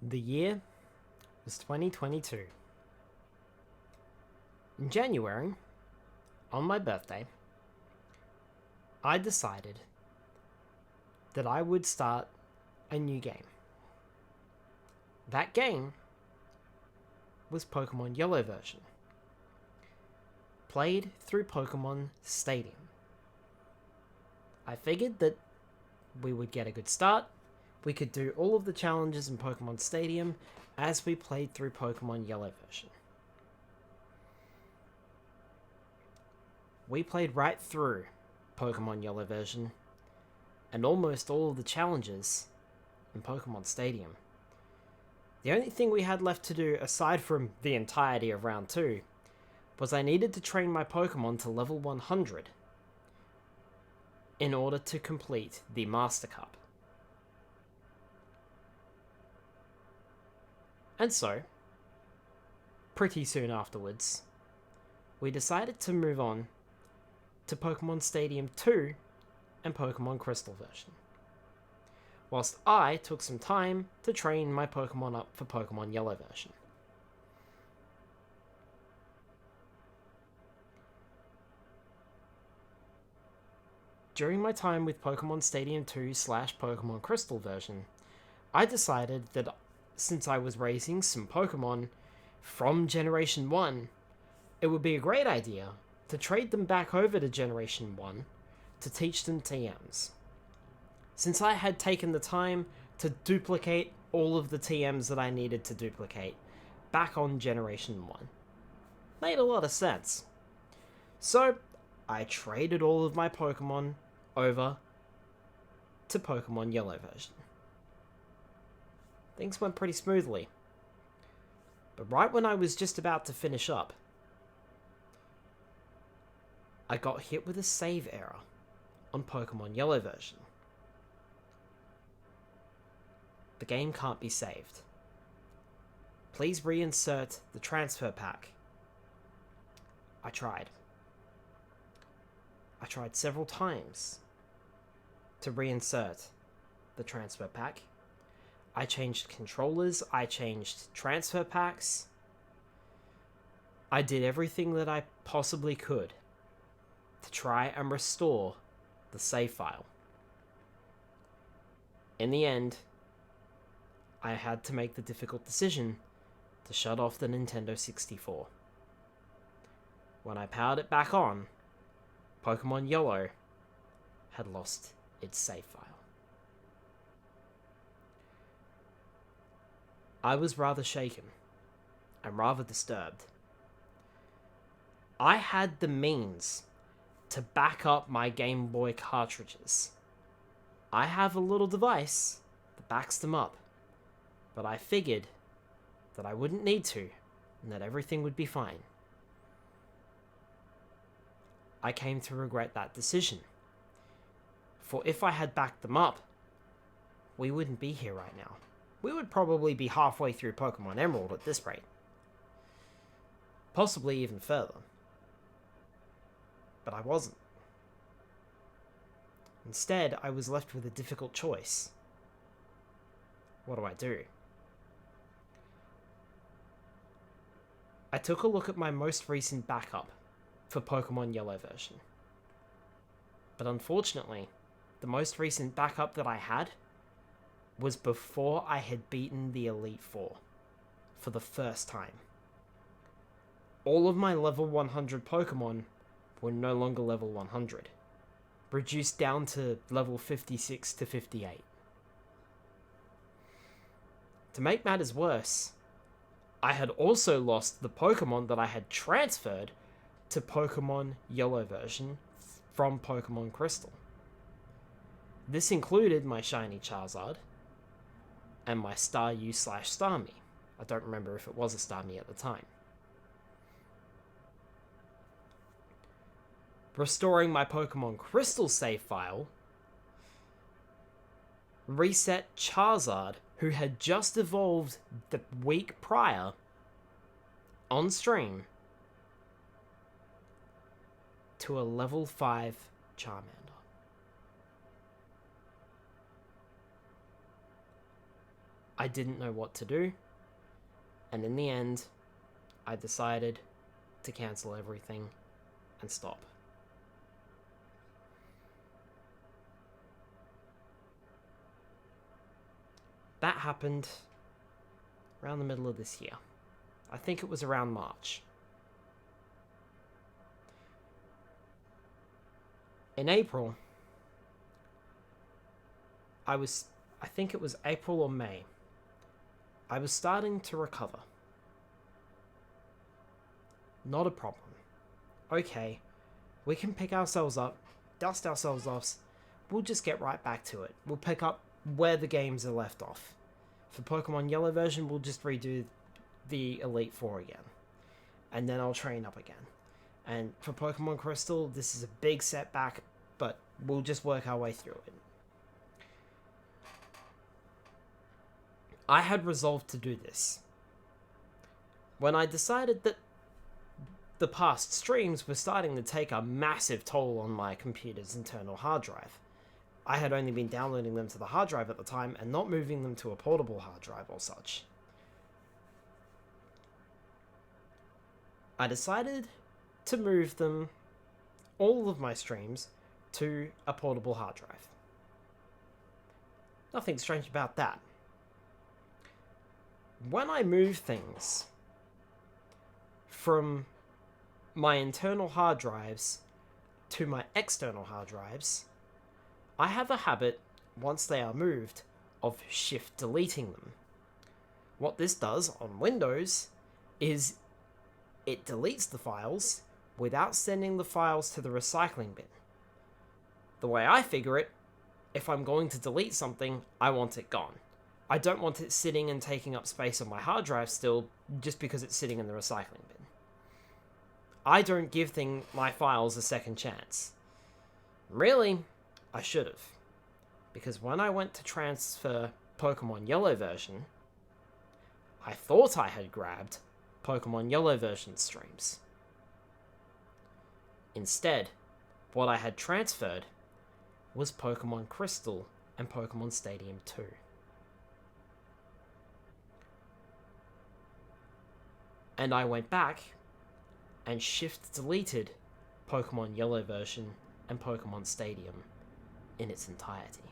The year was 2022. In January, on my birthday, I decided that I would start a new game. That game was Pokemon Yellow version, played through Pokemon Stadium. I figured that we would get a good start. We could do all of the challenges in Pokemon Stadium as we played through Pokemon Yellow version. We played right through Pokemon Yellow version and almost all of the challenges in Pokemon Stadium. The only thing we had left to do, aside from the entirety of round 2, was I needed to train my Pokemon to level 100 in order to complete the Master Cup. And so, pretty soon afterwards, we decided to move on to Pokemon Stadium 2 and Pokemon Crystal version, whilst I took some time to train my Pokemon up for Pokemon Yellow version. During my time with Pokemon Stadium 2 / Pokemon Crystal version, I decided that since I was raising some Pokemon from Generation 1, it would be a great idea to trade them back over to Generation 1 to teach them TMs. Since I had taken the time to duplicate all of the TMs that I needed to duplicate back on Generation 1. Made a lot of sense. So, I traded all of my Pokemon over to Pokemon Yellow version. Things went pretty smoothly. But right when I was just about to finish up, I got hit with a save error on Pokemon Yellow version. The game can't be saved. Please reinsert the transfer pack. I tried. I tried several times to reinsert the transfer pack. I changed controllers, I changed transfer packs. I did everything that I possibly could to try and restore the save file. In the end, I had to make the difficult decision to shut off the Nintendo 64. When I powered it back on, Pokemon Yellow had lost its save file. I was rather shaken and rather disturbed. I had the means to back up my Game Boy cartridges. I have a little device that backs them up, but I figured that I wouldn't need to and that everything would be fine. I came to regret that decision, for if I had backed them up, we wouldn't be here right now. We would probably be halfway through Pokemon Emerald at this rate. Possibly even further. But I wasn't. Instead, I was left with a difficult choice. What do I do? I took a look at my most recent backup for Pokemon Yellow version. But unfortunately, the most recent backup that I had was before I had beaten the Elite Four for the first time. All of my level 100 Pokemon were no longer level 100, reduced down to level 56 to 58. To make matters worse, I had also lost the Pokemon that I had transferred to Pokemon Yellow version from Pokemon Crystal. This included my shiny Charizard and my Staryu / Starmie. I don't remember if it was a Starmie at the time. Restoring my Pokemon Crystal save file reset Charizard, who had just evolved the week prior on stream, to a level 5 Charmander. I I didn't know what to do, and in the end, I decided to cancel everything and stop. That happened around the middle of this year. I think it was around March. In April, I think it was April or May, I was starting to recover. Not a problem. Okay, we can pick ourselves up, dust ourselves off, we'll just get right back to it. We'll pick up where the games are left off. For Pokemon Yellow version, we'll just redo the Elite Four again. And then I'll train up again. And for Pokemon Crystal, this is a big setback, but we'll just work our way through it. I had resolved to do this. When I decided that the past streams were starting to take a massive toll on my computer's internal hard drive. I had only been downloading them to the hard drive at the time and not moving them to a portable hard drive or such. I decided to move them, all of my streams, to a portable hard drive. Nothing strange about that. When I move things from my internal hard drives to my external hard drives, I have a habit, once they are moved, of shift deleting them. What this does on Windows is it deletes the files without sending the files to the recycling bin. The way I figure it, if I'm going to delete something, I want it gone. I don't want it sitting and taking up space on my hard drive still, just because it's sitting in the recycling bin. I don't give my files a second chance. Really, I should have. Because when I went to transfer Pokemon Yellow version, I thought I had grabbed Pokemon Yellow version streams. Instead, what I had transferred was Pokemon Crystal and Pokemon Stadium 2. And I went back and shift deleted Pokemon Yellow version and Pokemon Stadium in its entirety.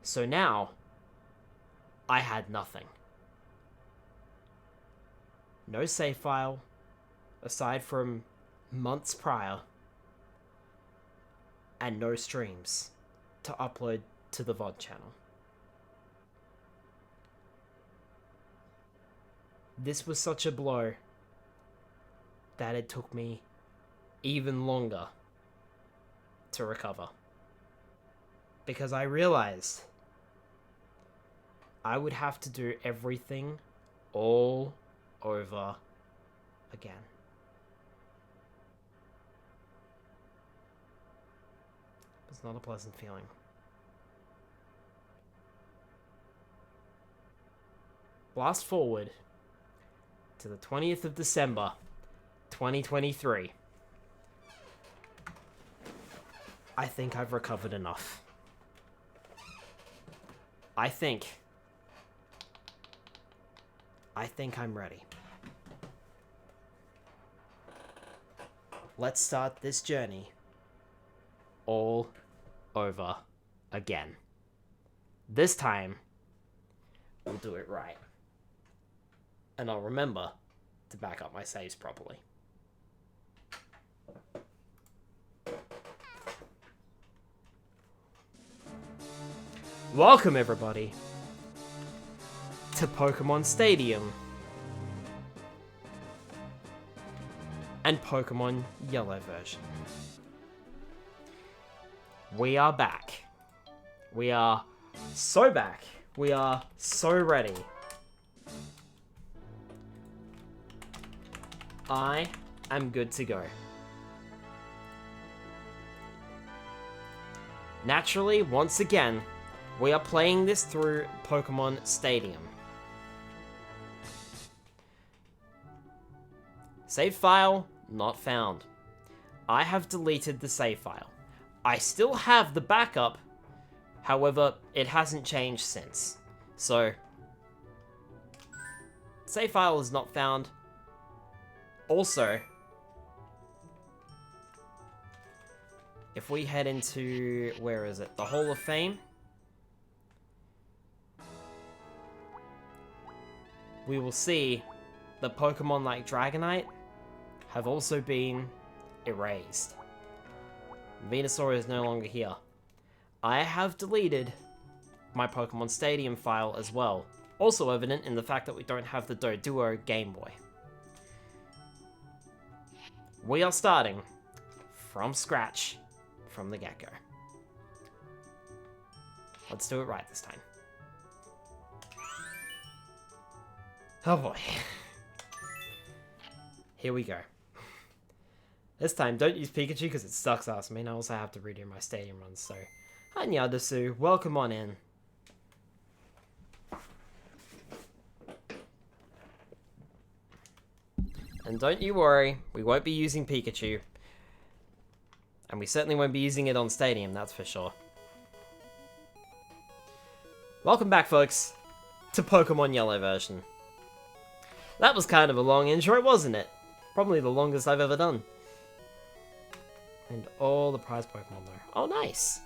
So now, I had nothing. No save file, aside from months prior, and no streams to upload to the VOD channel. This was such a blow that it took me even longer to recover. Because I realized I would have to do everything all over again. It's not a pleasant feeling. Blast forward to the 20th of December, 2023. I think I've recovered enough. I think I'm ready. Let's start this journey all over again. This time, we'll do it right. And I'll remember to back up my saves properly. Welcome, everybody, to Pokemon Stadium and Pokemon Yellow version. We are back. We are so back. We are so ready. I am good to go. Naturally, once again, we are playing this through Pokemon Stadium. Save file not found. I have deleted the save file. I still have the backup However, it hasn't changed since. So, save file is not found. Also, if we head into, where is it? The Hall of Fame. We will see that Pokemon like Dragonite have also been erased. Venusaur is no longer here. I have deleted my Pokemon Stadium file as well. Also evident in the fact that we don't have the Doduo Game Boy. We are starting from scratch from the get-go. Let's do it right this time. Oh boy. Here we go. This time, don't use Pikachu because it sucks ass. I mean, I also have to redo my stadium runs, so... Hi Nyadasu, welcome on in. And don't you worry, we won't be using Pikachu. And we certainly won't be using it on Stadium, that's for sure. Welcome back, folks, to Pokemon Yellow version. That was kind of a long intro, wasn't it? Probably the longest I've ever done. And all the prize Pokemon though. Oh, nice!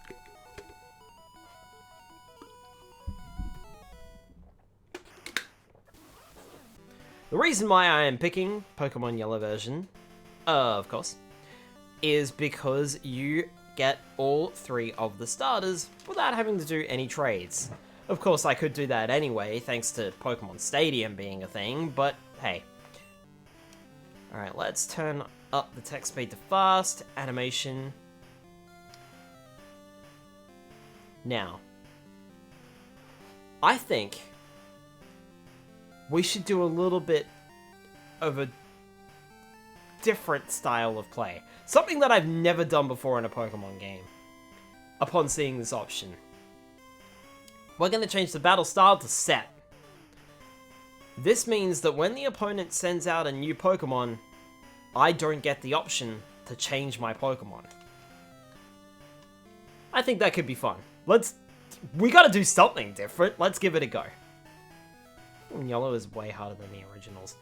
The reason why I am picking Pokemon Yellow version, of course, is because you get all 3 of the starters without having to do any trades. Of course, I could do that anyway, thanks to Pokemon Stadium being a thing, but hey. Alright, let's turn up the text speed to fast, animation. Now, I think we should do a little bit of a different style of play. Something that I've never done before in a Pokemon game, upon seeing this option. We're going to change the battle style to set. This means that when the opponent sends out a new Pokemon, I don't get the option to change my Pokemon. I think that could be fun. We gotta do something different. Let's give it a go. Yellow is way harder than the originals.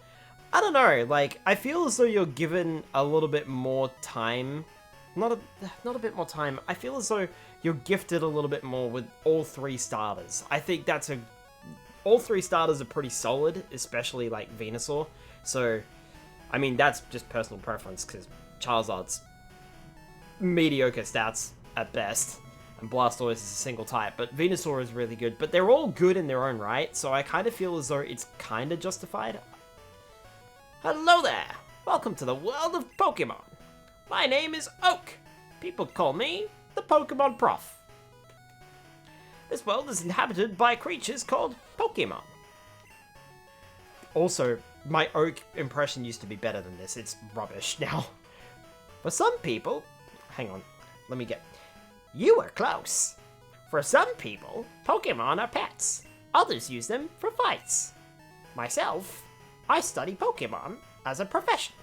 I don't know, like, I feel as though you're given a little bit more time. Not a bit more time. I feel as though you're gifted a little bit more with all 3 starters. I think all 3 starters are pretty solid, especially like Venusaur. So, I mean, that's just personal preference, because Charizard's mediocre stats at best, and Blastoise is a single type, but Venusaur is really good. But they're all good in their own right, so I kind of feel as though it's kind of justified. Hello there! Welcome to the world of Pokemon! My name is Oak. People call me the Pokemon Prof. This world is inhabited by creatures called Pokemon. Also, my Oak impression used to be better than this. It's rubbish now. For some people... Hang on. Let me get... You were close. For some people, Pokemon are pets. Others use them for fights. Myself, I study Pokemon as a profession.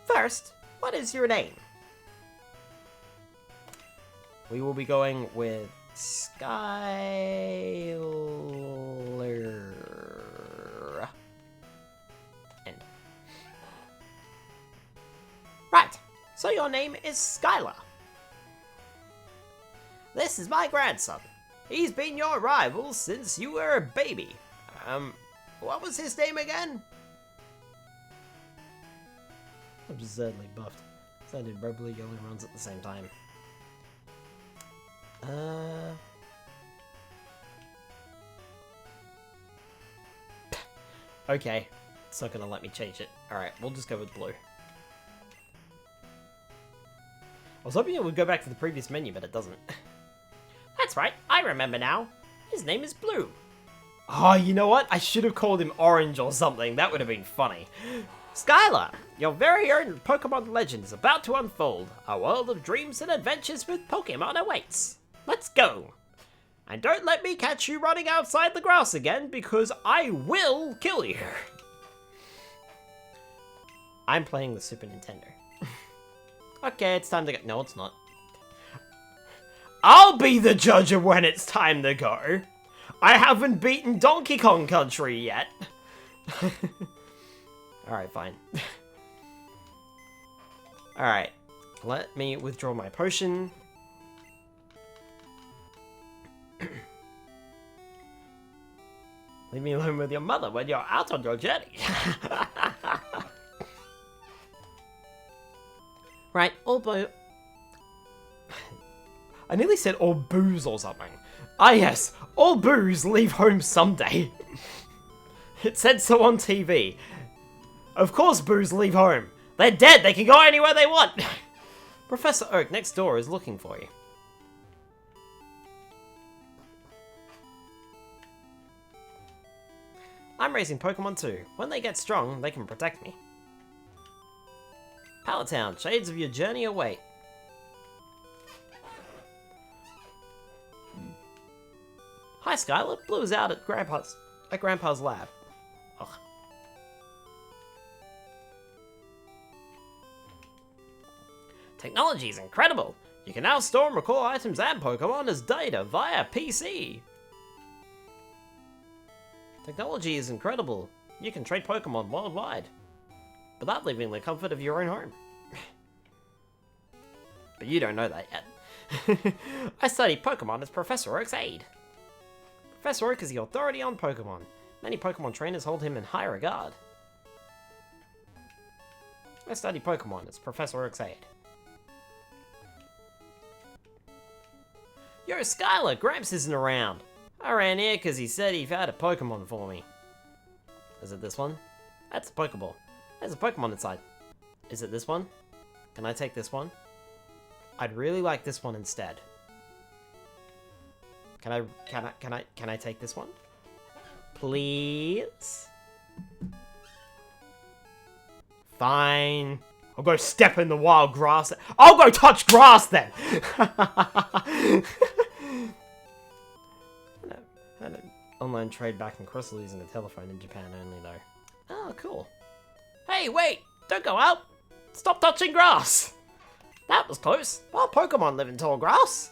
First, what is your name? We will be going with Skylar. End. Right, so your name is Skylar. This is my grandson. He's been your rival since you were a baby. What was his name again? I'm just certainly buffed. So I did Red Blue Yellow runs at the same time. Okay. It's not gonna let me change it. Alright, we'll just go with blue. I was hoping it would go back to the previous menu, but it doesn't. That's right, I remember now. His name is Blue. Oh, you know what? I should have called him Orange or something. That would have been funny. Skylar, your very own Pokemon legend is about to unfold. A world of dreams and adventures with Pokemon awaits. Let's go. And don't let me catch you running outside the grass again, because I will kill you. I'm playing the Super Nintendo. Okay, it's time to go. No, it's not. I'll be the judge of when it's time to go. I haven't beaten Donkey Kong Country yet. Alright, fine. Alright, let me withdraw my potion. Leave me alone with your mother when you're out on your journey. Right, I nearly said all boos or something. Ah yes, all boos leave home someday. It said so on TV. Of course boos leave home. They're dead, they can go anywhere they want. Professor Oak next door is looking for you. I'm raising Pokemon too. When they get strong, they can protect me. Pallet Town, shades of your journey await. Hi Skylar, Blue is out at Grandpa's lab. Ugh. Technology is incredible. You can now store and record items and Pokemon as data via PC. Technology is incredible. You can trade Pokemon worldwide, without leaving the comfort of your own home. But you don't know that yet. I study Pokemon as Professor Oak's aide. Professor Oak is the authority on Pokemon. Many Pokemon trainers hold him in high regard. I study Pokemon as Professor Oak's aide. Yo, Skylar, Gramps isn't around. I ran here because he said he found a Pokemon for me. Is it this one? That's a Pokeball. There's a Pokemon inside. Is it this one? Can I take this one? I'd really like this one instead. Can I take this one? Please? Fine. I'll go step in the wild grass. I'll go touch grass then! I had an online trade back in Crystal using a telephone in Japan only though. Oh, cool. Hey, wait! Don't go out! Stop touching grass! That was close. Wild Pokemon live in tall grass.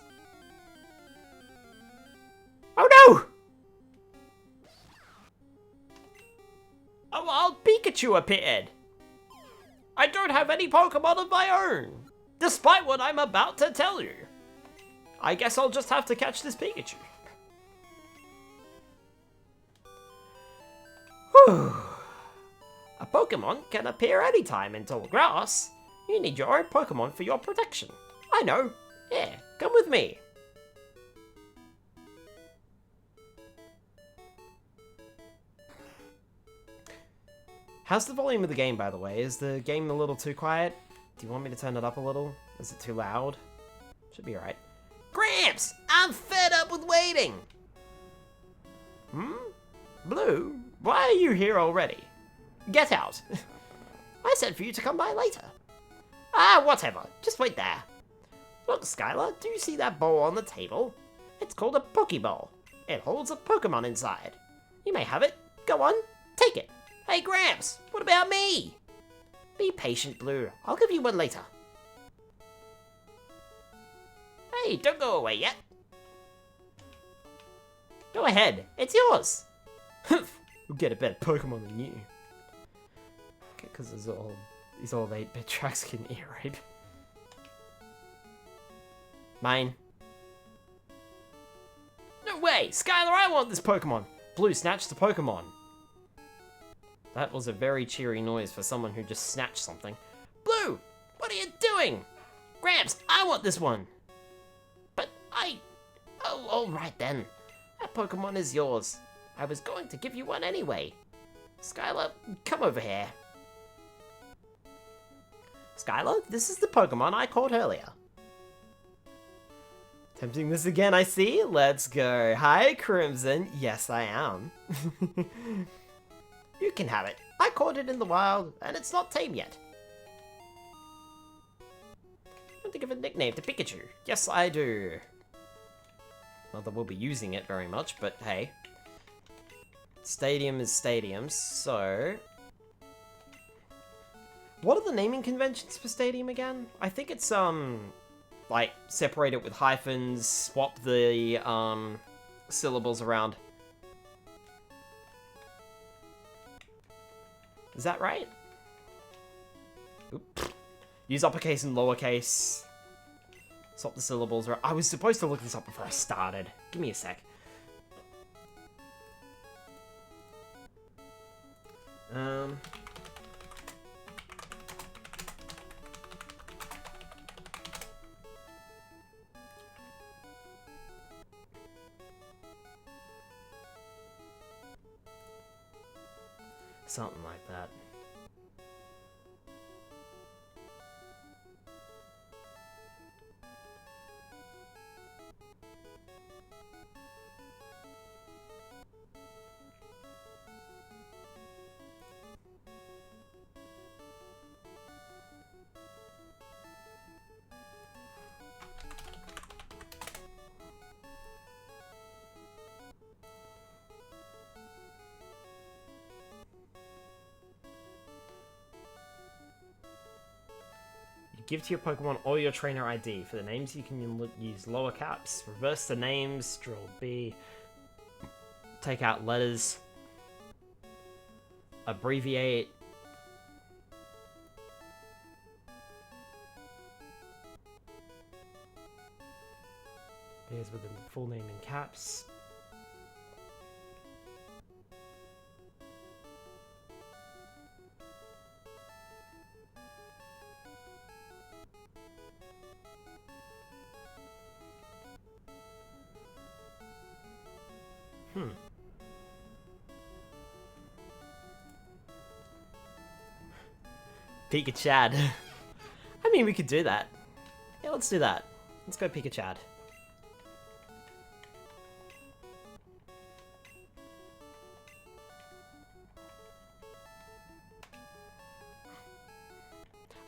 Oh no! A wild Pikachu appeared. I don't have any Pokemon of my own, despite what I'm about to tell you. I guess I'll just have to catch this Pikachu. Whew. A Pokemon can appear anytime in tall grass. You need your own Pokemon for your protection. I know. Yeah, come with me. How's the volume of the game, by the way? Is the game a little too quiet? Do you want me to turn it up a little? Is it too loud? Should be alright. Gramps! I'm fed up with waiting! Blue? Why are you here already? Get out. I said for you to come by later. Ah, whatever. Just wait there. Look, Skylar, do you see that ball on the table? It's called a Pokeball. It holds a Pokemon inside. You may have it. Go on, take it. Hey, Gramps, what about me? Be patient, Blue. I'll give you one later. Hey, don't go away yet. Go ahead, it's yours. We'll get a better Pokemon than you. Because these old 8-bit tracks can eat, Mine. No way! Skylar, I want this Pokemon! Blue snatched the Pokemon. That was a very cheery noise for someone who just snatched something. Blue! What are you doing? Gramps, I want this one! But Oh, alright then. That Pokemon is yours. I was going to give you one anyway. Skylar, come over here. Skylar, this is the Pokemon I caught earlier. Attempting this again, I see. Let's go. Hi, Crimson. Yes, I am. You can have it. I caught it in the wild, and it's not tame yet. I want to give a nickname to Pikachu. Yes, I do. Not that we'll be using it very much, but hey. Stadium is stadium, so... What are the naming conventions for Stadium again? I think it's, like, separate it with hyphens, swap the, syllables around. Is that right? Oop. Use uppercase and lowercase. Swap the syllables around. I was supposed to look this up before I started. Give me a sec. Something like that. Give to your Pokemon or your trainer ID. For the names, you can use lower caps. Reverse the names, drill B. Take out letters. Abbreviate. Here's with the full name in caps. Pika-Chad. I mean, we could do that. Yeah, let's do that. Let's go Pika-Chad.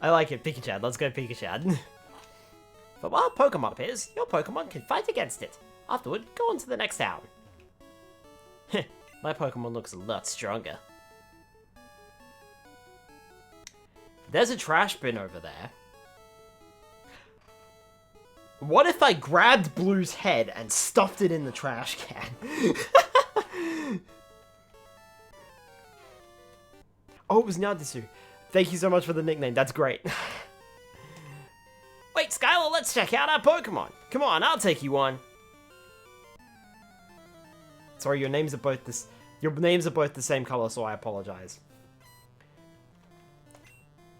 I like it, Pika-Chad. Let's go Pika-Chad. But while Pokemon appears, your Pokemon can fight against it. Afterward, go on to the next town. My Pokemon looks a lot stronger. There's a trash bin over there. What if I grabbed Blue's head and stuffed it in the trash can? Oh, it was Nadisu. Thank you so much for the nickname. That's great. Wait, Skylar, let's check out our Pokemon. Come on, I'll take you on. Sorry, your names are both the same color, so I apologize.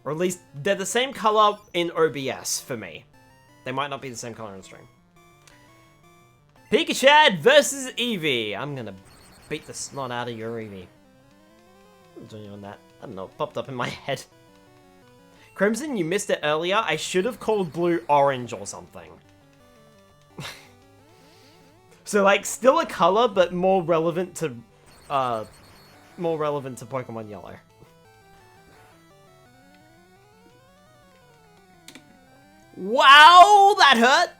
Or at least, they're the same color in OBS for me. They might not be the same color in stream. Pika-Chad versus Eevee. I'm gonna beat the snot out of your Eevee. I'm doing on that. I don't know, it popped up in my head. Crimson, you missed it earlier. I should have called Blue orange or something. So, like, still a color, but more relevant to Pokemon Yellow. Wow, that hurt!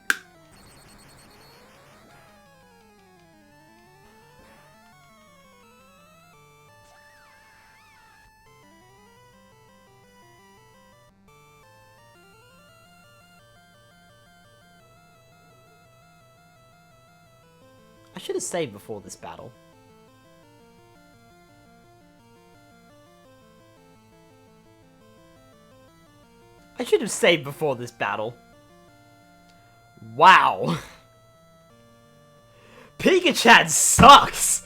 I should have saved before this battle. I should have saved before this battle. Wow. Pika-Chad sucks!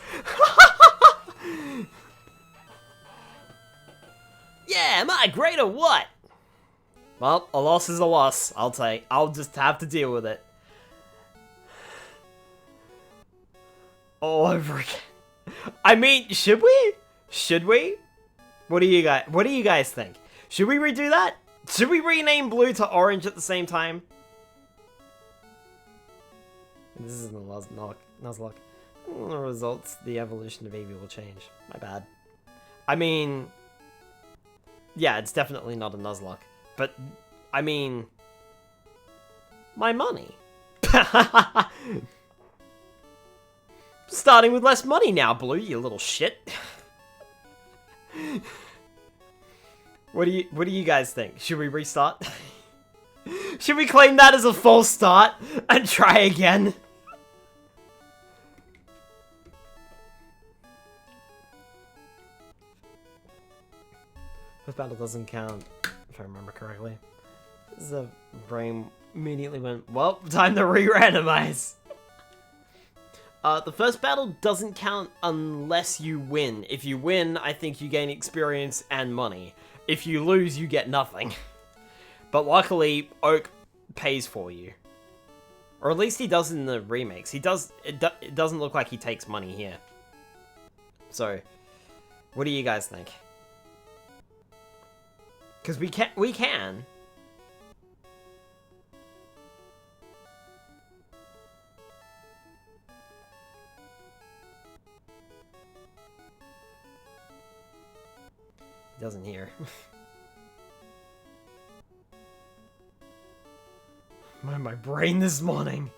Yeah, am I great or what? Well, a loss is a loss. I'll just have to deal with it. All over again. I mean, should we? Should we? What do you guys think? Should we redo that? Should we rename Blue to Orange at the same time? This isn't a Nuzlocke. The results, the evolution of Eevee will change. My bad. I mean, yeah, it's definitely not a Nuzlocke. But, I mean, my money. Starting with less money now, Blue, you little shit. What do you guys think? Should we restart? Should we claim that as a false start and try again? This battle doesn't count, if I remember correctly. The brain immediately went, well, time to re-randomize. The first battle doesn't count unless you win. If you win, I think you gain experience and money. If you lose, you get nothing. But luckily, Oak pays for you. Or at least he does in the remakes. He does. It doesn't look like he takes money here. So, what do you guys think? Because we can. He doesn't hear. My brain this morning.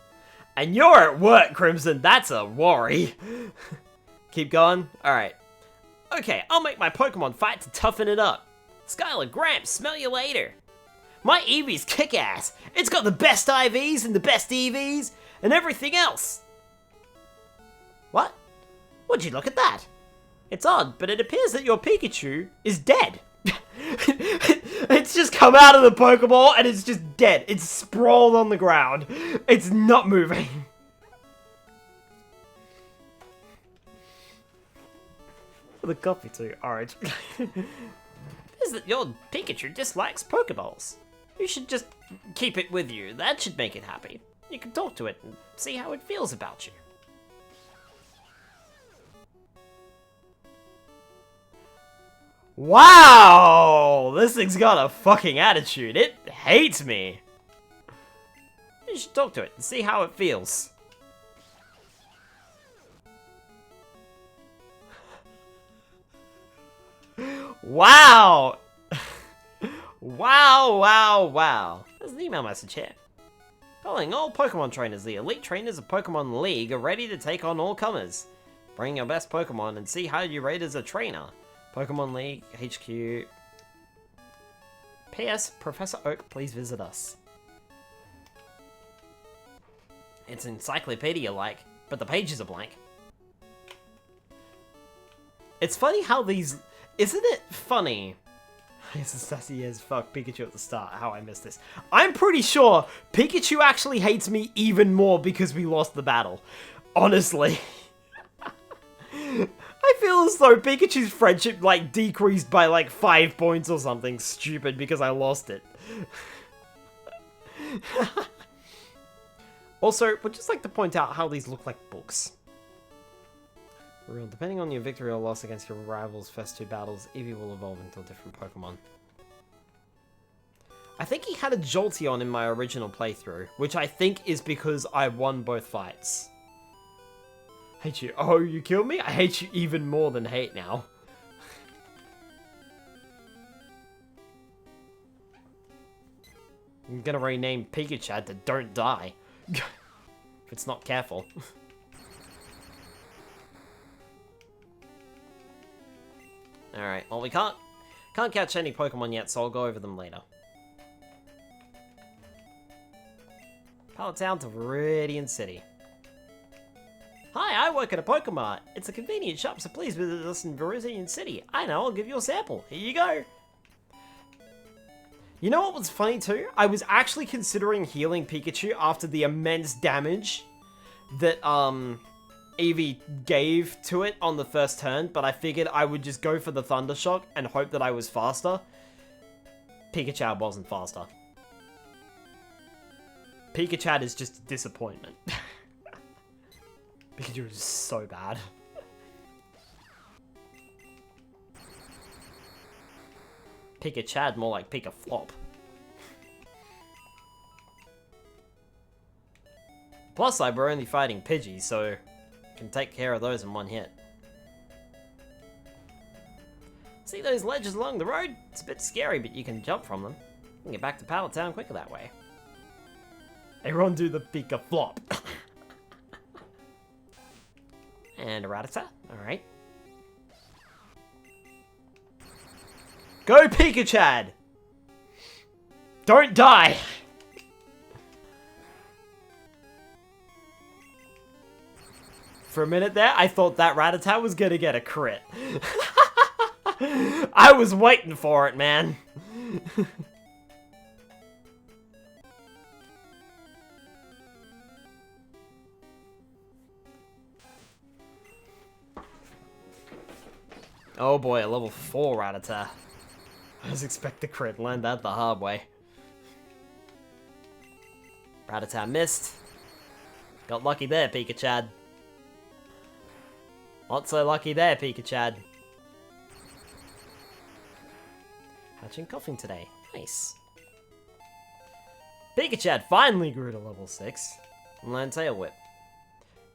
And you're at work, Crimson. That's a worry. Keep going. Alright. Okay, I'll make my Pokemon fight to toughen it up. Skylar, Gramps, smell you later. My Eevee's kick-ass. It's got the best IVs and the best EVs and everything else. What? Would you look at that? It's odd, but it appears that your Pikachu is dead. It's just come out of the Pokeball and it's just dead. It's sprawled on the ground. It's not moving. The coffee too, orange. Is that your Pikachu dislikes Pokeballs? You should just keep it with you. That should make it happy. You can talk to it and see how it feels about you. Wow! This thing's got a fucking attitude. It hates me. You should talk to it and see how it feels. Wow! Wow. There's an email message here. Calling all Pokemon trainers. The elite trainers of Pokemon League are ready to take on all comers. Bring your best Pokemon and see how you rate as a trainer. Pokemon League, HQ. P.S. Professor Oak, please visit us. It's encyclopedia-like, but the pages are blank. It's funny how these... Isn't it funny? It's sassy as fuck Pikachu at the start, how I missed this. I'm pretty sure Pikachu actually hates me even more because we lost the battle. Honestly. I feel as though Pikachu's friendship, like, decreased by, like, 5 points or something stupid because I lost it. Also, would just like to point out how these look like books. Real. Depending on your victory or loss against your rival's first 2 battles, Eevee will evolve into a different Pokemon. I think he had a Jolteon in my original playthrough, which I think is because I won both fights. Hate you. Oh, you killed me? I hate you even more than hate now. I'm gonna rename Pikachu to Don't Die. If it's not careful. Alright, well we can't catch any Pokemon yet, so I'll go over them later. Pallet Town to Viridian City. Hi, I work at a Pokemart. It's a convenient shop, so please visit us in Viridian City. I know, I'll give you a sample. Here you go. You know what was funny too? I was actually considering healing Pikachu after the immense damage that, Eevee gave to it on the first turn, but I figured I would just go for the Thunder Shock and hope that I was faster. Pikachu wasn't faster. Pikachu is just a disappointment. Pikachu is so bad. Pikachu, more like Pika-flop. Plus, we're only fighting Pidgey, so can take care of those in one hit. See those ledges along the road? It's a bit scary, but you can jump from them. You can get back to Pallet Town quicker that way. Everyone do the Pika-flop. And a Rattata. Alright. Go Pikachu! Don't die! For a minute there, I thought that Rattata was gonna get a crit. I was waiting for it, man. Oh boy, a level 4 Rattata. I was expecting the crit, learned that the hard way. Rattata missed. Got lucky there, Pikachu. Not so lucky there, Pikachu. Hatching coughing today. Nice. Pikachu finally grew to level 6 and learned Tail Whip.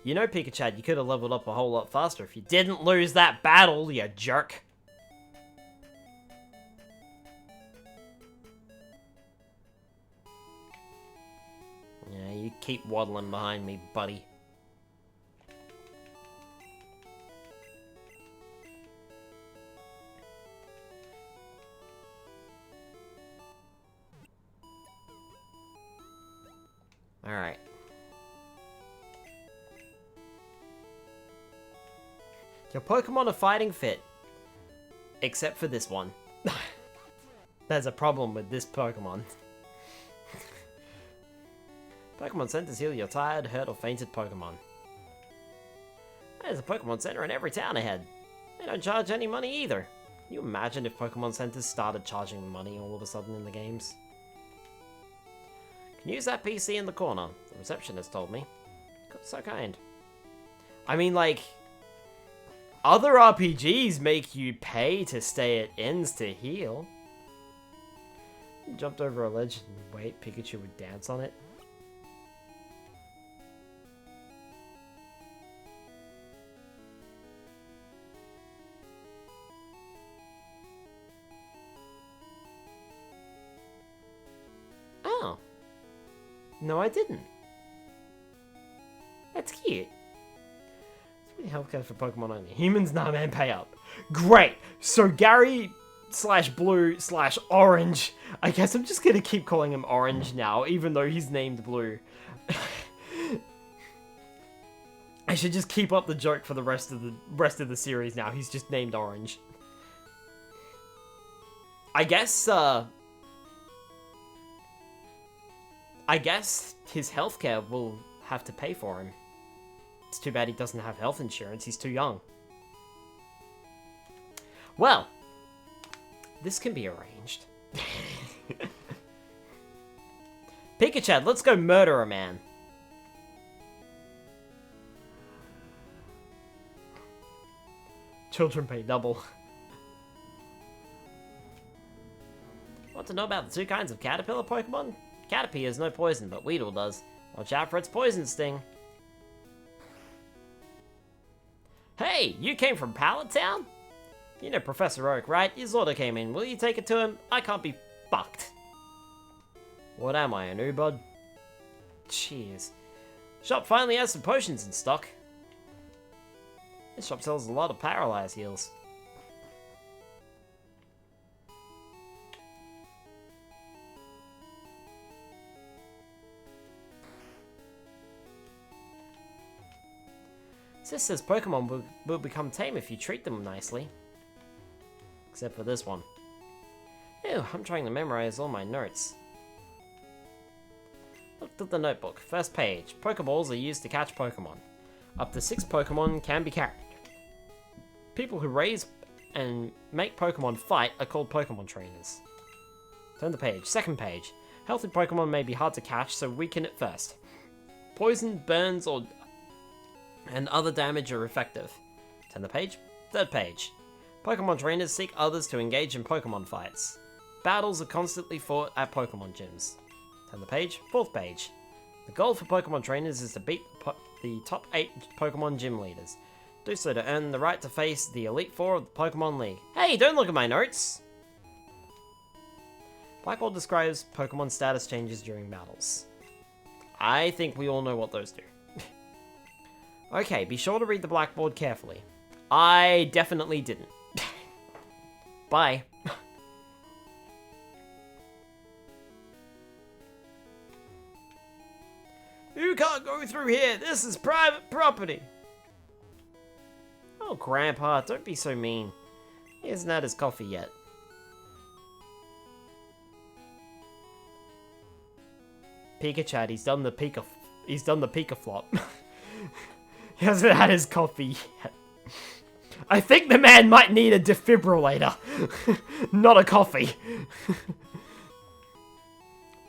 You know, Pikachu, you could have leveled up a whole lot faster if you didn't lose that battle, you jerk. Yeah, you keep waddling behind me, buddy. Alright. Your Pokemon are fighting fit. Except for this one. There's a problem with this Pokemon. Pokemon centers heal your tired, hurt, or fainted Pokemon. There's a Pokemon center in every town ahead. They don't charge any money either. Can you imagine if Pokemon centers started charging money all of a sudden in the games? Can use that PC in the corner, the receptionist told me. So kind. I mean, like, other RPGs make you pay to stay at inns to heal. You jumped over a ledge and wait, Pikachu would dance on it. Oh. No, I didn't. That's cute. It's really healthcare for Pokemon only. Humans, nah, man, pay up. Great! So Gary / Blue / Orange. I guess I'm just gonna keep calling him Orange now, even though he's named Blue. I should just keep up the joke for the rest of the series now. He's just named Orange. I guess his healthcare will have to pay for him. It's too bad he doesn't have health insurance. He's too young. Well, this can be arranged. Pikachu, let's go murder a man. Children pay double. Want to know about the two kinds of caterpillar Pokemon? Caterpie has no poison, but Weedle does. Watch out for its poison sting. Hey, you came from Pallet Town? You know Professor Oak, right? His order came in. Will you take it to him? I can't be fucked. What am I, a new bud? Cheers. Shop finally has some potions in stock. This shop sells a lot of paralyze heals. Sis says Pokemon will become tame if you treat them nicely. Except for this one. Ew, I'm trying to memorize all my notes. Looked at the notebook. First page. Pokeballs are used to catch Pokemon. Up to 6 Pokemon can be carried. People who raise and make Pokemon fight are called Pokemon trainers. Turn the page. Second page. Healthy Pokemon may be hard to catch, so weaken it first. Poison, burns, and other damage are effective. Turn the page. Third page. Pokemon trainers seek others to engage in Pokemon fights. Battles are constantly fought at Pokemon gyms. Turn the page. Fourth page. The goal for Pokemon trainers is to beat the top 8 Pokemon gym leaders. Do so to earn the right to face the Elite Four of the Pokemon League. Hey, don't look at my notes! Blackboard describes Pokemon status changes during battles. I think we all know what those do. Okay, be sure to read the Blackboard carefully. I definitely didn't. Bye. You can't go through here. This is private property. Oh, Grandpa, don't be so mean. He hasn't had his coffee yet. Pika-Chad, he's done the Pika flop. He hasn't had his coffee yet. I think the man might need a defibrillator, not a coffee.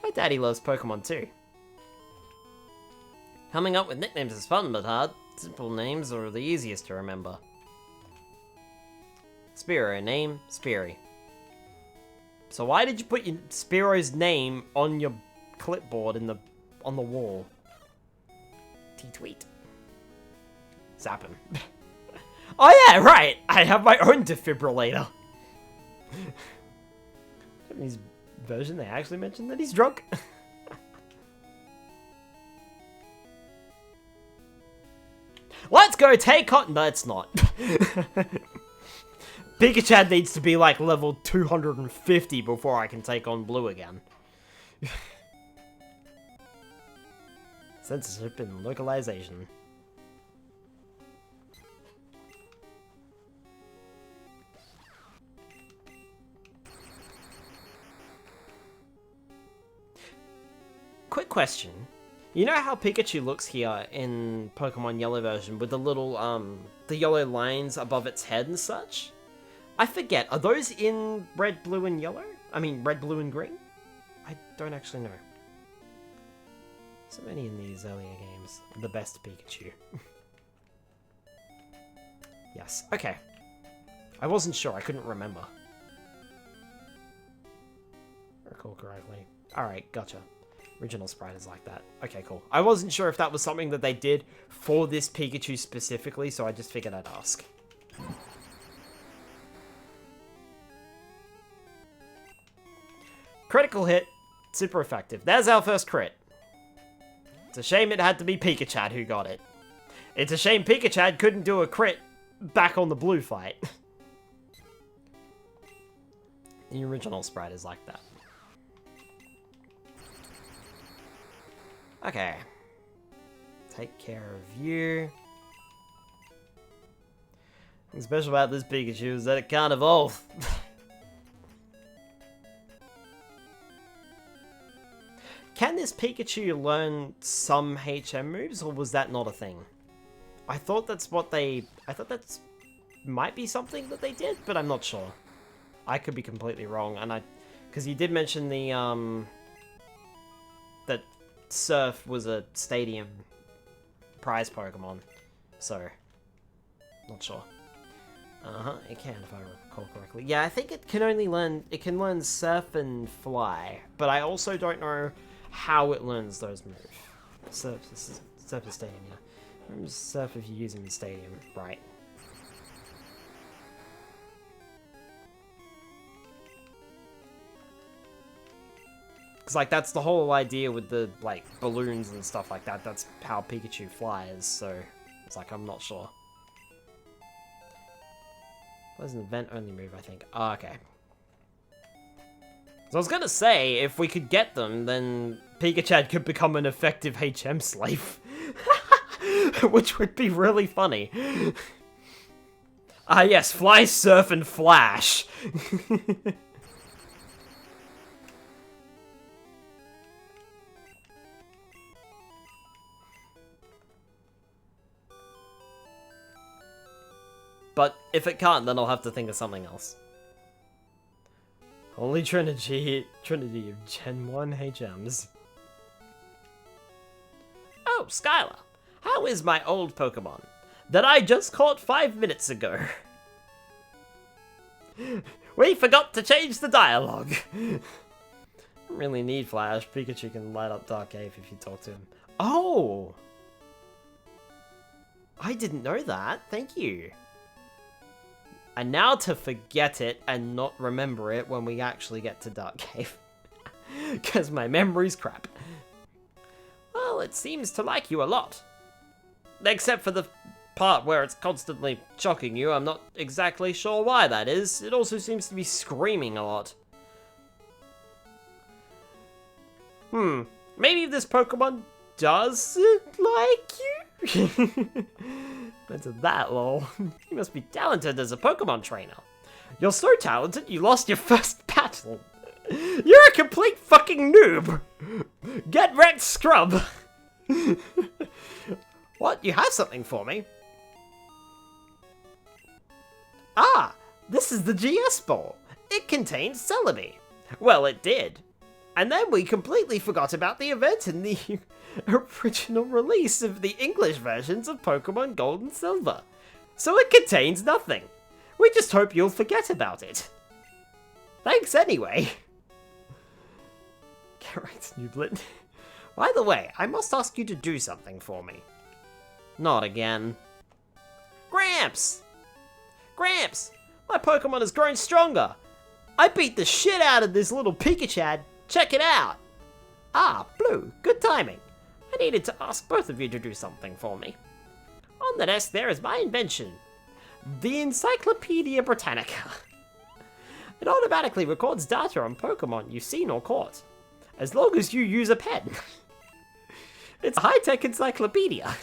My daddy loves Pokemon too. Coming up with nicknames is fun but hard. Simple names are the easiest to remember. Spearow, name, Speary. So why did you put your Spearow's name on your clipboard on the wall? T-tweet. Zap him. Oh yeah, right! I have my own defibrillator. Japanese version, they actually mentioned that he's drunk. Let's go take on. No, it's not. Pika-Chad needs to be like level 250 before I can take on Blue again. Censorship and localization. Quick question. You know how Pikachu looks here in Pokemon Yellow version with the little, the yellow lines above its head and such? I forget, are those in Red, Blue, and Yellow? I mean, Red, Blue, and Green? I don't actually know. So many in these earlier games. The best Pikachu. Yes, okay. I wasn't sure, I couldn't remember. Recall correctly. Alright, gotcha. Original sprite is like that. Okay, cool. I wasn't sure if that was something that they did for this Pikachu specifically, so I just figured I'd ask. Critical hit. Super effective. There's our first crit. It's a shame it had to be Pika-Chad who got it. It's a shame Pika-Chad couldn't do a crit back on the blue fight. The original sprite is like that. Okay. Take care of you. What's special about this Pikachu is that it can't evolve. Can this Pikachu learn some HM moves, or was that not a thing? I thought that's what they... I thought that's... might be something that they did, but I'm not sure. I could be completely wrong, and I... because you did mention the, that Surf was a Stadium prize Pokemon, so... not sure. It can, if I recall correctly. Yeah, I think it can only learn... it can learn Surf and Fly, but I also don't know how it learns those moves. Surf is Stadium, yeah. Remember Surf if you use him in Stadium, right. Because, like, that's the whole idea with the, like, balloons and stuff like that. That's how Pikachu flies, so it's like, I'm not sure. That was an event-only move, I think. Oh, okay. So I was gonna say, if we could get them, then Pika-Chad could become an effective HM slave. Which would be really funny. Ah, yes, Fly, Surf, and Flash. But if it can't, then I'll have to think of something else. Holy Trinity of Gen 1 HMs. Oh, Skylar, how is my old Pokemon that I just caught 5 minutes ago? We forgot to change the dialogue. Don't really need Flash. Pikachu can light up Dark Cave if you talk to him. Oh! I didn't know that. Thank you. And now to forget it and not remember it when we actually get to Dark Cave. Because my memory's crap. Well, it seems to like you a lot. Except for the part where it's constantly shocking you. I'm not exactly sure why that is. It also seems to be screaming a lot. Maybe this Pokemon does like you? Into that, lol. You must be talented as a Pokemon trainer. You're so talented, you lost your first battle. You're a complete fucking noob. Get wrecked, scrub. What? You have something for me? Ah, this is the GS Ball. It contains Celebi. Well, it did. And then we completely forgot about the event in the original release of the English versions of Pokemon Gold and Silver. So it contains nothing. We just hope you'll forget about it. Thanks anyway. Correct, Newblet. By the way, I must ask you to do something for me. Not again. Gramps! Gramps! My Pokemon has grown stronger! I beat the shit out of this little Pikachu. Check it out! Ah, Blue, good timing. I needed to ask both of you to do something for me. On the desk there is my invention. The Encyclopedia Britannica. It automatically records data on Pokemon you've seen or caught, as long as you use a pen. It's a high-tech encyclopedia.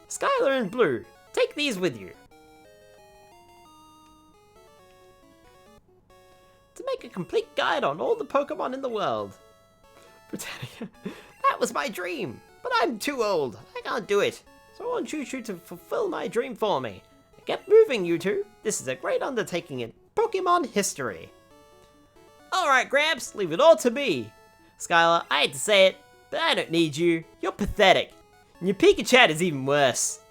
Skylar and Blue, take these with you. To make a complete guide on all the Pokemon in the world. Britannica, that was my dream, but I'm too old. I can't do it. So I want you two to fulfill my dream for me. Get moving, you two. This is a great undertaking in Pokemon history. Alright, Gramps, leave it all to me. Skylar, I hate to say it, but I don't need you. You're pathetic. And your Pikachu is even worse.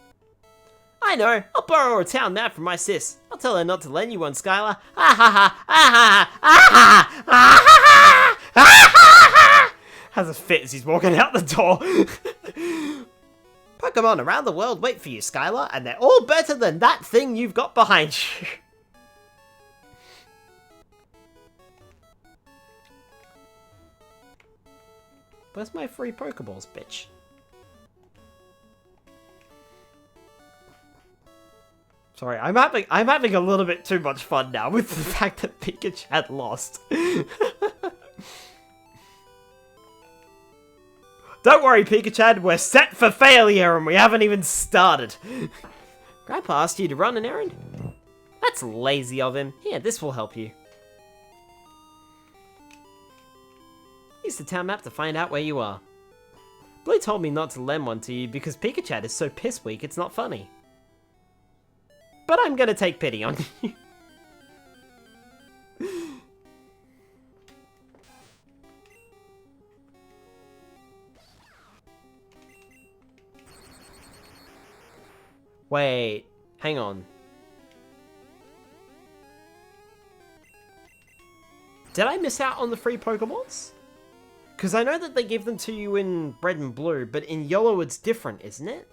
I know, I'll borrow a town map from my sis. I'll tell her not to lend you one, Skylar. Ah ha ha, ah ha ha, ah ha ha, ah ha ha, ah ha ha. Has a fit as he's walking out the door. Pokemon around the world wait for you, Skylar, and they're all better than that thing you've got behind you. Where's my free Pokeballs, bitch? Sorry, I'm having a little bit too much fun now with the fact that Pikachu had lost. Don't worry, Pikachu, we're set for failure and we haven't even started. Grandpa asked you to run an errand? That's lazy of him. Here, this will help you. Use the town map to find out where you are. Blue told me not to lend one to you because Pikachu is so piss weak it's not funny. But I'm gonna take pity on you. Wait, hang on. Did I miss out on the free Pokeballs? Because I know that they give them to you in Red and Blue, but in Yellow it's different, isn't it?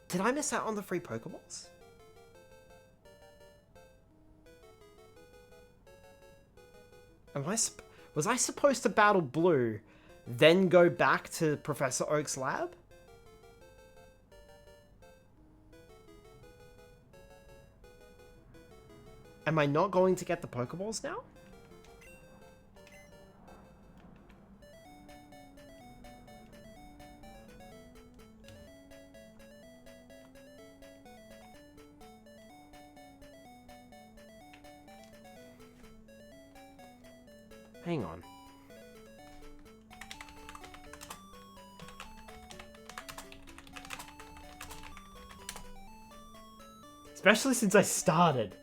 Did I miss out on the free Pokeballs? Was I supposed to battle Blue, then go back to Professor Oak's lab? Am I not going to get the Pokeballs now? Hang on. Especially since I started.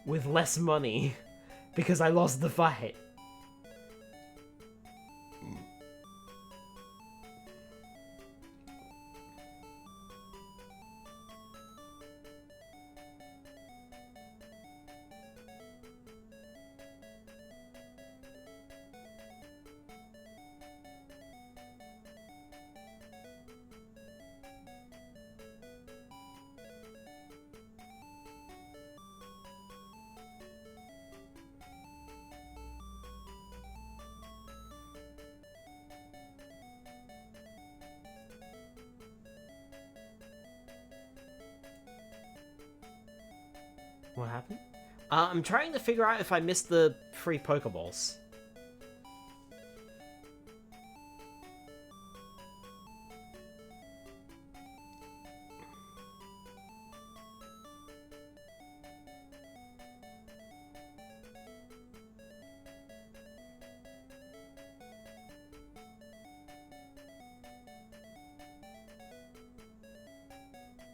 With less money. Because I lost the fight. What happened? I'm trying to figure out if I missed the free Pokeballs.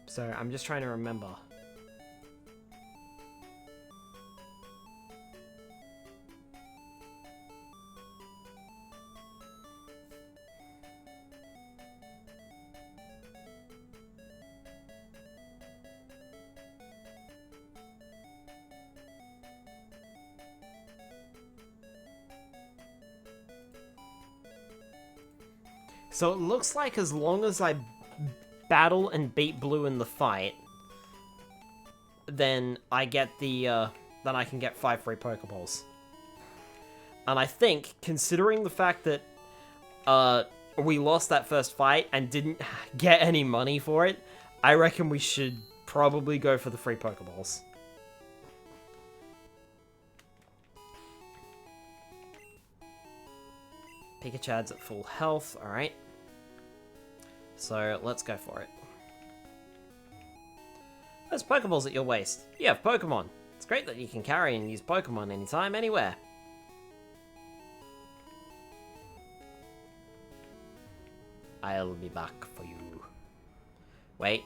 So I'm just trying to remember. So it looks like as long as I battle and beat Blue in the fight, then I get the, then I can get 5 free Pokeballs. And I think, considering the fact that, we lost that first fight and didn't get any money for it, I reckon we should probably go for the free Pokeballs. Pikachad's at full health, alright. So, let's go for it. Those Pokeballs at your waist. You have Pokemon. It's great that you can carry and use Pokemon anytime, anywhere. I'll be back for you. Wait.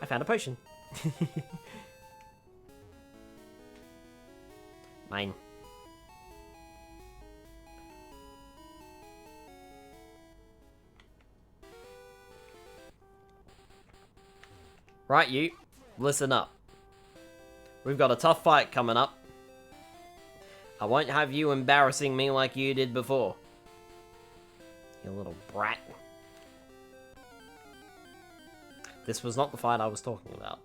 I found a potion. Mine. Right, you. Listen up. We've got a tough fight coming up. I won't have you embarrassing me like you did before. You little brat. This was not the fight I was talking about.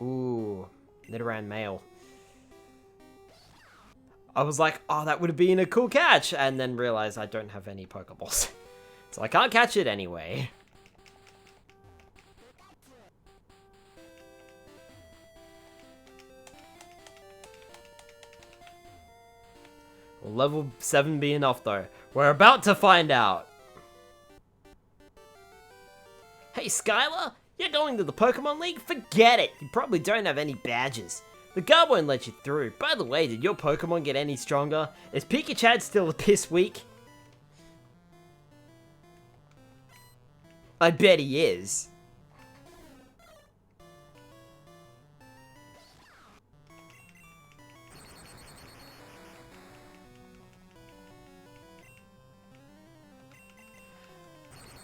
Ooh. Nidoran male. I was like, oh, that would have been a cool catch, and then realized I don't have any Pokeballs. So I can't catch it anyway. Will level 7 be enough, though? We're about to find out. Hey, Skylar, you're going to the Pokemon League? Forget it! You probably don't have any badges. The guard won't let you through. By the way, did your Pokemon get any stronger? Is Pikachad still a piss weak? I bet he is.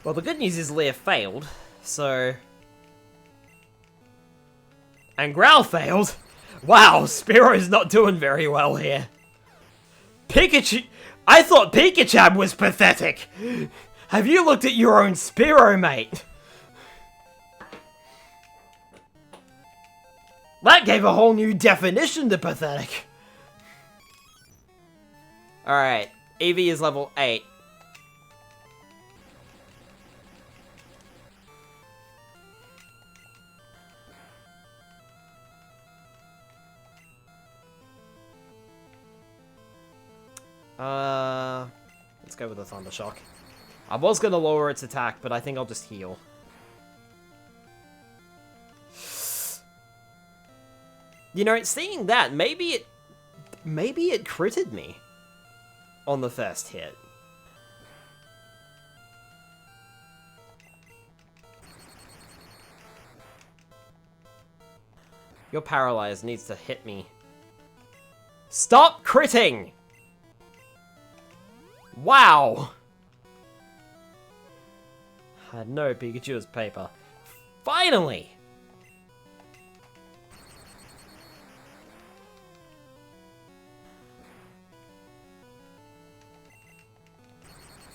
Well, the good news is Leah failed, so... And Growl failed? Wow, Spearo's not doing very well here. Pikachu... I thought Pikachab was pathetic! Have you looked at your own Spearow, mate? That gave a whole new definition to pathetic. Alright, Eevee is level 8. Let's go with the Thunder Shock. I was gonna lower its attack, but I think I'll just heal. You know, seeing that, maybe it critted me on the first hit. Your Paralyzed needs to hit me. Stop critting! Wow! I had no Pikachu's paper. Finally!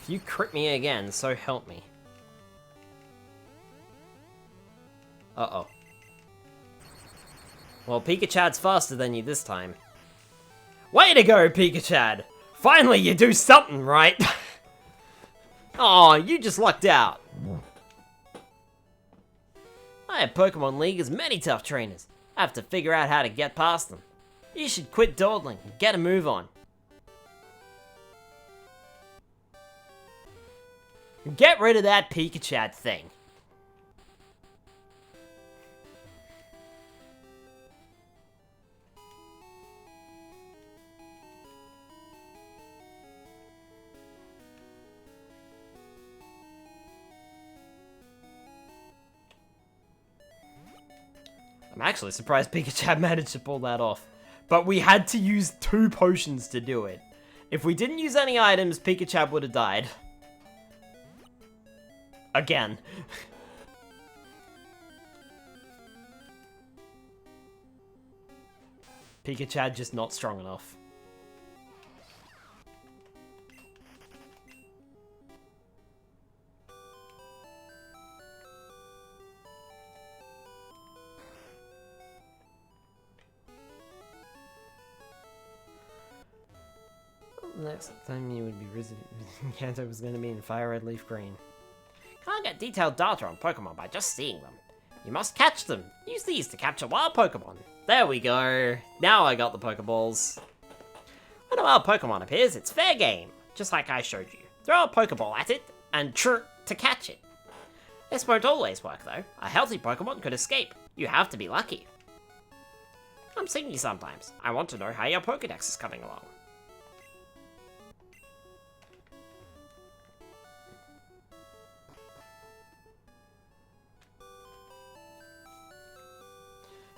If you crit me again, so help me. Uh-oh. Well, Pikachad's faster than you this time. Way to go, Pikachad! Finally, you do something, right? Aw, you just lucked out. I have Pokemon League has many tough trainers. I have to figure out how to get past them. You should quit dawdling and get a move on. Get rid of that Pikachu thing. I'm actually surprised Pikachu managed to pull that off. But we had to use 2 potions to do it. If we didn't use any items, Pikachu would have died. Again. Pikachu just not strong enough. Next time you would be visiting Kanto was going to be in Fire Red Leaf Green. Can't get detailed data on Pokemon by just seeing them. You must catch them. Use these to capture wild Pokemon. There we go. Now I got the Pokeballs. When a wild Pokemon appears, it's fair game. Just like I showed you. Throw a Pokeball at it and chirp to catch it. This won't always work though. A healthy Pokemon could escape. You have to be lucky. I'm seeing you sometimes. I want to know how your Pokedex is coming along.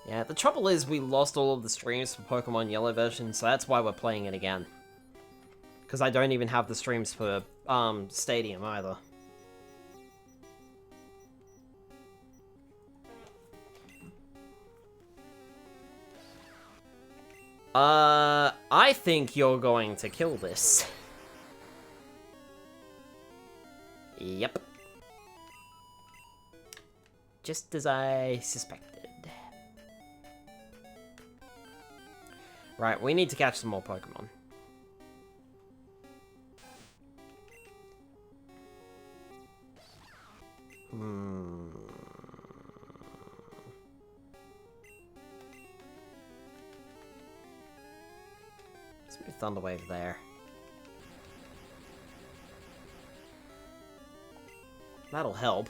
Yeah, the trouble is we lost all of the streams for Pokemon Yellow version, so that's why we're playing it again. Because I don't even have the streams for, Stadium either. I think you're going to kill this. Yep. Just as I suspected. Right, we need to catch some more Pokemon. Let's move Thunderwave there. That'll help.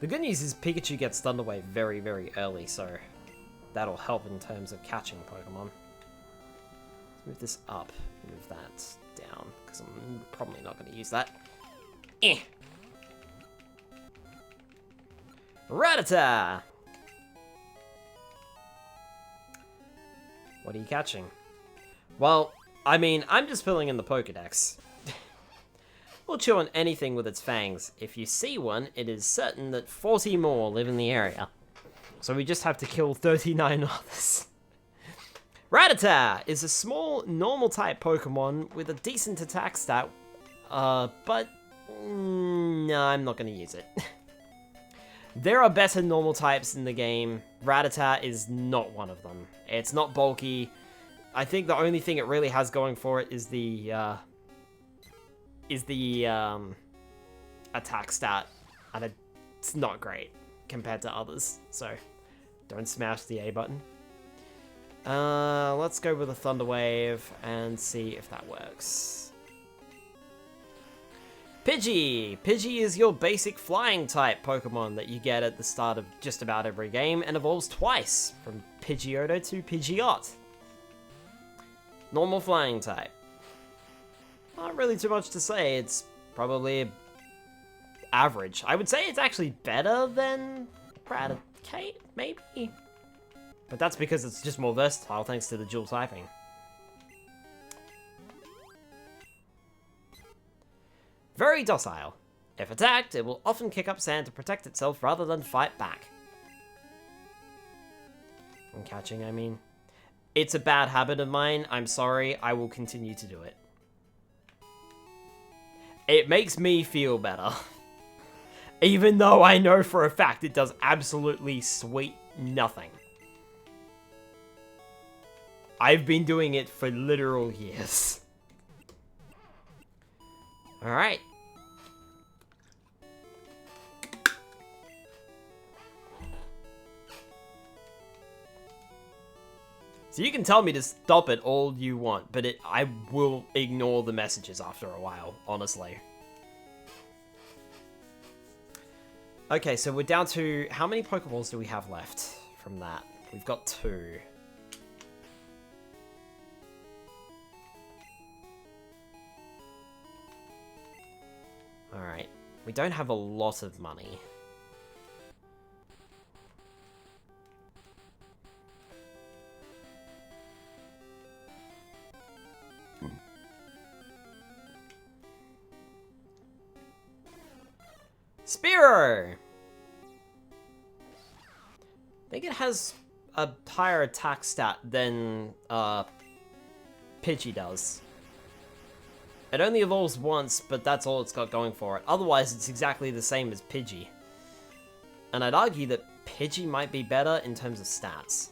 The good news is Pikachu gets Thunderwave very, very early, so that'll help in terms of catching Pokemon. Let's move this up, move that down, because I'm probably not going to use that. Eh. Rattata! What are you catching? Well, I mean, I'm just filling in the Pokedex. We'll chew on anything with its fangs. If you see one, it is certain that 40 more live in the area. So we just have to kill 39 others. Rattata is a small, normal-type Pokemon with a decent attack stat, but no, I'm not going to use it. There are better normal types in the game. Rattata is not one of them. It's not bulky. I think the only thing it really has going for it is the attack stat, and it's not great compared to others, so don't smash the A button. Let's go with a Thunder Wave and see if that works. Pidgey! Pidgey is your basic flying type Pokemon that you get at the start of just about every game and evolves twice, from Pidgeotto to Pidgeot. Normal flying type. Not really too much to say, it's probably average. I would say it's actually better than Raticate, maybe? But that's because it's just more versatile thanks to the dual typing. Very docile. If attacked, it will often kick up sand to protect itself rather than fight back. And catching, I mean. It's a bad habit of mine, I'm sorry, I will continue to do it. It makes me feel better. Even though I know for a fact it does absolutely sweet nothing. I've been doing it for literal years. Alright. So you can tell me to stop it all you want, but I will ignore the messages after a while, honestly. Okay, so we're down to... How many Pokeballs do we have left from that? We've got 2. Alright. We don't have a lot of money. Spearow! I think it has a higher attack stat than Pidgey does. It only evolves once, but that's all it's got going for it. Otherwise, it's exactly the same as Pidgey. And I'd argue that Pidgey might be better in terms of stats.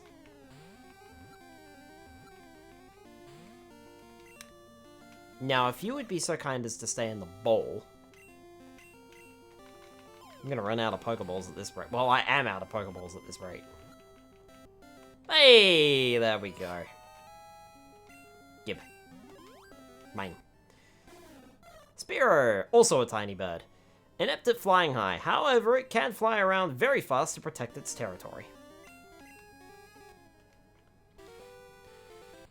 Now, if you would be so kind as to stay in the bowl... I'm gonna run out of Pokeballs at this rate. Well, I am out of Pokeballs at this rate. Hey, there we go. Give. Mine. Spearow, also a tiny bird. Inept at flying high, however, it can fly around very fast to protect its territory.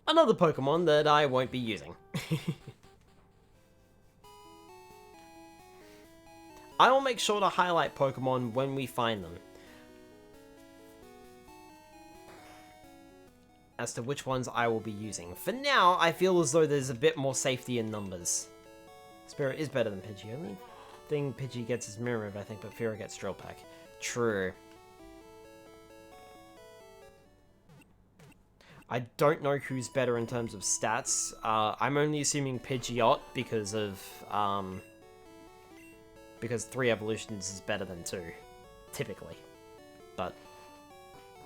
Another Pokemon that I won't be using. I will make sure to highlight Pokemon when we find them, as to which ones I will be using. For now, I feel as though there's a bit more safety in numbers. Spearow is better than Pidgey. Only thing Pidgey gets is Mirror Move, I think, but Fearow gets Drill Peck. True. I don't know who's better in terms of stats. I'm only assuming Pidgeot because of... because 3 evolutions is better than 2, typically. But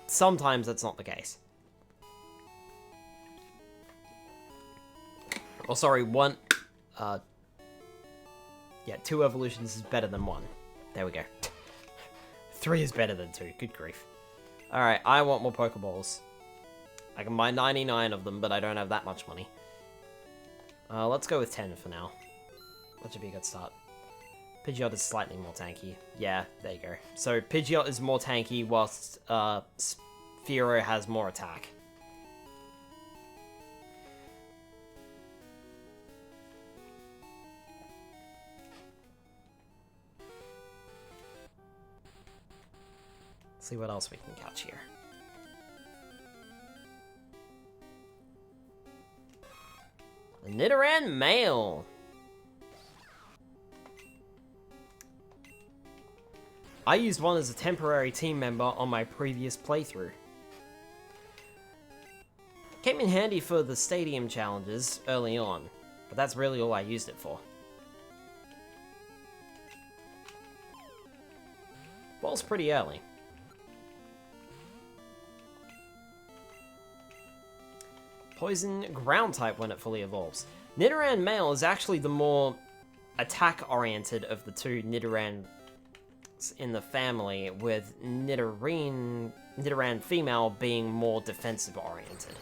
sometimes that's not the case. Oh, sorry, 1... yeah, 2 evolutions is better than 1. There we go. 3 is better than 2, good grief. Alright, I want more Pokeballs. I can buy 99 of them, but I don't have that much money. Let's go with 10 for now. That should be a good start. Pidgeot is slightly more tanky. Yeah, there you go. So Pidgeot is more tanky, whilst Fearow has more attack. Let's see what else we can catch here. A Nidoran male. I used one as a temporary team member on my previous playthrough. Came in handy for the stadium challenges early on, but that's really all I used it for. Ball's pretty early. Poison ground type when it fully evolves. Nidoran male is actually the more attack-oriented of the 2 Nidoran in the family, with Nidoran female being more defensive oriented.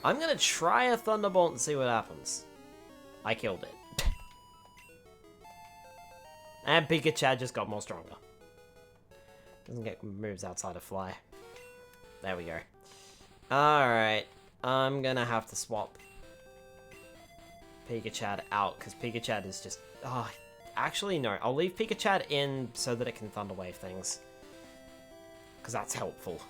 I'm gonna try a Thunderbolt and see what happens. I killed it. And Pikachu just got more stronger. Doesn't get moves outside of Fly. There we go. Alright, I'm gonna have to swap Pikachu out, because Pikachu is just... Oh, actually, no. I'll leave Pikachu in so that it can Thunder Wave things. Because that's helpful.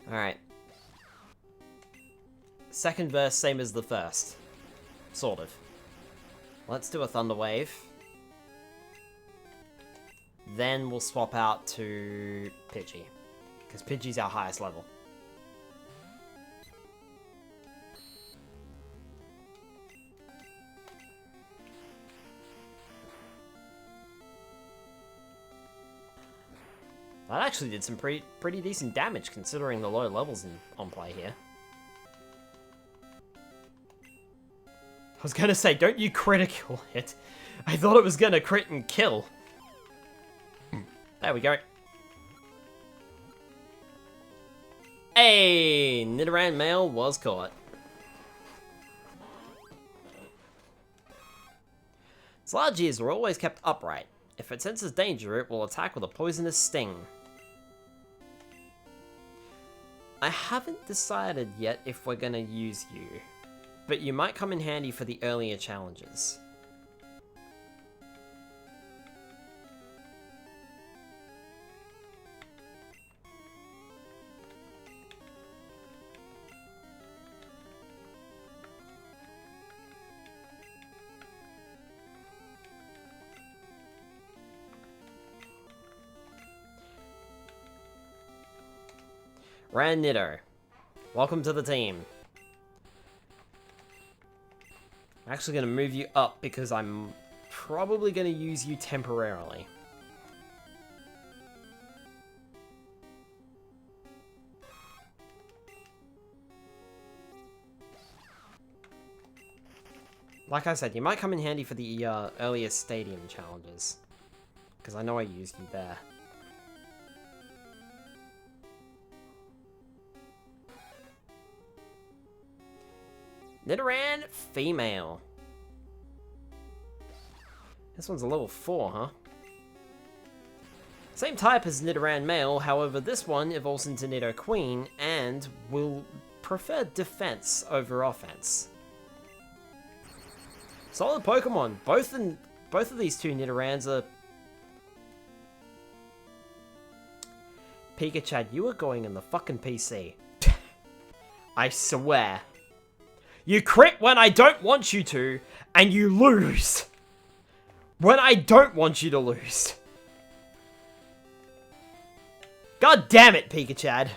Alright. Second verse, same as the first. Sort of. Let's do a Thunder Wave. Then we'll swap out to Pidgey, because Pidgey's our highest level. That actually did some pretty decent damage considering the low levels on play here. I was gonna say, don't you critical hit. I thought it was gonna crit and kill. There we go. Hey, Nidoran male was caught. Its large ears were always kept upright. If it senses danger, it will attack with a poisonous sting. I haven't decided yet if we're gonna use you, but you might come in handy for the earlier challenges. Nitto, welcome to the team. I'm actually going to move you up because I'm probably going to use you temporarily. Like I said, you might come in handy for the earlier stadium challenges, because I know I used you there. Nidoran female. This one's a level 4, huh? Same type as Nidoran male, however this one evolves into Nidoqueen and will prefer defense over offense. Solid Pokemon. Both of these two Nidorans are... Pikachu, you are going in the fucking PC. I swear. You crit when I don't want you to, and you lose when I don't want you to lose. God damn it, Pikachu.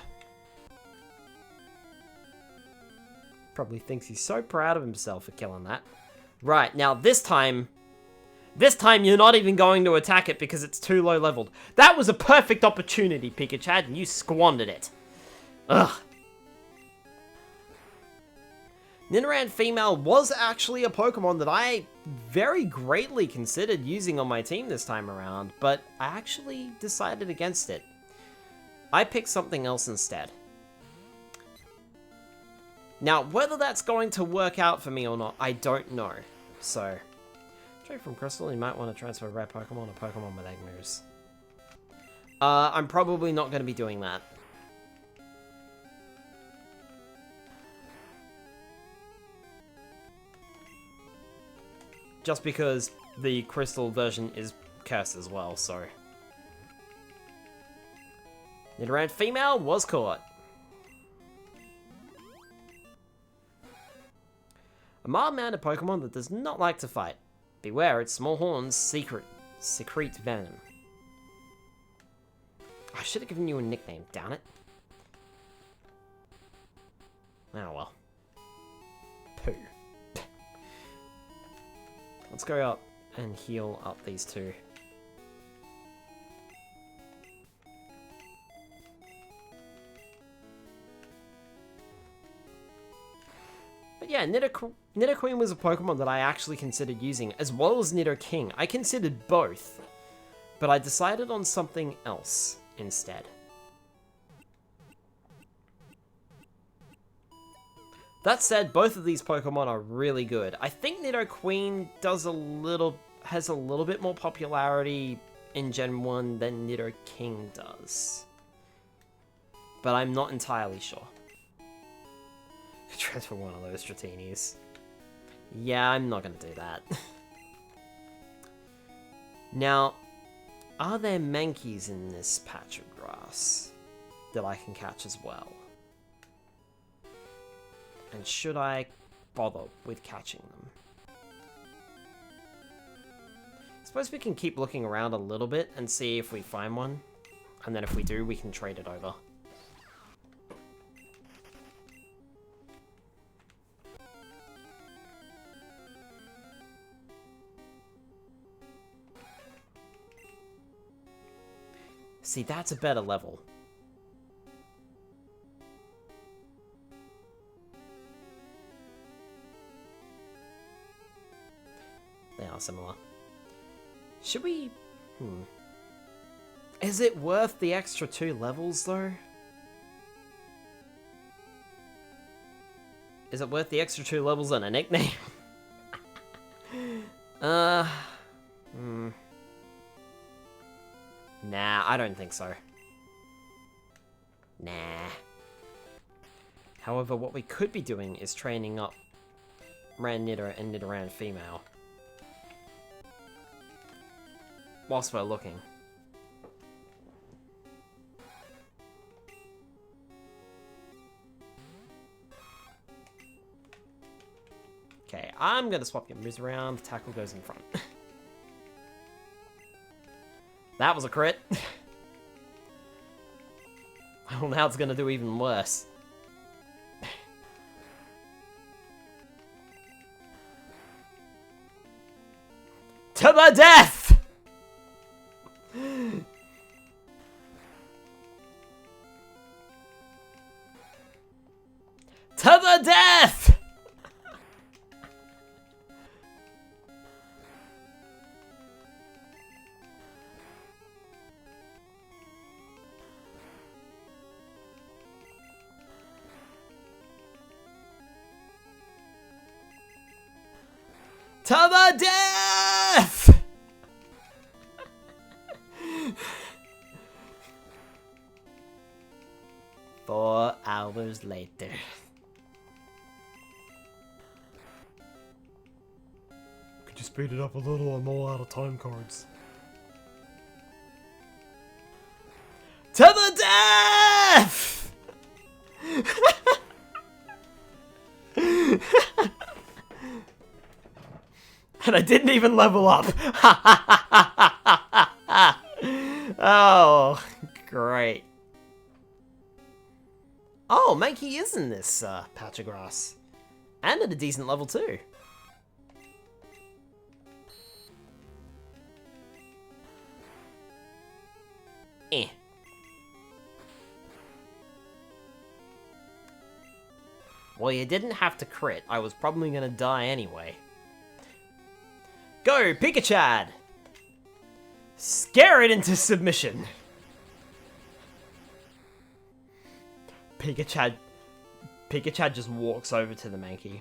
Probably thinks he's so proud of himself for killing that. Right, now this time you're not even going to attack it because it's too low leveled. That was a perfect opportunity, Pikachu, and you squandered it. Ugh. Nidoran female was actually a Pokemon that I very greatly considered using on my team this time around, but I actually decided against it. I picked something else instead. Now, whether that's going to work out for me or not, I don't know. So, straight from Crystal, you might want to transfer a rare Pokemon or Pokemon with egg moves. I'm probably not going to be doing that. Just because the Crystal version is cursed as well, so... Nidoran female was caught. A mild-mannered Pokemon that does not like to fight. Beware, its small horns secrete venom. I should have given you a nickname, damn it. Oh well. Poo. Let's go up and heal up these two. But yeah, Nidoqueen was a Pokemon that I actually considered using, as well as Nidoking. I considered both, but I decided on something else instead. That said, both of these Pokemon are really good. I think Nidoqueen has a little bit more popularity in Gen 1 than Nidoking does. But I'm not entirely sure. Transfer one of those Stratinis. Yeah, I'm not gonna do that. Now, are there Mankeys in this patch of grass that I can catch as well? And should I bother with catching them? I suppose we can keep looking around a little bit and see if we find one. And then if we do, we can trade it over. See, that's a better level. They are similar. Should we... Is it worth the extra 2 levels, though? Is it worth the extra 2 levels and a nickname? Nah, I don't think so. Nah. However, what we could be doing is training up Ran Knitter and Nidoran female. Whilst we're looking. Okay, I'm gonna swap your moves around. Tackle goes in front. That was a crit. Well, now it's gonna do even worse. To the death! To the death! To the death! 4 hours later. Could you speed it up a little? I'm all out of time cards. To the death! And I didn't even level up. Oh, great. Oh, Mankey is in this patch of grass. And at a decent level too. Eh. Well, you didn't have to crit. I was probably gonna die anyway. Go, Pikachu! Scare it into submission! Pikachu just walks over to the Mankey.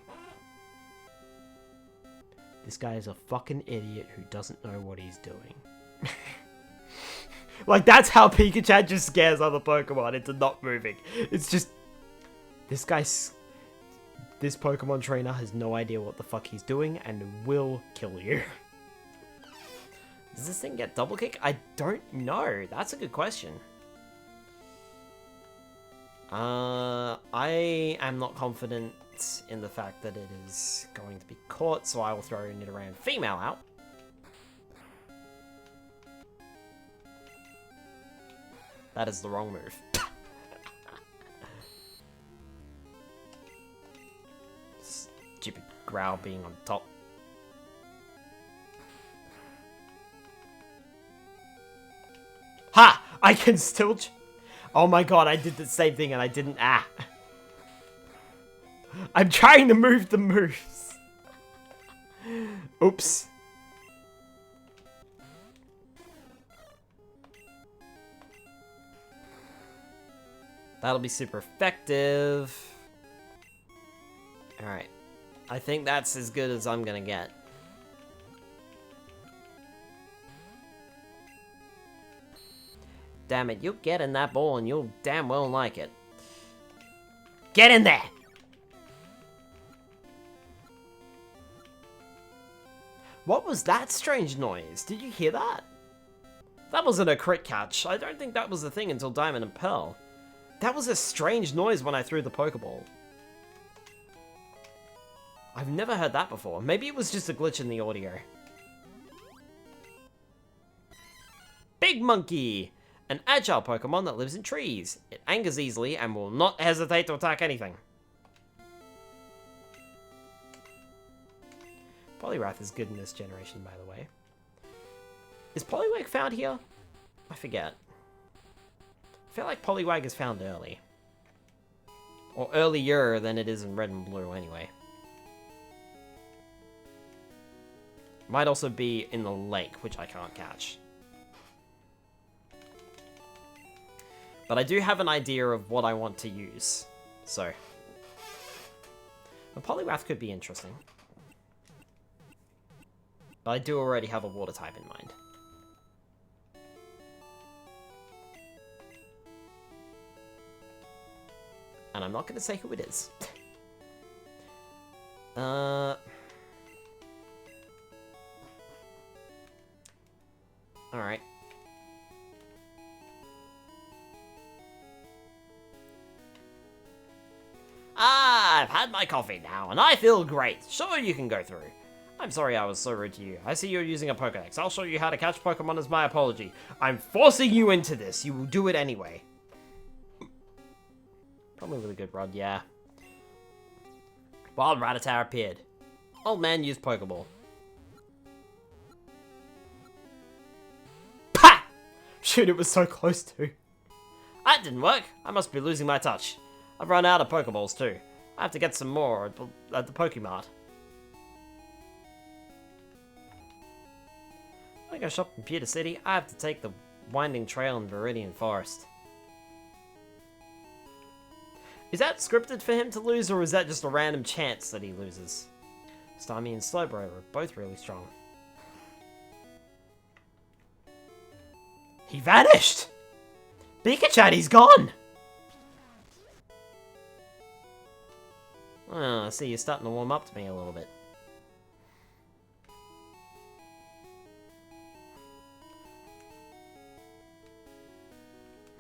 This guy is a fucking idiot who doesn't know what he's doing. Like, that's how Pikachu just scares other Pokemon into not moving. It's just... This Pokemon trainer has no idea what the fuck he's doing and will kill you. Does this thing get double kick? I don't know. That's a good question. I am not confident in the fact that it is going to be caught, so I will throw Nidoran female out. That is the wrong move. Stupid Growl being on top. Ha! I can still... Oh my god, I did the same thing and I didn't... Ah! I'm trying to move the moves. Oops. That'll be super effective. Alright. I think that's as good as I'm gonna get. Damn it, you'll get in that ball and you'll damn well like it. Get in there! What was that strange noise? Did you hear that? That wasn't a crit catch. I don't think that was a thing until Diamond and Pearl. That was a strange noise when I threw the Pokeball. I've never heard that before. Maybe it was just a glitch in the audio. Big Monkey! An agile Pokemon that lives in trees. It angers easily and will not hesitate to attack anything. Poliwrath is good in this generation, by the way. Is Poliwag found here? I forget. feel like Poliwag is found early. Or earlier than it is in Red and Blue, anyway. Might also be in the lake, which I can't catch. But I do have an idea of what I want to use. So. A Poliwrath could be interesting. But I do already have a water type in mind. And I'm not going to say who it is. Alright. I've had my coffee now, and I feel great. Sure, you can go through. I'm sorry I was so rude to you. I see you're using a Pokédex. I'll show you how to catch Pokemon as my apology. I'm forcing you into this. You will do it anyway. Probably with a good rod, yeah. Wild Rattata appeared. Old man used Pokeball. PAH! Shoot, it was so close to. That didn't work. I must be losing my touch. I've run out of Pokeballs too. I have to get some more at the Pokemart. When I go shop in Pewter City, I have to take the winding trail in Viridian Forest. Is that scripted for him to lose, or is that just a random chance that he loses? Starmie and Slowbro are both really strong. He vanished! Pikachu, he's gone! Oh, I see you're starting to warm up to me a little bit.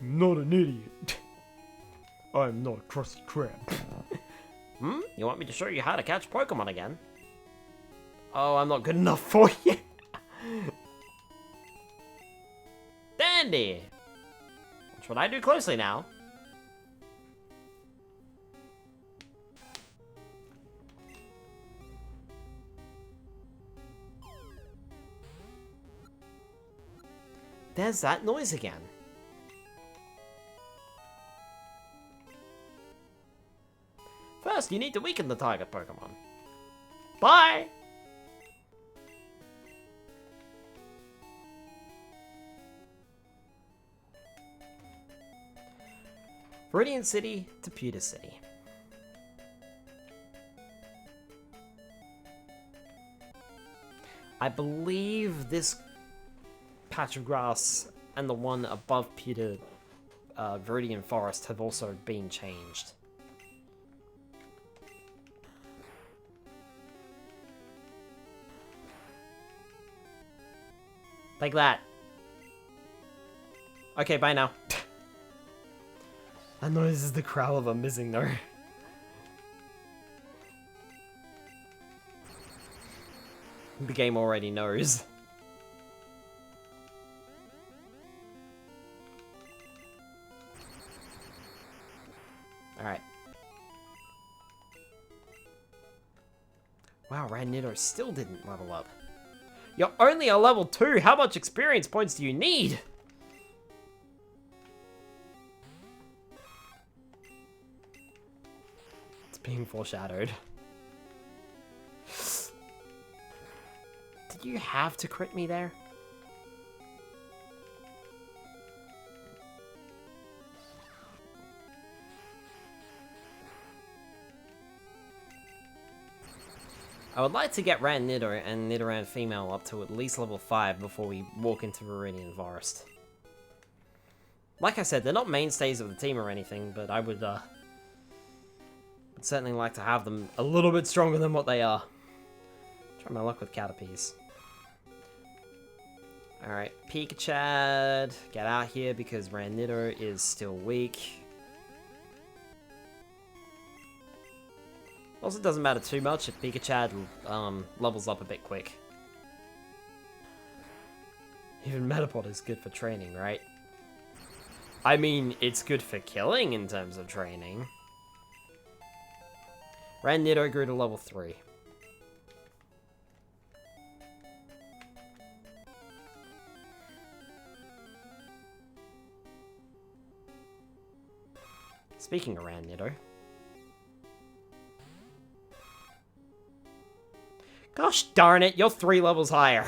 Not an idiot. I'm not Krusty Krab. You want me to show you how to catch Pokemon again? Oh, I'm not good enough for you. Dandy! Watch what I do closely now. There's that noise again. First, you need to weaken the target Pokemon. Bye! Viridian City to Pewter City. I believe this patch of grass and the one above Pewter Viridian Forest have also been changed. Like that. Okay, bye now. I know this is the crowl of a missing though. The game already knows. Alright. Wow, Ranido still didn't level up. You're only a level 2! How much experience points do you need? It's being foreshadowed. Did you have to crit me there? I would like to get Ranido and Nidoran female up to at least level 5 before we walk into Viridian Forest. Like I said, they're not mainstays of the team or anything, but I would certainly like to have them a little bit stronger than what they are. Try my luck with Caterpies. Alright, Pikachu, get out here because Ranido is still weak. Also, doesn't matter too much if Pikachu levels up a bit quick. Even Metapod is good for training, right? I mean, it's good for killing in terms of training. Ranido grew to level 3. Speaking around Nido. Gosh darn it, you're 3 levels higher.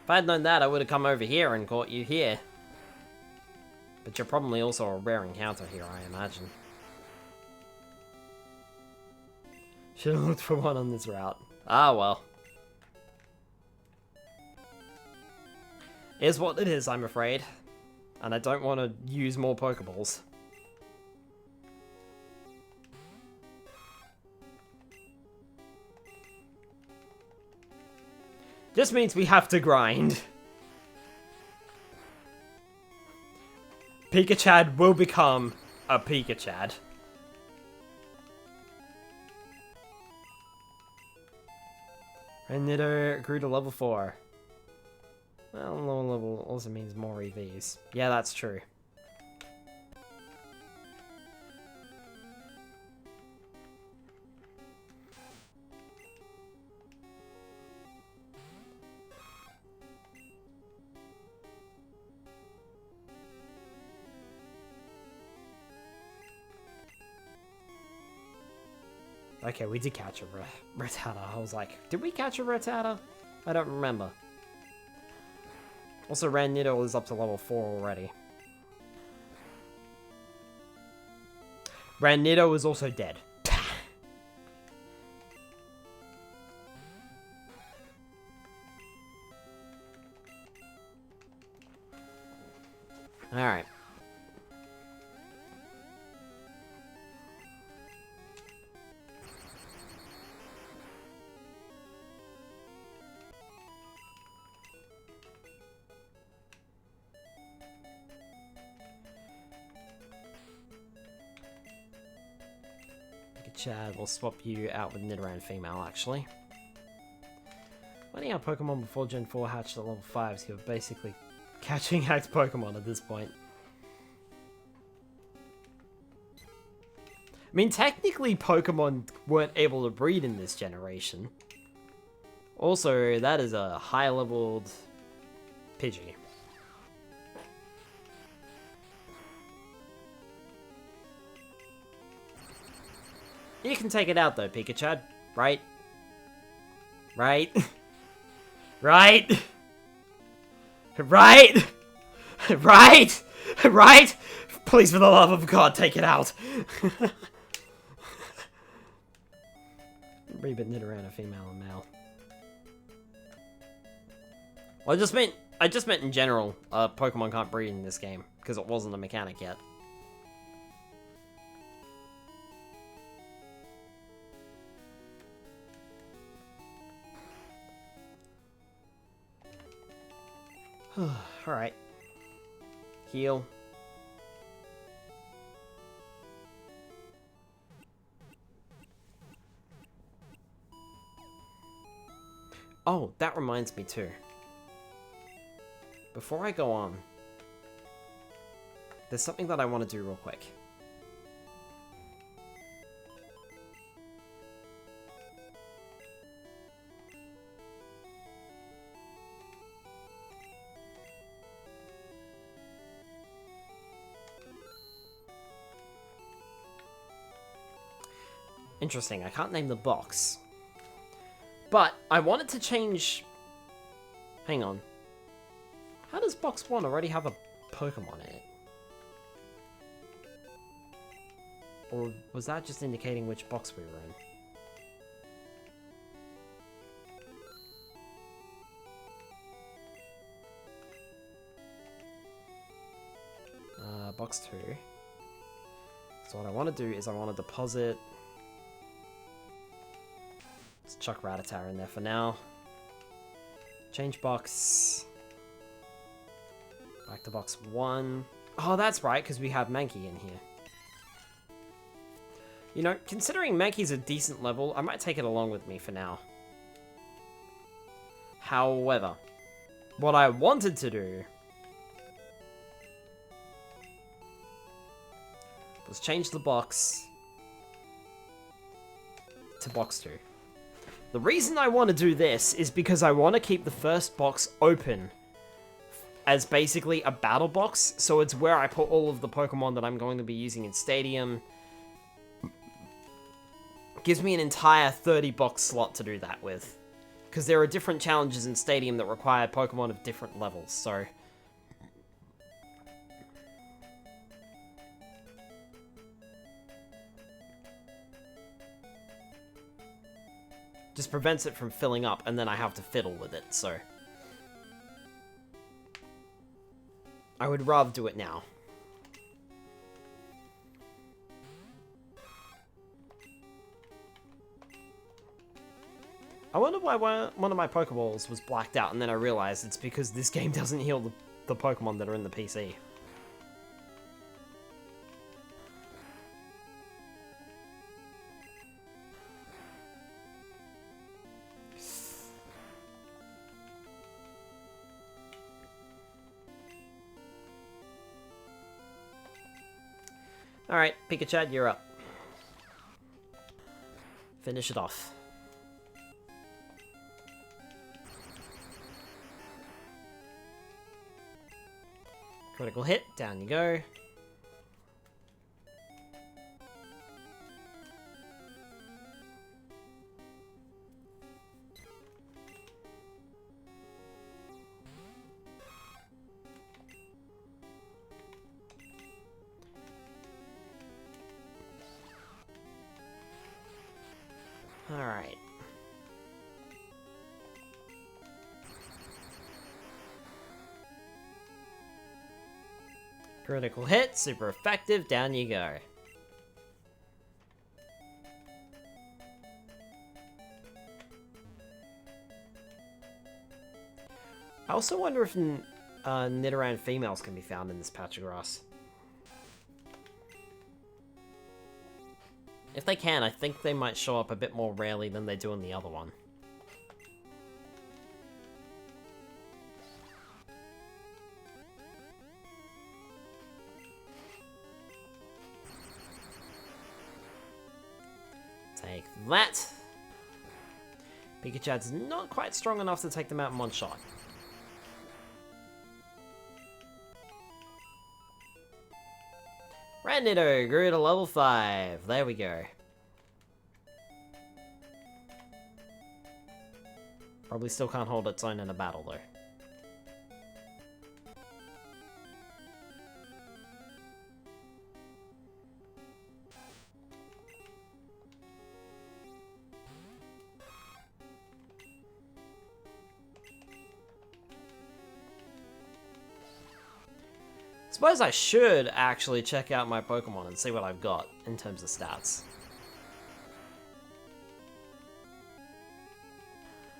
If I had known that, I would have come over here and caught you here. But you're probably also a rare encounter here, I imagine. Should have looked for one on this route. Ah, well. Is what it is, I'm afraid. And I don't want to use more Pokeballs. Just means we have to grind. Pika-Chad will become a Pika-Chad. And Nido grew to level 4. Well, lower level also means more EVs. Yeah, that's true. Okay, we did catch a Rattata. I was like, did we catch a Rattata? I don't remember. Also, Rannido is up to level 4 already. Rannido is also dead. Alright. Chad, we'll swap you out with Nidoran female, actually. Finding out Pokemon before Gen 4 hatched at level 5, so you're basically catching hacked Pokemon at this point. I mean, technically Pokemon weren't able to breed in this generation. Also, that is a high-leveled Pidgey. You can take it out though, Pika-Chad. Right? Right? Right? Right? Right? Right? Please, for the love of God, take it out. Rebit Nidoran, a female and male. Well, I just meant in general, Pokemon can't breed in this game, because it wasn't a mechanic yet. Alright. Heal. Oh, that reminds me too. Before I go on, there's something that I want to do real quick. Interesting, I can't name the box. But I wanted to change... Hang on. How does box 1 already have a Pokemon in it? Or was that just indicating which box we were in? Box 2. So what I want to do is I want to deposit... Let's chuck Rattata in there for now. Change box. Back to box 1. Oh, that's right, because we have Mankey in here. You know, considering Mankey's a decent level, I might take it along with me for now. However, what I wanted to do was change the box to box 2. The reason I want to do this is because I want to keep the first box open as basically a battle box, so it's where I put all of the Pokemon that I'm going to be using in Stadium. Gives me an entire 30 box slot to do that with. Because there are different challenges in Stadium that require Pokemon of different levels, so... just prevents it from filling up, and then I have to fiddle with it, so... I would rather do it now. I wonder why one of my Pokeballs was blacked out, and then I realized it's because this game doesn't heal the Pokemon that are in the PC. Alright, Pikachu, you're up. Finish it off. Critical hit, down you go. Alright. Critical hit, super effective, down you go. I also wonder if Nidoran females can be found in this patch of grass. If they can, I think they might show up a bit more rarely than they do in the other one. Take that. Pikachu's not quite strong enough to take them out in one shot. Ranido grew to level 5. There we go. Probably still can't hold its own in a battle, though. Suppose I should actually check out my Pokemon and see what I've got in terms of stats.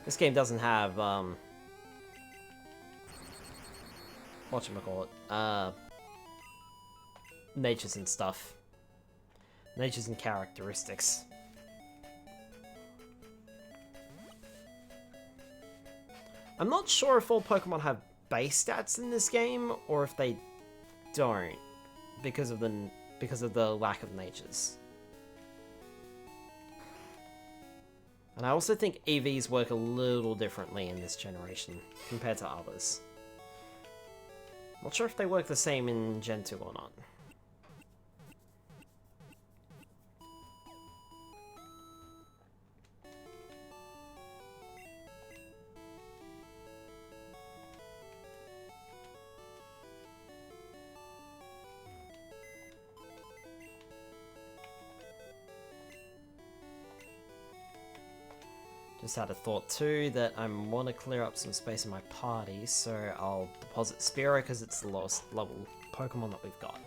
This game doesn't have, whatchamacallit, natures and stuff. Natures and characteristics. I'm not sure if all Pokemon have base stats in this game, or if they don't, because of the lack of natures. And I also think EVs work a little differently in this generation compared to others. Not sure if they work the same in Gen 2 or not. Just had a thought too that I want to clear up some space in my party, so I'll deposit Spearow because it's the lowest level Pokemon that we've got.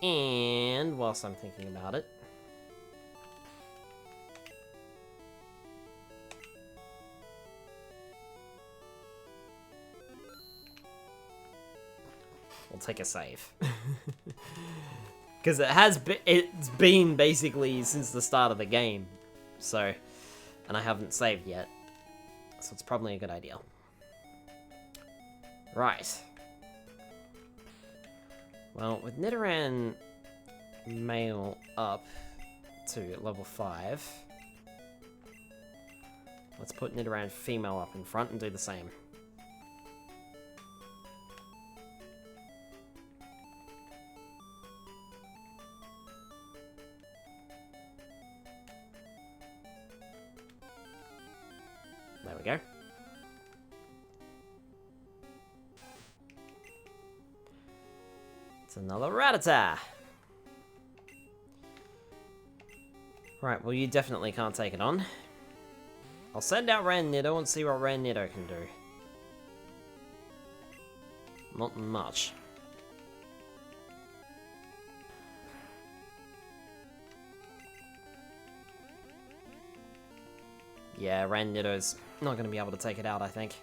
And whilst I'm thinking about it, we'll take a save. Because it's been basically since the start of the game. So, and I haven't saved yet, so it's probably a good idea. Right. Well, with Nidoran male up to level 5, Let's put Nidoran female up in front and do the same. There we go. It's another Rattata. Right, well you definitely can't take it on. I'll send out Ranniddo and see what Ranniddo can do. Not much. Yeah, Ranniddo's not going to be able to take it out, I think.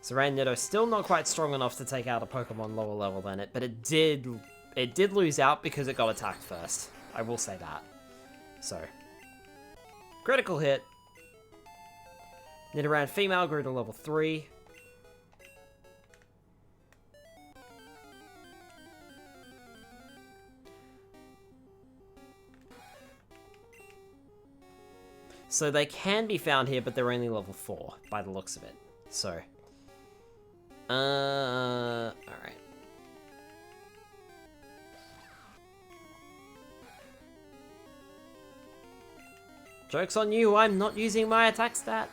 So Ranniddo's still not quite strong enough to take out a Pokemon lower level than it, but it did lose out because it got attacked first. I will say that. So, critical hit. Nidoran female grew to level 3. So they can be found here, but they're only level 4 by the looks of it. So, alright. Joke's on you, I'm not using my attack stat.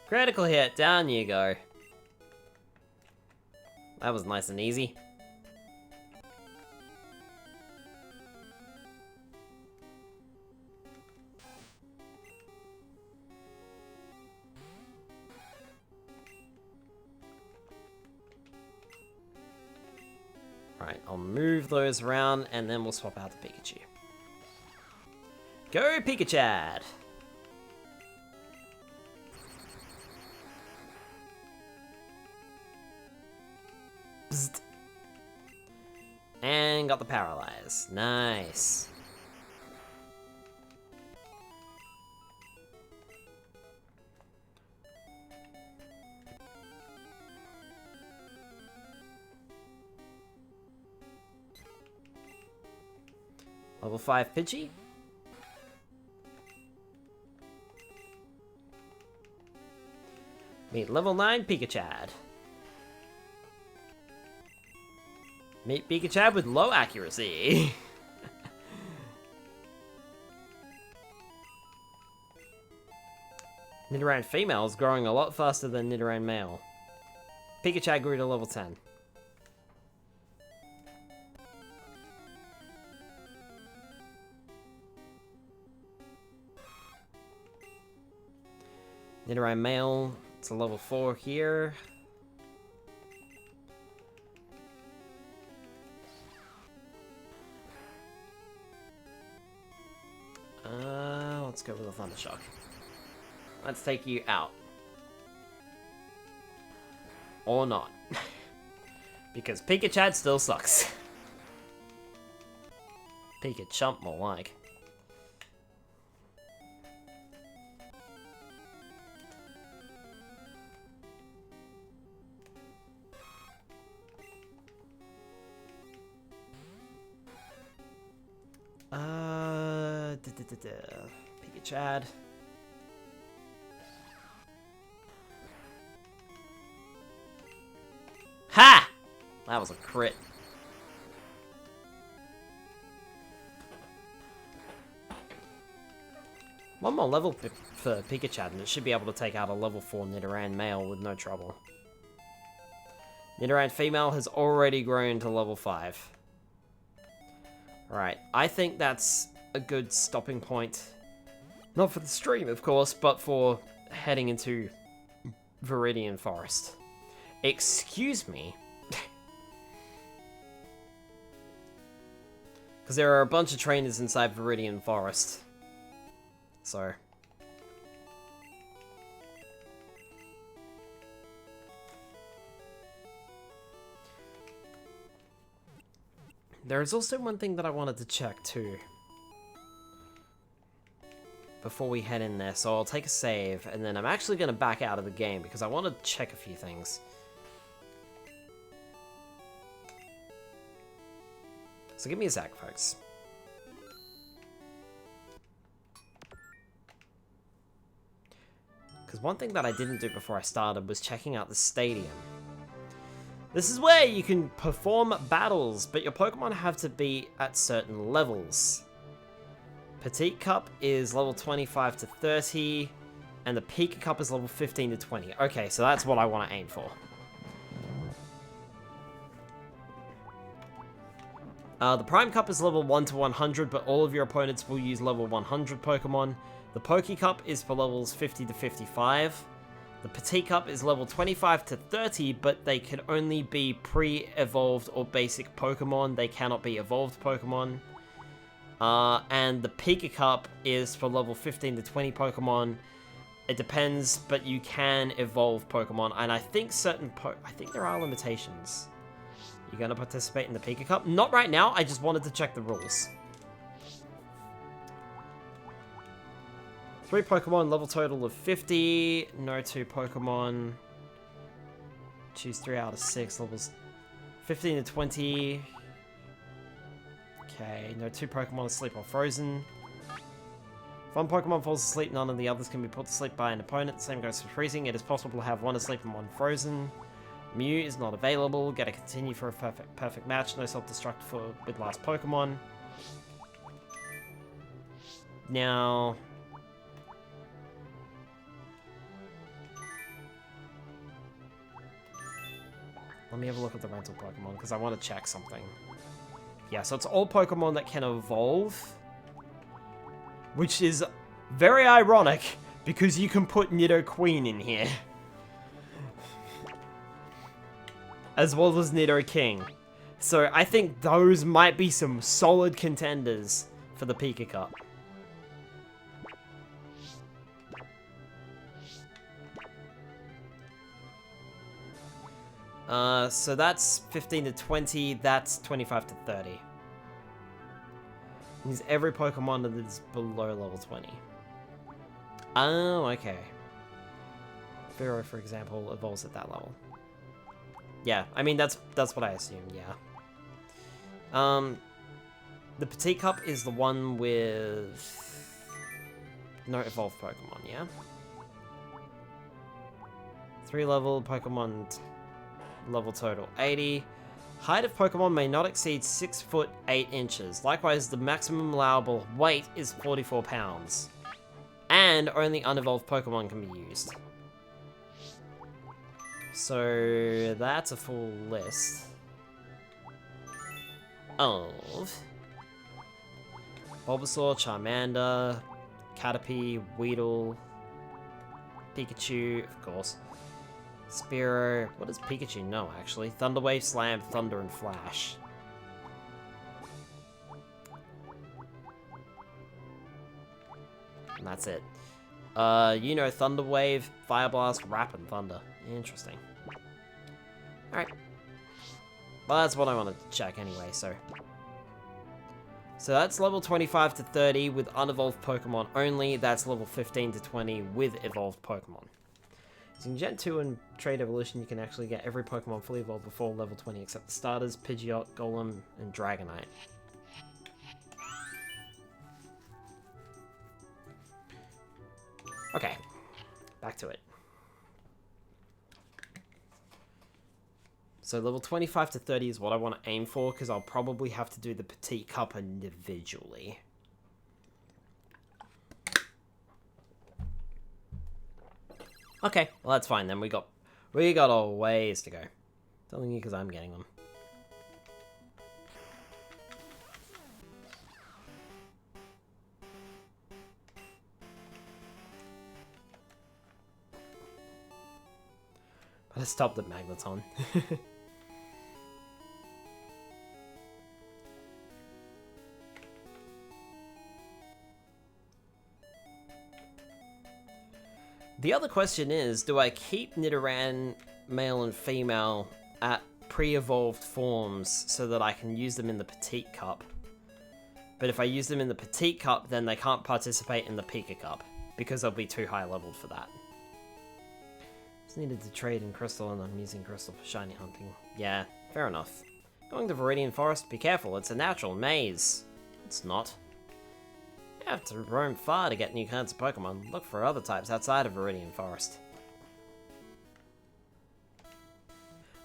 Critical hit, down you go. That was nice and easy. Right, I'll move those around and then we'll swap out the Pikachu. Go Pikachu! Bzzzt. And got the Paralyze. Nice. Level 5 Pidgey. Meet level 9 Pikachu. Meet Pikachu with low accuracy. Nidoran female is growing a lot faster than Nidoran male. Pikachu grew to level 10. Nidoran male, it's a level 4 here. Let's go with a Thunder Shock. Let's take you out. Or not. Because Pikachu still sucks. Pikachu more like. Pikachu. Ha! That was a crit. One more level for Pikachu and it should be able to take out a level 4 Nidoran male with no trouble. Nidoran female has already grown to level 5. Alright, I think that's a good stopping point. Not for the stream, of course, but for heading into Viridian Forest. Excuse me. Because there are a bunch of trainers inside Viridian Forest. So. There is also one thing that I wanted to check too. Before we head in there, so I'll take a save, and then I'm actually going to back out of the game because I want to check a few things. So give me a sec, folks. Because one thing that I didn't do before I started was checking out the stadium. This is where you can perform battles, but your Pokemon have to be at certain levels. Petite Cup is level 25 to 30, and the Pika Cup is level 15 to 20. Okay, so that's what I want to aim for. The Prime Cup is level 1 to 100, but all of your opponents will use level 100 Pokemon. The Poké Cup is for levels 50 to 55. The Petite Cup is level 25 to 30, but they can only be pre-evolved or basic Pokemon. They cannot be evolved Pokemon. And the Pika Cup is for level 15 to 20 Pokemon. It depends, but you can evolve Pokemon. And I think I think there are limitations. You're going to participate in the Pika Cup? Not right now, I just wanted to check the rules. 3 Pokemon, level total of 50. No 2 Pokemon. Choose 3 out of 6, levels 15 to 20. Okay, no 2 Pokemon asleep or frozen. If one Pokemon falls asleep, none of the others can be put to sleep by an opponent. The same goes for freezing. It is possible to have one asleep and one frozen. Mew is not available. Gotta continue for a perfect match. No self-destruct with last Pokemon. Now... let me have a look at the rental Pokemon, because I want to check something. Yeah, so it's all Pokemon that can evolve. Which is very ironic, because you can put Nidoqueen in here. As well as Nidoking. So I think those might be some solid contenders for the Pika Cup. So that's 15 to 20, that's 25 to 30. Means every Pokemon that is below level 20. Oh, okay. Pharaoh, for example, evolves at that level. Yeah, I mean, that's what I assumed, yeah. The Petite Cup is the one with no evolved Pokemon, yeah? 3 level Pokemon... level total 80. Height of Pokemon may not exceed 6 foot 8 inches. Likewise, the maximum allowable weight is 44 pounds. And only unevolved Pokemon can be used. So that's a full list of Bulbasaur, Charmander, Caterpie, Weedle, Pikachu, of course. Spearow. What does Pikachu know, actually? Thunderwave, Slam, Thunder, and Flash. And that's it. You know Thunderwave, Fire Blast, Wrap, and Thunder. Interesting. Alright. Well, that's what I wanted to check anyway, so... so that's level 25 to 30 with unevolved Pokemon only. That's level 15 to 20 with evolved Pokemon. So in Gen 2 and Trade Evolution, you can actually get every Pokemon fully evolved before level 20, except the starters, Pidgeot, Golem, and Dragonite. Okay, back to it. So level 25 to 30 is what I want to aim for, because I'll probably have to do the Petite Cup individually. Okay, well that's fine then. We got a ways to go. Telling you because I'm getting them. But I stopped at Magneton. The other question is, do I keep Nidoran male and female at pre-evolved forms so that I can use them in the Petite Cup? But if I use them in the Petite Cup, then they can't participate in the Pika Cup, because they'll be too high leveled for that. Just needed to trade in Crystal, and I'm using Crystal for shiny hunting. Yeah, fair enough. Going to Viridian Forest, be careful, it's a natural maze. It's not. You have to roam far to get new kinds of Pokemon. Look for other types outside of Viridian Forest.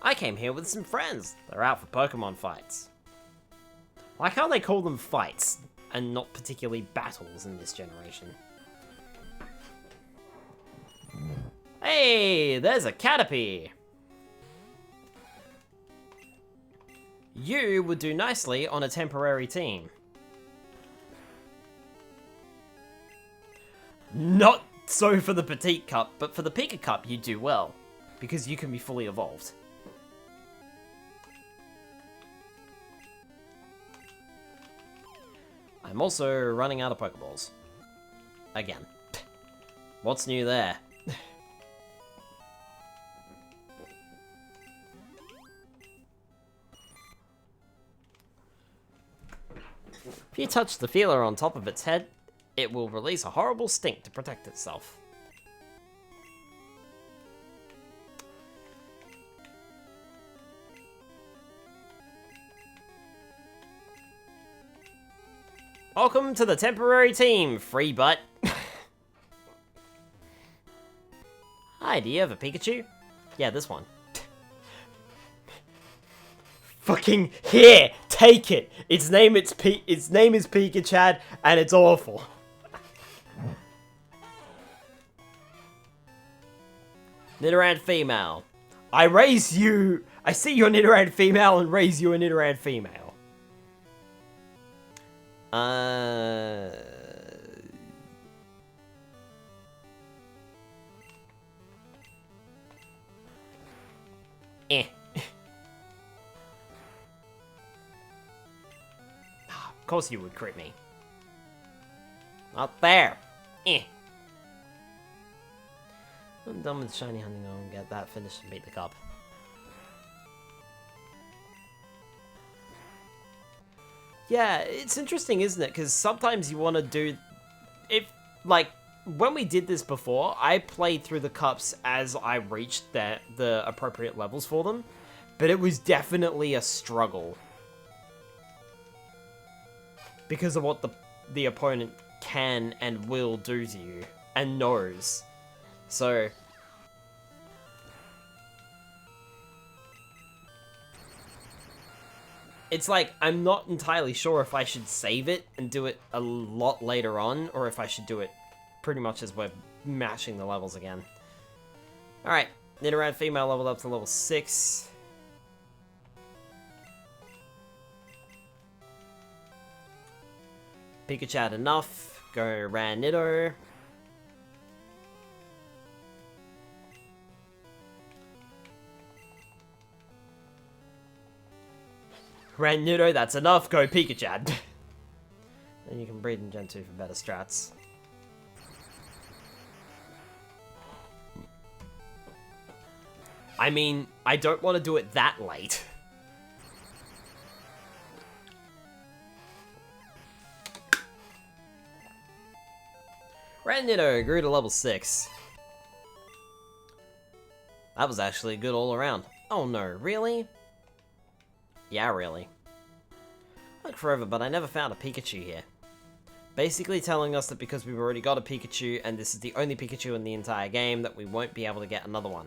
I came here with some friends. They're out for Pokemon fights. Like how they call them fights, and not particularly battles in this generation. Hey, there's a Caterpie! You would do nicely on a temporary team. Not so for the Petite Cup, but for the Pika Cup you do well, because you can be fully evolved. I'm also running out of Pokeballs. Again. What's new there? If you touch the feeler on top of its head, it will release a horrible stink to protect itself. Welcome to the temporary team, free butt. Hi, do you have a Pikachu? Yeah, this one. Fucking here, take it. Its name is Pikachu, and it's awful. Nidoran female. I raise you. I see you're a Nidoran female and raise you a Nidoran female. Eh. Of course you would crit me. Not there. Eh. I'm done with shiny hunting. I'll get that finished and beat the cup. Yeah, it's interesting, isn't it? Because sometimes you want to do... Like, when we did this before, I played through the cups as I reached the appropriate levels for them. But it was definitely a struggle. Because of what the opponent can and will do to you. And knows. So... It's like, I'm not entirely sure if I should save it and do it a lot later on, or if I should do it pretty much as we're mashing the levels again. Alright, Nidoran female leveled up to level 6. Pikachu had enough. Go Ranido. Ranido, that's enough. Go Pikachu. Then you can breed in Gen 2 for better strats. I mean, I don't want to do it that late. Ranido grew to level 6. That was actually good all around. Oh no, really? Yeah, really. Looked forever, but I never found a Pikachu here. Basically telling us that because we've already got a Pikachu, and this is the only Pikachu in the entire game, that we won't be able to get another one.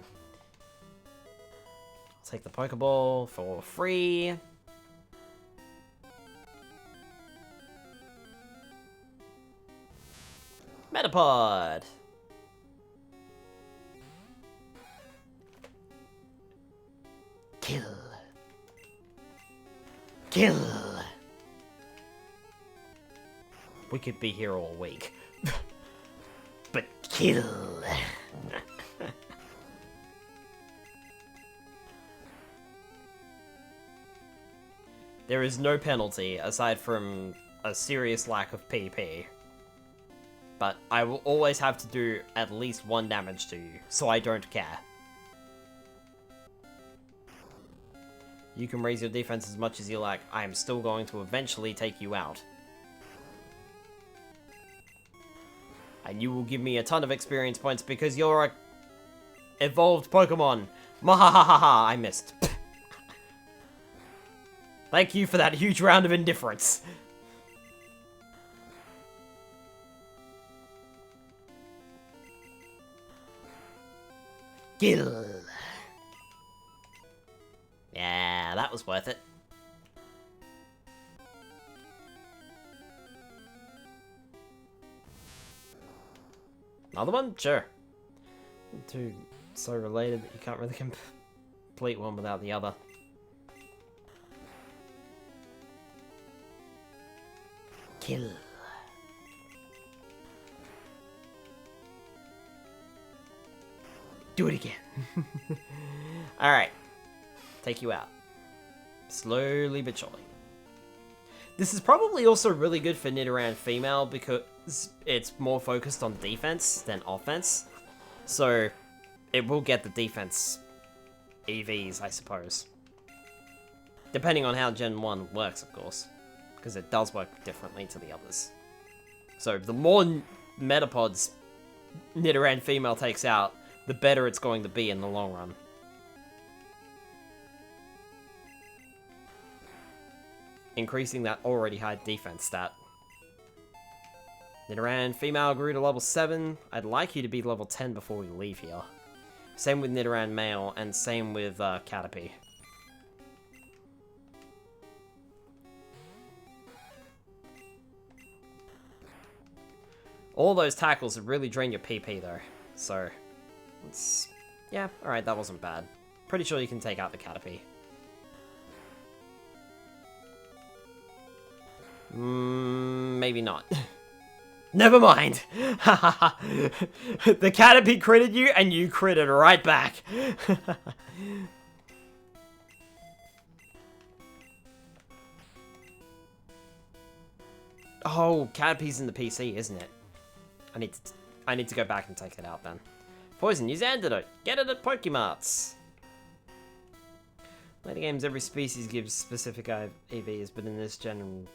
I'll take the Pokeball for free. Metapod! Kill. Kill. We could be here all week. But kill. There is no penalty aside from a serious lack of PP. But I will always have to do at least 1 damage to you, so I don't care. You can raise your defense as much as you like. I am still going to eventually take you out. And you will give me a ton of experience points because you're a evolved Pokemon. Mahahaha, I missed. Thank you for that huge round of indifference. Gil. Yeah, that was worth it. Another one? Sure. Two so related that you can't really complete one without the other. Kill. Do it again. Alright. Take you out. Slowly but surely. This is probably also really good for Nidoran female because it's more focused on defense than offense. So it will get the defense EVs, I suppose. Depending on how Gen 1 works, of course. Because it does work differently to the others. So the more Metapods Nidoran female takes out, the better it's going to be in the long run. Increasing that already high defense stat. Nidoran female grew to level 7. I'd like you to be level 10 before we leave here. Same with Nidoran male, and same with Caterpie. All those tackles have really drained your PP though, so it's, yeah, alright, that wasn't bad. Pretty sure you can take out the Caterpie. Maybe not. Never mind! The Caterpie critted you, and you critted right back. Oh, Caterpie's in the PC, isn't it? I need to go back and take it out then. Poison, use antidote. Get it at Pokemarts. Later games, every species gives specific EVs, but in this gen,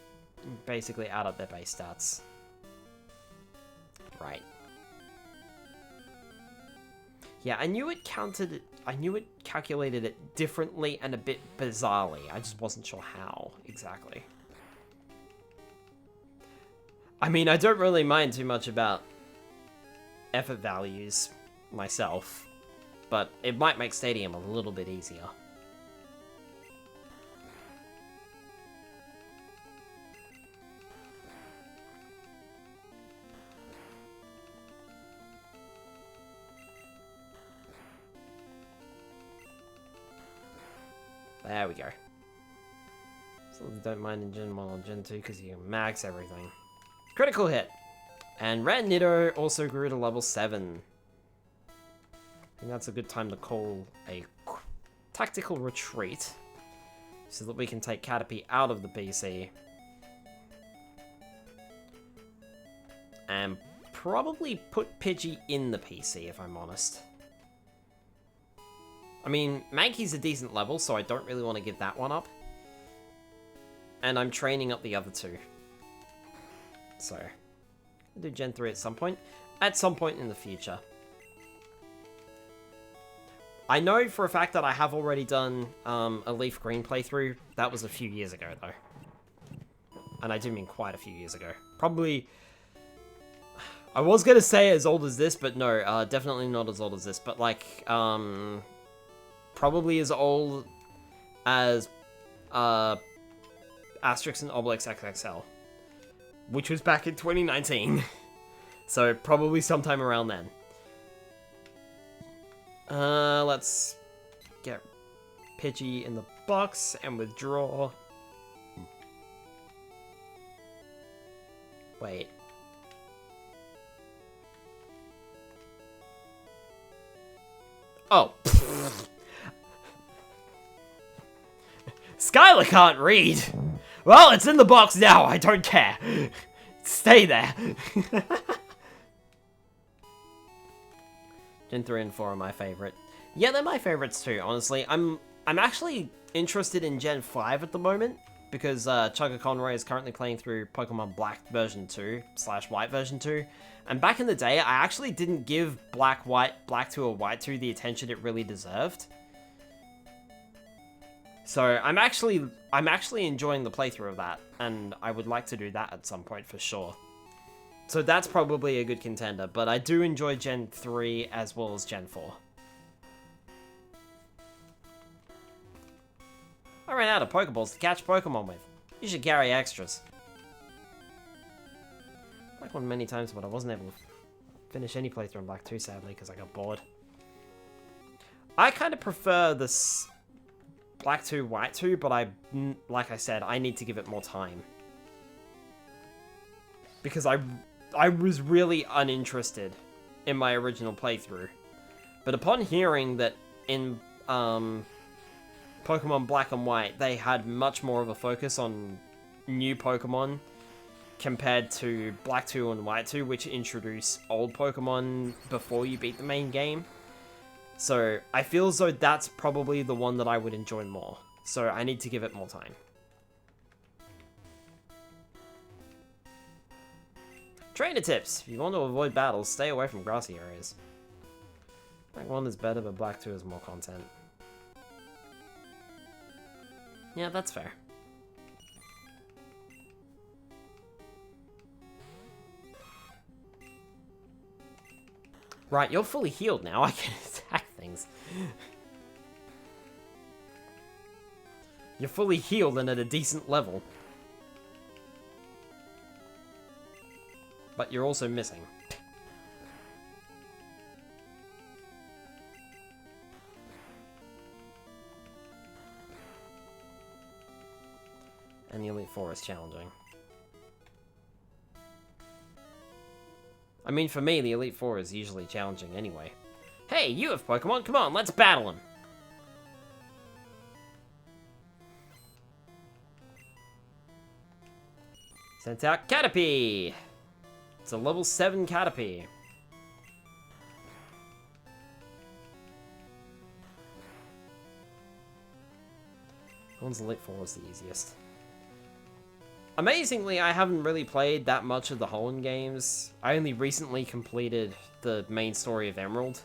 basically add up their base stats. Right. Yeah, I knew it calculated it differently and a bit bizarrely. I just wasn't sure how exactly. I mean, I don't really mind too much about effort values myself, but it might make Stadium a little bit easier. There we go. So don't mind in Gen 1 or Gen 2 because you can max everything. Critical hit! And Red Nido also grew to level 7. I think that's a good time to call a tactical retreat so that we can take Caterpie out of the PC. And probably put Pidgey in the PC, if I'm honest. I mean, Mankey's a decent level, so I don't really want to give that one up. And I'm training up the other two. So, I'll do Gen 3 at some point. At some point in the future. I know for a fact that I have already done a Leaf Green playthrough. That was a few years ago, though. And I do mean quite a few years ago. Probably... I was going to say as old as this, but no, definitely not as old as this. But like, probably as old as Asterix and Obelix XXL. Which was back in 2019. So probably sometime around then. Let's get Pidgey in the box and withdraw. Wait. Oh. Skylar can't read. Well, it's in the box now. I don't care. Stay there. Gen 3 and 4 are my favorite. Yeah, they're my favorites too, honestly. I'm actually interested in Gen 5 at the moment because Chugga Conroy is currently playing through Pokemon Black version 2 / White version 2. And back in the day, I actually didn't give Black 2 or White 2 the attention it really deserved. So I'm actually enjoying the playthrough of that, and I would like to do that at some point for sure. So that's probably a good contender, but I do enjoy Gen 3 as well as Gen 4. I ran out of Pokeballs to catch Pokemon with. You should carry extras. Black one many times, but I wasn't able to finish any playthrough in Black 2, sadly, because I got bored. I kind of prefer this Black 2, White 2, but like I said, I need to give it more time. Because I was really uninterested in my original playthrough. But upon hearing that in Pokemon Black and White, they had much more of a focus on new Pokemon compared to Black 2 and White 2, which introduce old Pokemon before you beat the main game. So I feel as though that's probably the one that I would enjoy more. So I need to give it more time. Trainer tips. If you want to avoid battles, stay away from grassy areas. Black 1 is better, but Black 2 has more content. Yeah, that's fair. Right, you're fully healed now. I can attack things. You're fully healed and at a decent level. But you're also missing. And the Elite Four is challenging. I mean, for me, the Elite Four is usually challenging anyway. Hey, you have Pokemon! Come on, let's battle him! Sent out Caterpie! It's a level 7 Caterpie. One's Elite Four is the easiest. Amazingly, I haven't really played that much of the Hoenn games. I only recently completed the main story of Emerald.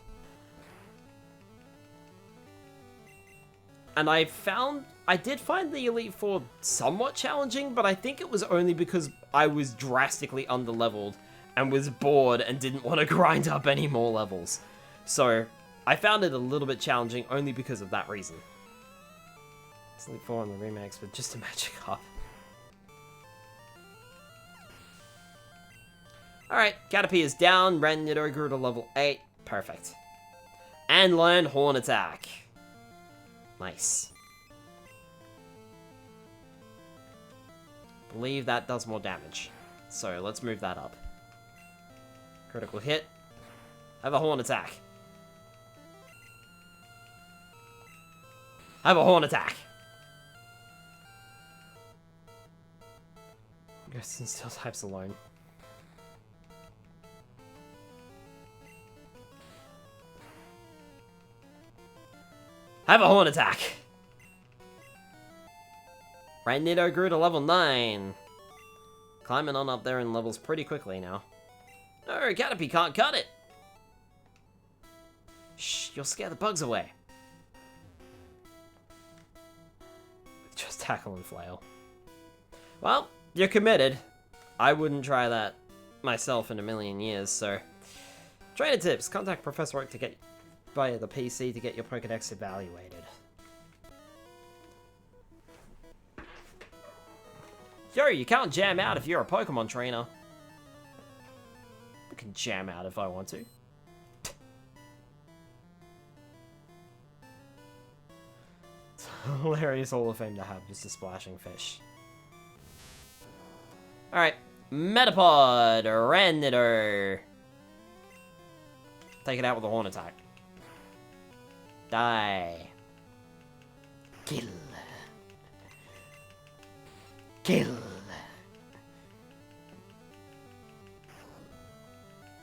And I did find the Elite Four somewhat challenging, but I think it was only because I was drastically underleveled and was bored and didn't want to grind up any more levels. So, I found it a little bit challenging only because of that reason. It's Elite Four on the remakes, but just a magic up. Alright, Caterpie is down, Rannido grew to level 8, perfect. And learn Horn Attack. Nice. Believe that does more damage. So let's move that up. Critical hit. Have a Horn Attack. Have a Horn Attack. Ghosts and Steel types alone. Have a Horn Attack! Rannido grew to level 9. Climbing on up there in levels pretty quickly now. No, Caterpie can't cut it! Shh, you'll scare the bugs away. Just tackle and flail. Well, you're committed. I wouldn't try that myself in a million years, so... Trainer tips. Contact Professor Oak to get via the PC to get your Pokédex evaluated. Yo, you can't jam out if you're a Pokemon trainer. I can jam out if I want to. It's a hilarious Hall of Fame to have, just a splashing fish. Alright, Metapod, Rannido. Take it out with a Horn Attack. Die. Kill. Kill.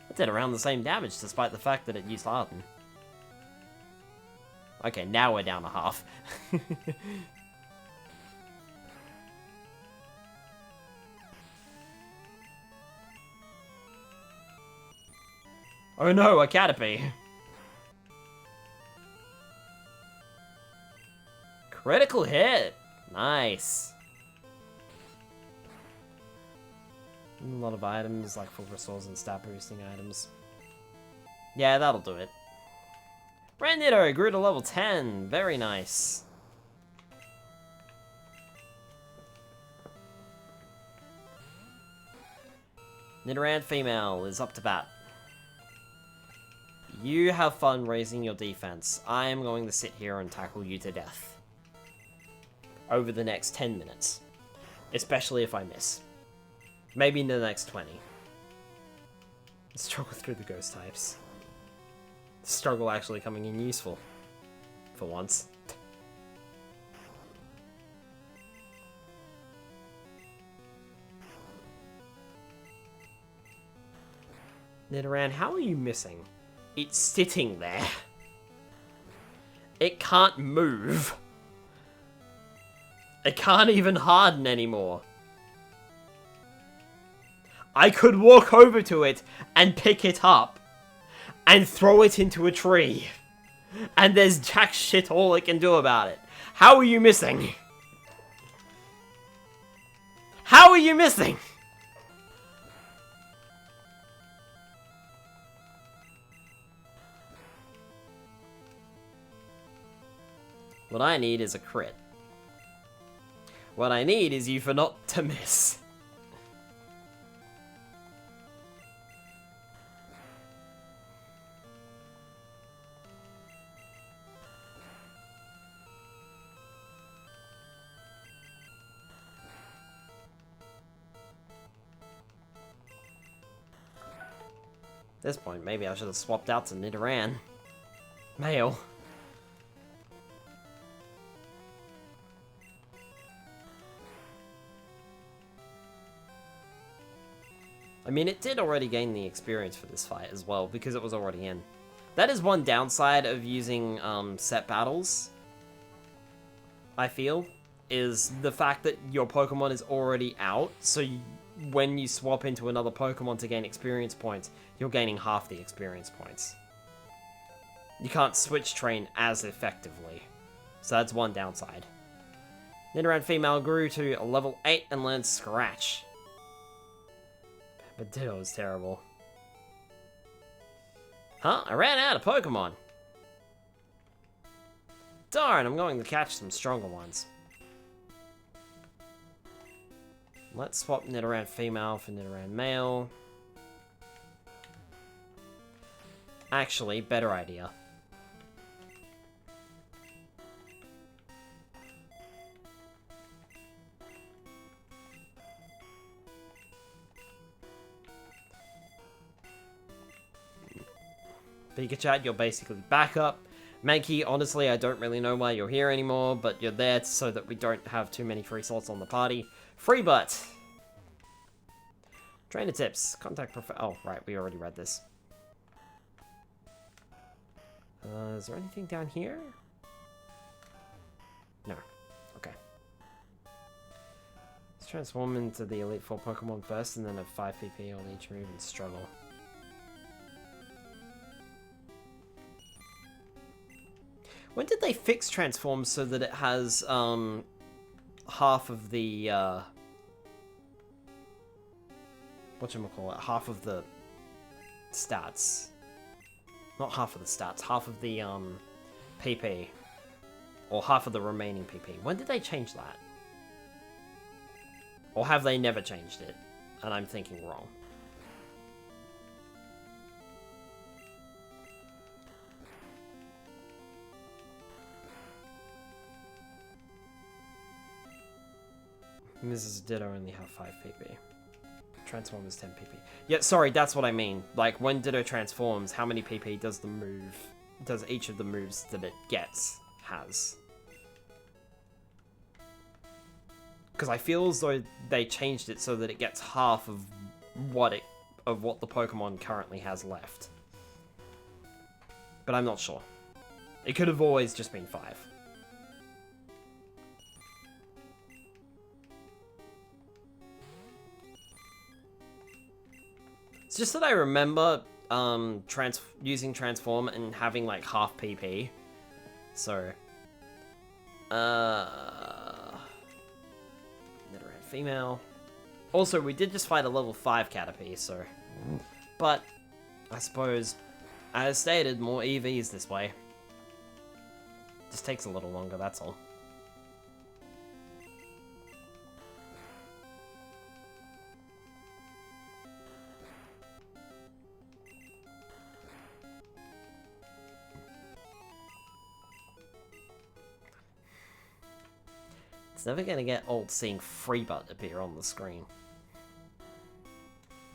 It did around the same damage despite the fact that it used Harden. Okay, now we're down to half. Oh no, a Caterpie. Critical hit! Nice. A lot of items, like full restores and stat boosting items. Yeah, that'll do it. Randitto grew to level 10. Very nice. Nidoran female is up to bat. You have fun raising your defense. I am going to sit here and tackle you to death. Over the next 10 minutes. Especially if I miss. Maybe in the next 20. Struggle through the ghost types. Struggle actually coming in useful. For once. Nidoran, how are you missing? It's sitting there. It can't move. It can't even harden anymore. I could walk over to it and pick it up and throw it into a tree. And there's jack shit all it can do about it. How are you missing? How are you missing? What I need is a crit. What I need is you for not to miss. At this point, maybe I should have swapped out to Nidoran. Male. I mean, it did already gain the experience for this fight as well, because it was already in. That is one downside of using set battles, I feel, is the fact that your Pokemon is already out, so when you swap into another Pokemon to gain experience points, you're gaining half the experience points. You can't switch train as effectively, so that's one downside. Nidoran female grew to a level 8 and learned Scratch. But Ditto is terrible. Huh? I ran out of Pokemon. Darn, I'm going to catch some stronger ones. Let's swap Nidoran female for Nidoran male. Actually, better idea. Pikachu, you're basically backup. Mankey, honestly, I don't really know why you're here anymore, but you're there so that we don't have too many free slots on the party. Free butt! Trainer tips. Contact oh, right, we already read this. Is there anything down here? No. Okay. Let's transform into the Elite Four Pokemon first, and then have 5 PP on each move and struggle. When did they fix transform so that it has half of the whatchamacallit, half of the stats? Not half of the stats, half of the PP. Or half of the remaining PP. When did they change that? Or have they never changed it? And I'm thinking wrong. Mrs. Ditto only have 5 PP. Transform is 10 PP. Yeah, sorry, that's what I mean. Like, when Ditto transforms, how many PP does the move... does each of the moves that it gets has? Because I feel as though they changed it so that it gets half of what the Pokemon currently has left. But I'm not sure. It could have always just been 5. It's just that I remember using Transform and having like half PP. So Nidoran female. Also, we did just fight a level 5 Caterpie, so... But, I suppose, as stated, more EVs this way. Just takes a little longer, that's all. It's never gonna get old seeing Freebutt appear on the screen.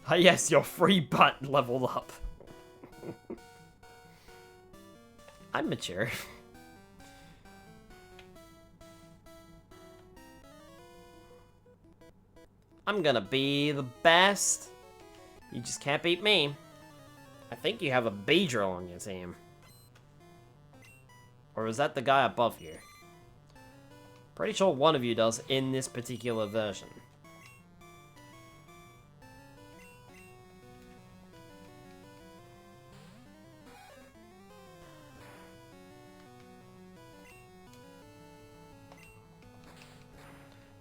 Ah, yes, your Freebutt leveled up. I'm mature. I'm gonna be the best. You just can't beat me. I think you have a Beedrill on your team. Or is that the guy above you? Pretty sure one of you does in this particular version.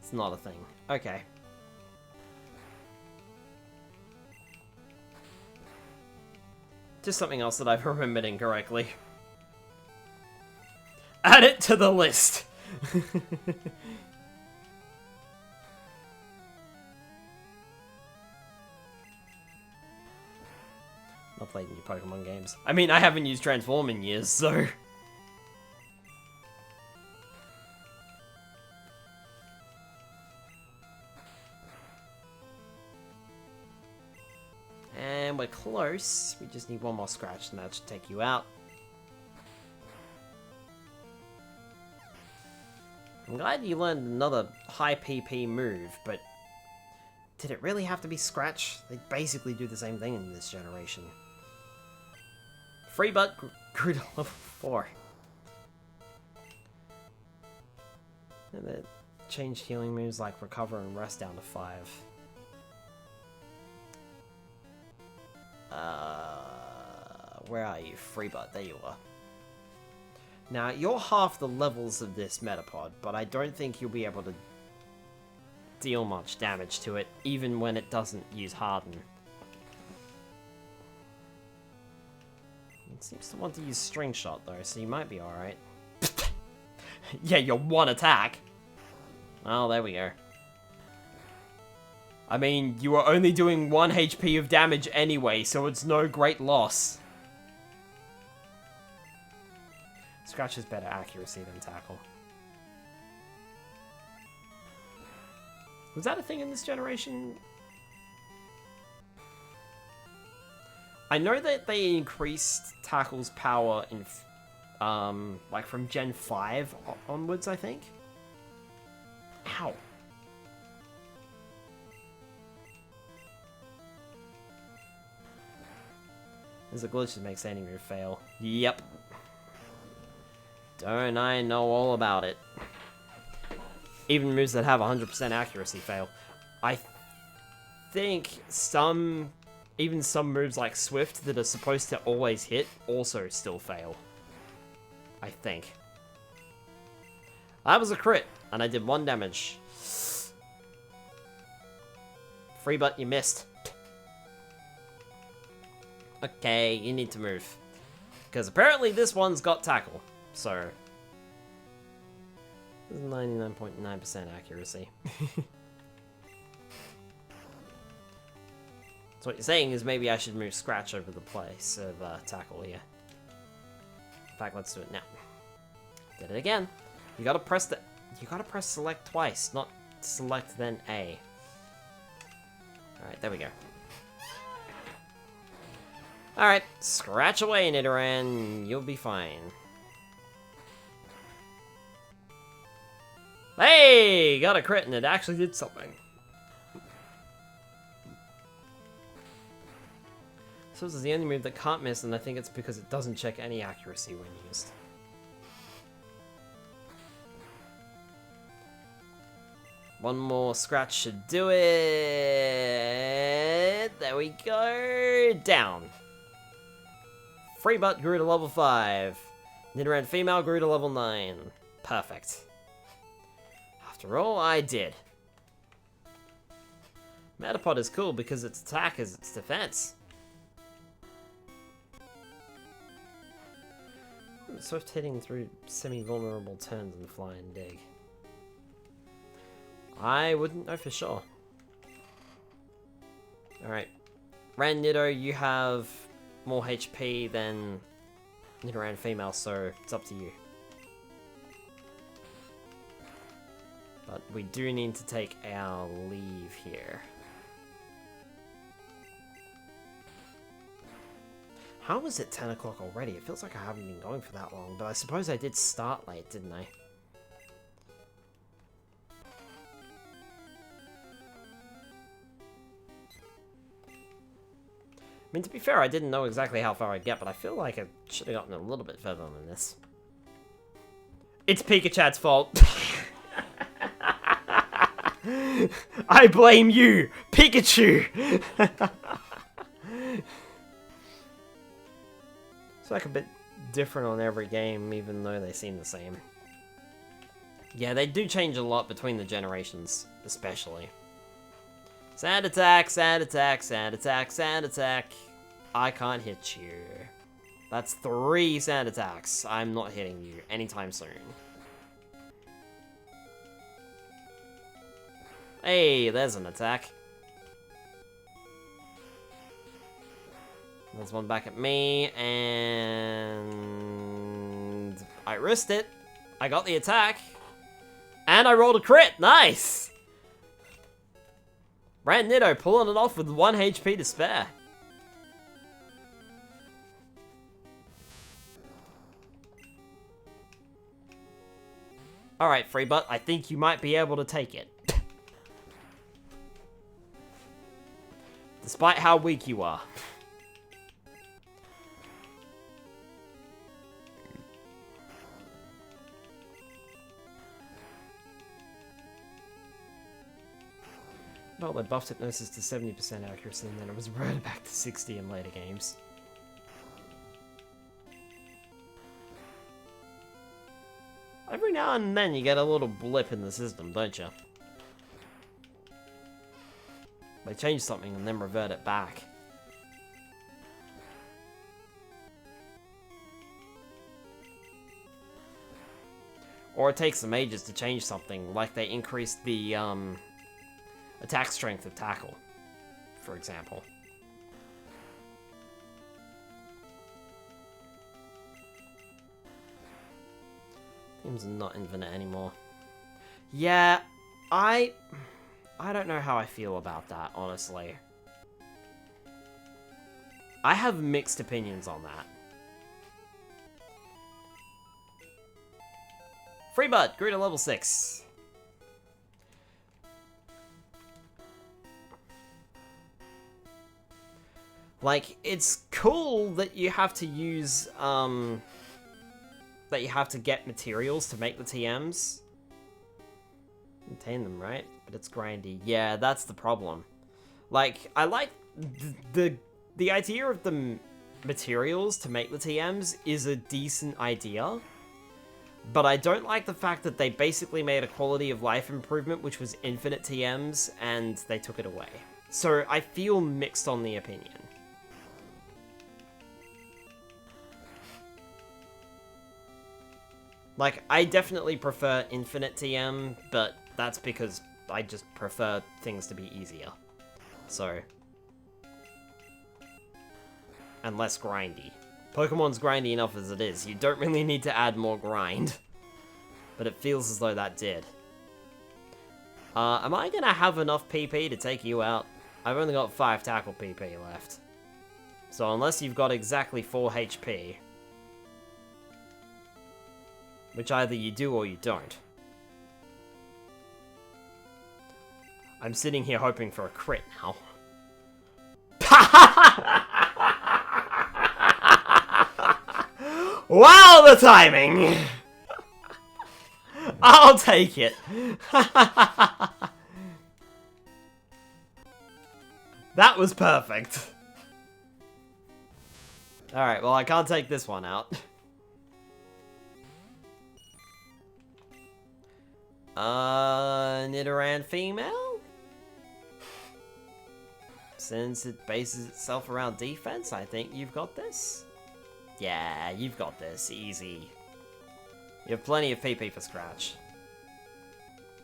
It's not a thing. Okay. Just something else that I've remembered incorrectly. Add it to the list. Not played new Pokemon games. I mean, I haven't used Transform in years, so... And we're close. We just need one more scratch and that should take you out. I'm glad you learned another high PP move, but did it really have to be Scratch? They basically do the same thing in this generation. Freebutt grew to level 4. And they changed healing moves like Recover and Rest down to 5. Where are you? Freebutt, there you are. Now, you're half the levels of this Metapod, but I don't think you'll be able to deal much damage to it, even when it doesn't use Harden. It seems to want to use String Shot, though, so you might be alright. Yeah, you're one attack. Oh, there we go. I mean, you were only doing 1 HP of damage anyway, so it's no great loss. Scratch has better accuracy than Tackle. Was that a thing in this generation? I know that they increased Tackle's power in, like from Gen 5 onwards, I think. Ow. There's a glitch that makes any move fail. Yep. Don't I know all about it. Even moves that have 100% accuracy fail. I think even some moves like Swift that are supposed to always hit also still fail. I think. That was a crit, and I did 1 damage. Freebutt, you missed. Okay, you need to move. Because apparently this one's got Tackle. So, this is 99.9% accuracy. So what you're saying is maybe I should move Scratch over the place of Tackle here. In fact, let's do it now. Did it again. You gotta press select twice, not select then A. Alright, there we go. Alright, scratch away, Nidoran. You'll be fine. Hey! Got a crit and it actually did something. So this is the only move that can't miss, and I think it's because it doesn't check any accuracy when used. One more scratch should do it. There we go. Down. Freebutt grew to level 5. Nidoran female grew to level 9. Perfect. After all, I did. Metapod is cool because its attack is its defense. Swift hitting through semi-vulnerable turns and fly and dig. I wouldn't know for sure. Alright. Ran Nido, you have more HP than Nidoran female, so it's up to you. But we do need to take our leave here. How was it 10 o'clock already? It feels like I haven't been going for that long, but I suppose I did start late, didn't I? I mean, to be fair, I didn't know exactly how far I'd get, but I feel like I should have gotten a little bit further than this. It's Pikachu's fault. I blame you, Pikachu! It's like a bit different on every game, even though they seem the same. Yeah, they do change a lot between the generations, especially. Sand attack, sand attack, sand attack, sand attack. I can't hit you. That's 3 sand attacks. I'm not hitting you anytime soon. Hey, there's an attack. There's one back at me, and I risked it. I got the attack, and I rolled a crit. Nice! Ran Nido pulling it off with 1 HP to spare. Alright, Freebutt, I think you might be able to take it. Despite how weak you are. Well, they buffed Hypnosis to 70% accuracy, and then it was rolled back to 60 in later games. Every now and then you get a little blip in the system, don't you? They change something and then revert it back. Or it takes them ages to change something, like they increased the, attack strength of Tackle, for example. Teams are not infinite anymore. Yeah, I don't know how I feel about that, honestly. I have mixed opinions on that. Freebud grew to level 6. Like, it's cool that you have to use, that you have to get materials to make the TMs. Contain them, right? But it's grindy. Yeah, that's the problem. Like, I like the idea of the materials to make the TMs is a decent idea. But I don't like the fact that they basically made a quality of life improvement, which was infinite TMs, and they took it away. So I feel mixed on the opinion. Like, I definitely prefer infinite TM, but that's because I just prefer things to be easier. So. And less grindy. Pokemon's grindy enough as it is. You don't really need to add more grind. But it feels as though that did. Am I gonna have enough PP to take you out? I've only got 5 tackle PP left. So unless you've got exactly 4 HP... which either you do or you don't. I'm sitting here hoping for a crit now. Wow, the timing! I'll take it. That was perfect. Alright, well I can't take this one out. Nidoran female? Since it bases itself around defense, I think you've got this. Yeah, you've got this. Easy. You have plenty of PP for Scratch.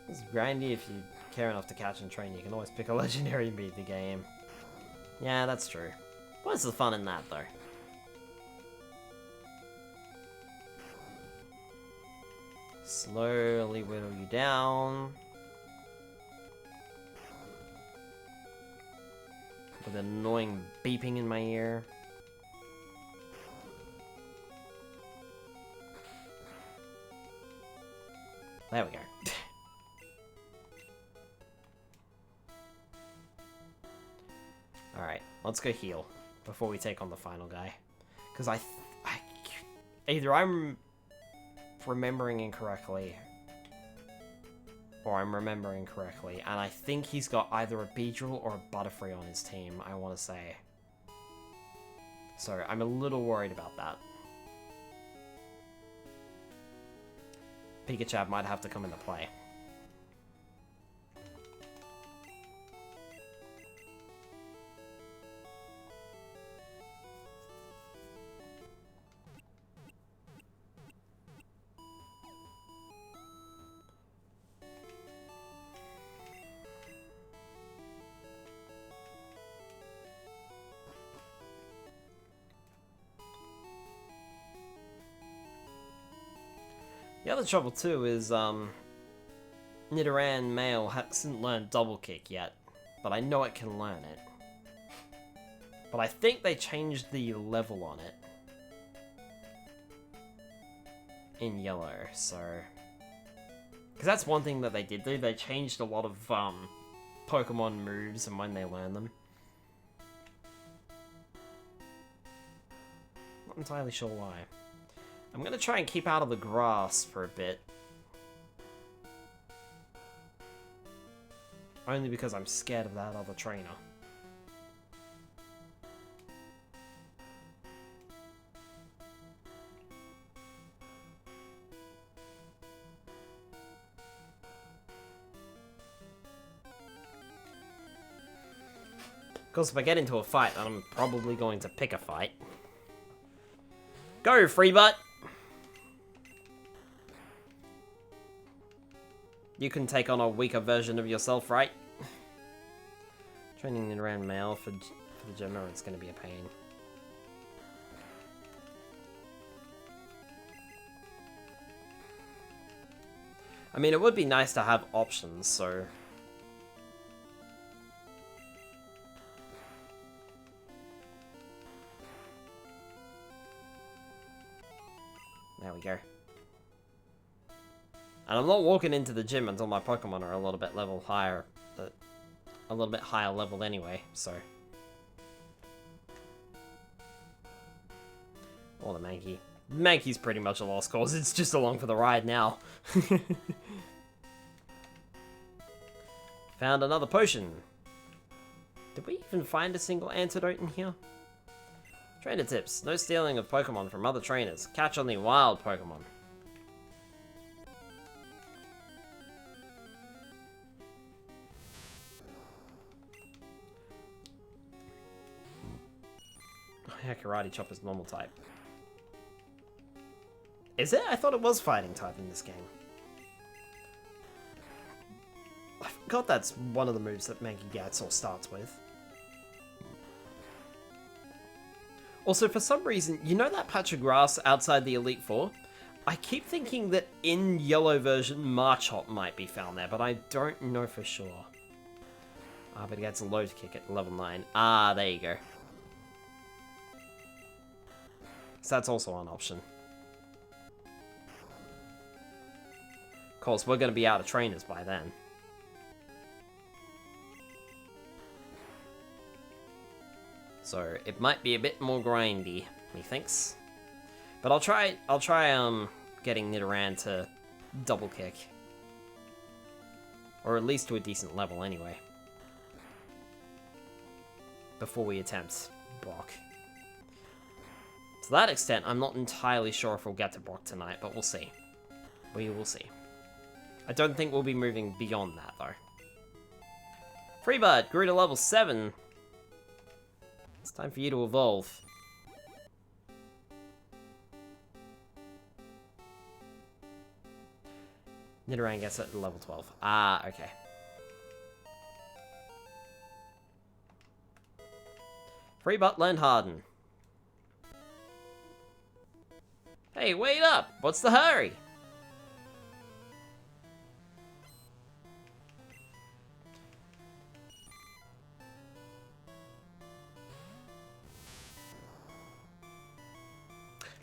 It's grindy if you care enough to catch and train. You can always pick a legendary and beat the game. Yeah, that's true. What's the fun in that, though? Slowly whittle you down. With an annoying beeping in my ear. There we go. Alright, let's go heal before we take on the final guy. Because either I'm remembering incorrectly, or I'm remembering correctly, and I think he's got either a Beedrill or a Butterfree on his team, I want to say. So, I'm a little worried about that. Pikachu might have to come into play. The other trouble too is, Nidoran male hasn't learned Double Kick yet, but I know it can learn it. But I think they changed the level on it in yellow, so... Because that's one thing that they did do, they changed a lot of, Pokemon moves and when they learn them. Not entirely sure why. I'm gonna try and keep out of the grass for a bit. Only because I'm scared of that other trainer. Because if I get into a fight, then I'm probably going to pick a fight. Go, Freebutt! You can take on a weaker version of yourself, right? Training Nidoran male for the gym, it's going to be a pain. I mean, it would be nice to have options, so... There we go. And I'm not walking into the gym until my Pokemon are a little bit level higher, a little bit higher level anyway, so. Or the Mankey. Mankey's pretty much a lost cause, it's just along for the ride now. Found another potion. Did we even find a single antidote in here? Trainer tips. No stealing of Pokemon from other trainers. Catch only wild Pokemon. Yeah, Karate Chop is normal type. Is it? I thought it was fighting type in this game. I forgot that's one of the moves that Mankey Gatsaw starts with. Also, for some reason, you know that patch of grass outside the Elite Four? I keep thinking that in yellow version, Marchot might be found there, but I don't know for sure. Ah, but it gets a load kick at level 9. Ah, there you go. So that's also an option. Of course, we're going to be out of trainers by then. So it might be a bit more grindy, methinks. But I'll try getting Nidoran to double kick. Or at least to a decent level anyway. Before we attempt Brock. To that extent, I'm not entirely sure if we'll get to Brock tonight, but we'll see. We will see. I don't think we'll be moving beyond that, though. Freebird grew to level 7. It's time for you to evolve. Nidoran gets it at level 12. Ah, okay. Freebird learned Harden. Hey, wait up! What's the hurry?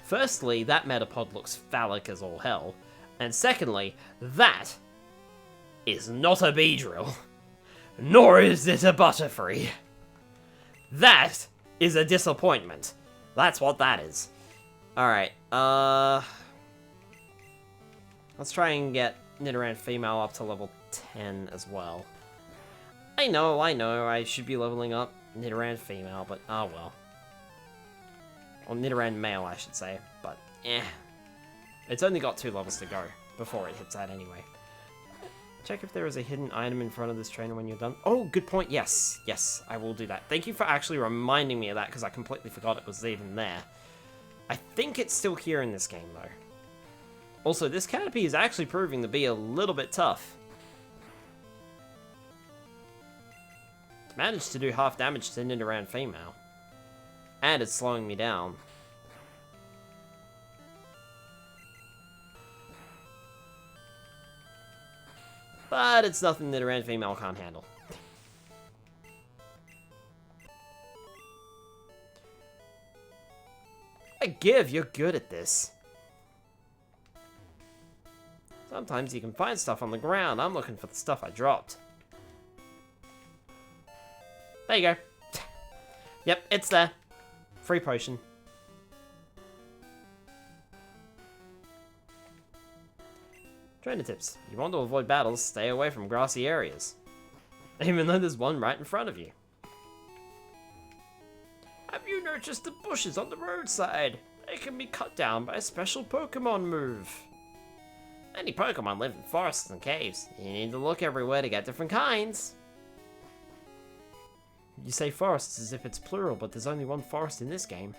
Firstly, that Metapod looks phallic as all hell. And secondly, that is not a Beedrill. Nor is it a Butterfree. That is a disappointment. That's what that is. Alright, let's try and get Nidoran female up to level 10 as well. I know, I should be leveling up Nidoran female, but oh well. Or Nidoran male, I should say, but eh. It's only got 2 levels to go before it hits that anyway. Check if there is a hidden item in front of this trainer when you're done. Oh, good point, yes. Yes, I will do that. Thank you for actually reminding me of that, because I completely forgot it was even there. I think it's still here in this game, though. Also, this Caterpie is actually proving to be a little bit tough. It's managed to do half damage to Nidoran female. And it's slowing me down. But it's nothing Nidoran female can't handle. I give, you're good at this. Sometimes you can find stuff on the ground. I'm looking for the stuff I dropped. There you go. Yep, it's there. Free potion. Trainer tips. If you want to avoid battles, stay away from grassy areas. Even though there's one right in front of you. Have you noticed the bushes on the roadside? They can be cut down by a special Pokémon move. Many Pokémon live in forests and caves. You need to look everywhere to get different kinds. You say forests as if it's plural, but there's only one forest in this game.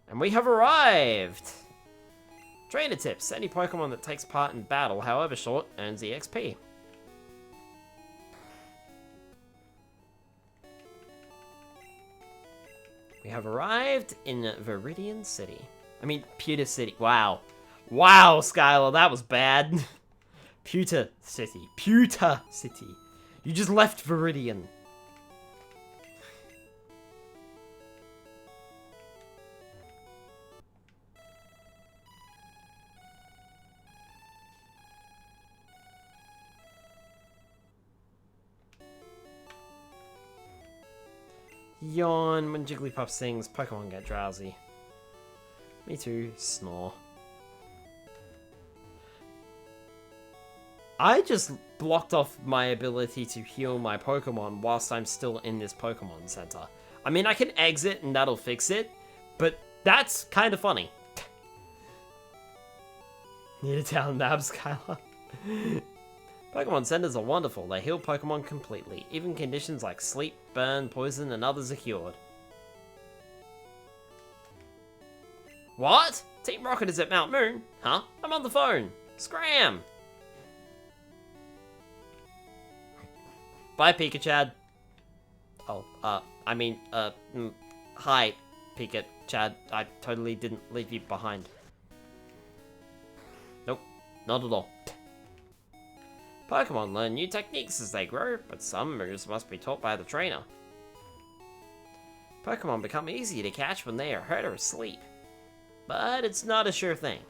And we have arrived! Trainer tips. Any Pokemon that takes part in battle, however short, earns EXP. We have arrived in Viridian City. I mean, Pewter City. Wow. Wow, Skylar, that was bad. Pewter City. Pewter City. You just left Viridian. Yawn. When Jigglypuff sings, Pokemon get drowsy. Me too. Snore. I just blocked off my ability to heal my Pokemon whilst I'm still in this Pokemon Center. I mean, I can exit and that'll fix it, but that's kind of funny. Need a town nab, Skylar. Pokemon Centers are wonderful. They heal Pokemon completely. Even conditions like sleep, burn, poison, and others are cured. What? Team Rocket is at Mount Moon? Huh? I'm on the phone. Scram! Bye, Pika-Chad. Oh, hi, Pika-Chad. I totally didn't leave you behind. Nope, not at all. Pokemon learn new techniques as they grow, but some moves must be taught by the trainer. Pokemon become easier to catch when they are hurt or asleep, but it's not a sure thing.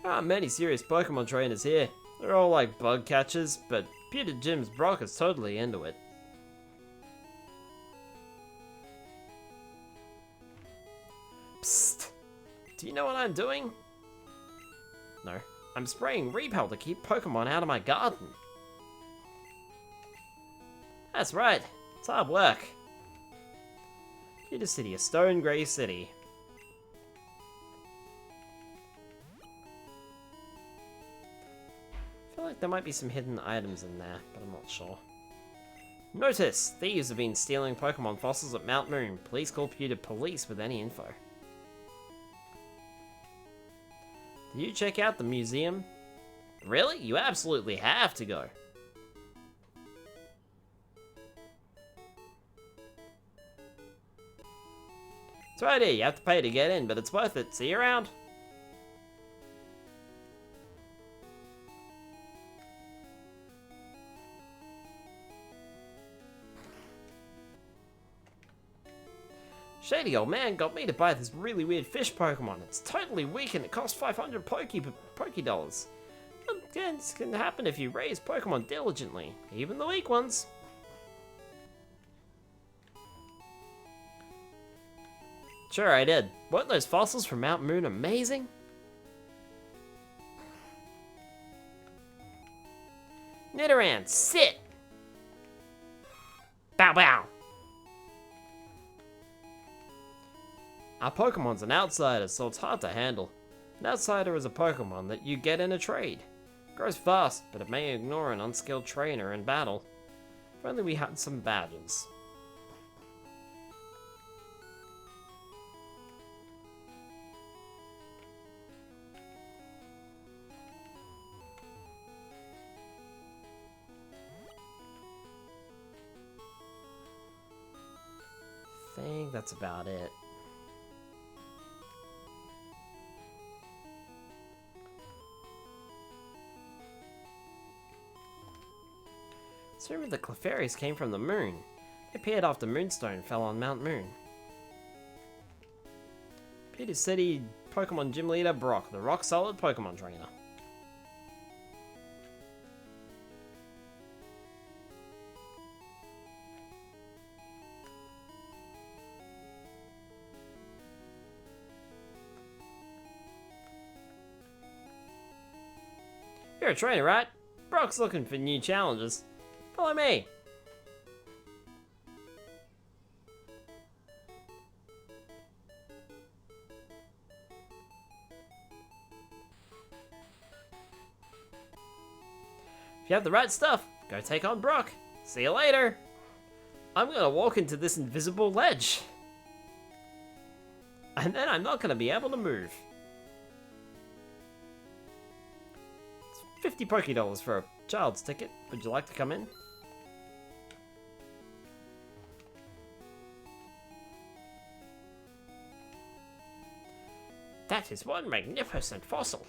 There aren't many serious Pokemon trainers here. They're all like bug catchers, but Peter Jim's Brock is totally into it. Psst! Do you know what I'm doing? No. I'm spraying Repel to keep Pokemon out of my garden. That's right. It's hard work. Pewter City, a stone grey city. I feel like there might be some hidden items in there, but I'm not sure. Notice! Thieves have been stealing Pokemon fossils at Mount Moon. Please call Pewter Police with any info. Did you check out the museum? Really? You absolutely have to go. It's right here. You have to pay to get in, but it's worth it. See you around. Shady old man got me to buy this really weird fish Pokemon. It's totally weak and it costs 500 Poké dollars. Again, this can happen if you raise Pokemon diligently, even the weak ones. Sure, I did. Weren't those fossils from Mount Moon amazing? Nidoran, sit! Bow bow! Our Pokemon's an outsider, so it's hard to handle. An outsider is a Pokemon that you get in a trade. It grows fast, but it may ignore an unskilled trainer in battle. If only we had some badges. I think that's about it. It's rumored the Clefairies came from the moon. They appeared after Moonstone fell on Mount Moon. Pewter City Pokemon Gym Leader Brock, the rock-solid Pokemon trainer. You're a trainer, right? Brock's looking for new challenges. Follow me. If you have the right stuff, go take on Brock. See you later. I'm gonna walk into this invisible ledge. And then I'm not gonna be able to move. 50 Poké dollars for a child's ticket. Would you like to come in? That is one magnificent fossil.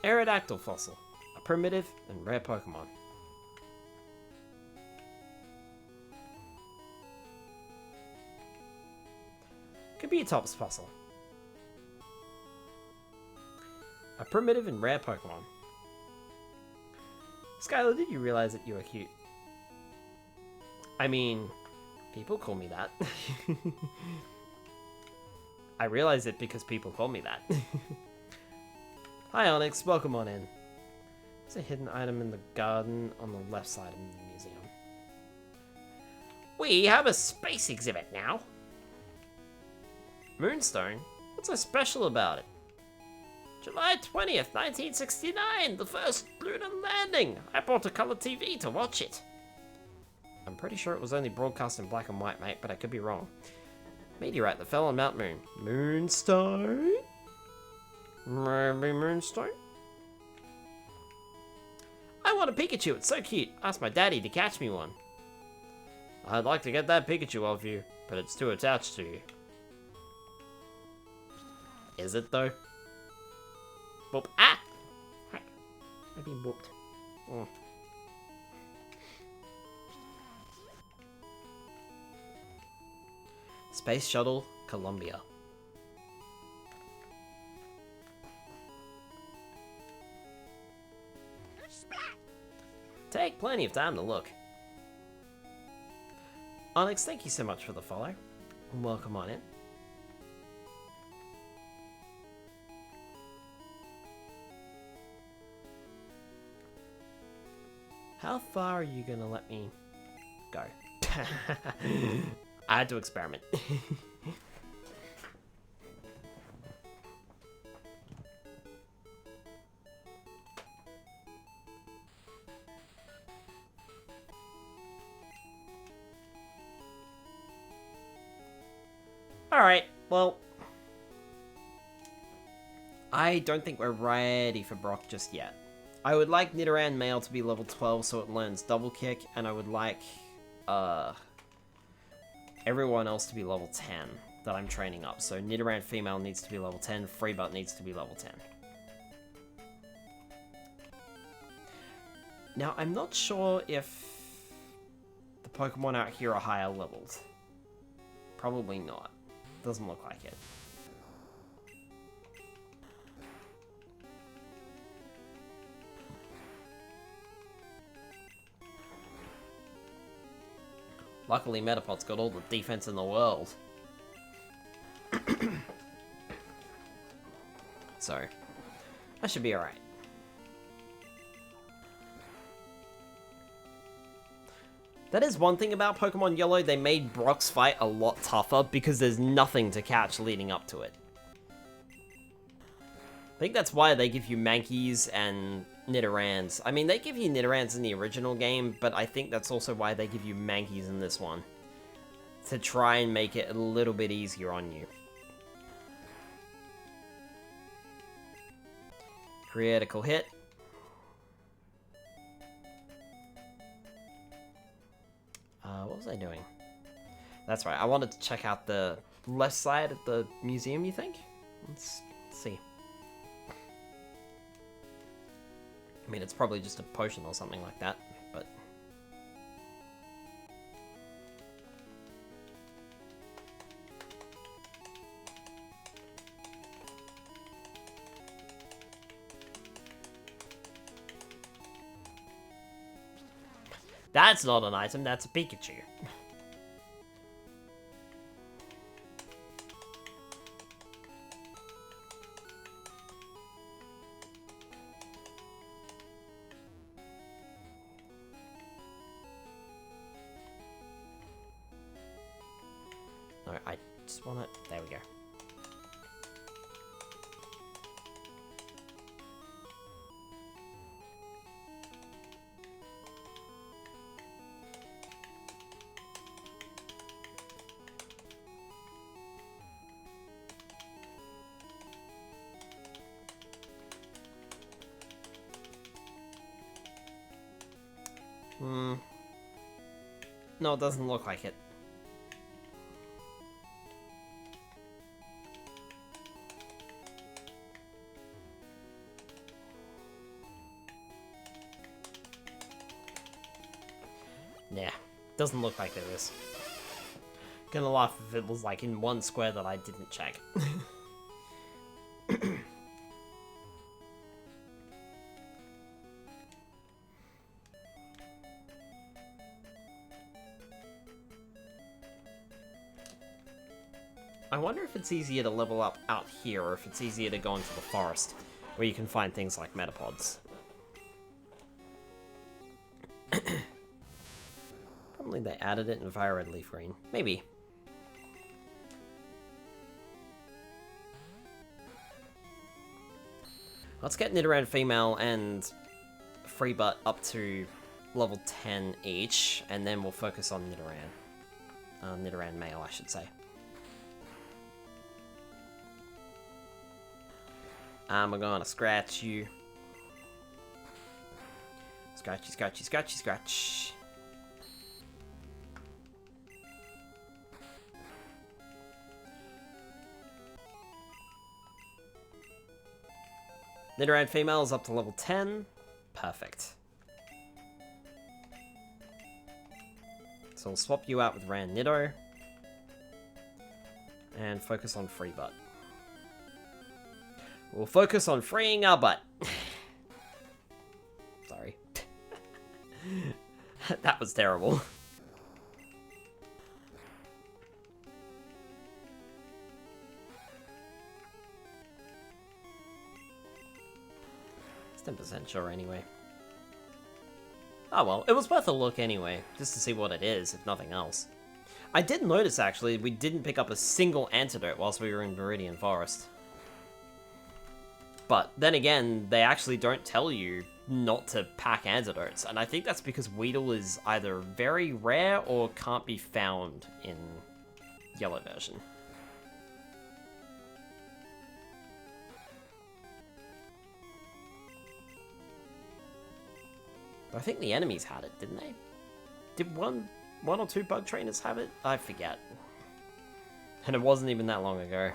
Aerodactyl fossil, a primitive and rare Pokemon. Kabutops fossil. A primitive and rare Pokemon. Skylar, did you realize that you are cute? I mean, people call me that. I realize it because people call me that. Hi Onyx, welcome on in. There's a hidden item in the garden on the left side of the museum. We have a space exhibit now. Moonstone? What's so special about it? July 20th, 1969, the first lunar landing. I bought a color TV to watch it. I'm pretty sure it was only broadcast in black and white, mate, but I could be wrong. Meteorite that fell on Mount Moon. Moonstone? Maybe Moonstone? I want a Pikachu, it's so cute. Ask my daddy to catch me one. I'd like to get that Pikachu off you, but it's too attached to you. Is it though? Boop. Ah! Heck. I've been booped. Oh. Space Shuttle, Columbia. Take plenty of time to look. Onyx, thank you so much for the follow. And welcome on in. How far are you gonna let me go? I had to experiment. Alright, well, I don't think we're ready for Brock just yet. I would like Nidoran male to be level 12 so it learns double kick, and I would like everyone else to be level 10 that I'm training up. So Nidoran female needs to be level 10, Freebutt needs to be level 10. Now, I'm not sure if the Pokemon out here are higher leveled. Probably not. Doesn't look like it. Luckily, Metapod's got all the defense in the world. So, that should be alright. That is one thing about Pokemon Yellow, they made Brock's fight a lot tougher because there's nothing to catch leading up to it. I think that's why they give you Mankeys and Nidorans. I mean, they give you Nidorans in the original game, but I think that's also why they give you Mankeys in this one. To try and make it a little bit easier on you. Critical hit. What was I doing? That's right, I wanted to check out the left side of the museum, you think? Let's see. I mean, it's probably just a potion or something like that, but... That's not an item, that's a Pikachu. No, I just want it. There we go. No, it doesn't look like it. Yeah, doesn't look like there is. Gonna laugh if it was like in one square that I didn't check. I wonder if it's easier to level up out here, or if it's easier to go into the forest, where you can find things like Metapods. Probably they added it in Fire Red Leaf Green. Maybe. Let's get Nidoran Female and Freebutt up to level 10 each, and then we'll focus on Nidoran. Nidoran Male, I should say. I'm gonna scratch you. Scratchy, scratchy, scratchy, scratch. Nidoran Female is up to level 10. Perfect. So we'll swap you out with Nido. And focus on Freebutt. We'll focus on freeing our butt. Sorry. That was terrible. It's 10% sure anyway. Oh well, it was worth a look anyway, just to see what it is, if nothing else. I did notice, actually, we didn't pick up a single antidote whilst we were in Viridian Forest. But then again, they actually don't tell you not to pack antidotes, and I think that's because Weedle is either very rare or can't be found in Yellow version. But I think the enemies had it, didn't they? Did one or two bug trainers have it? I forget. And it wasn't even that long ago.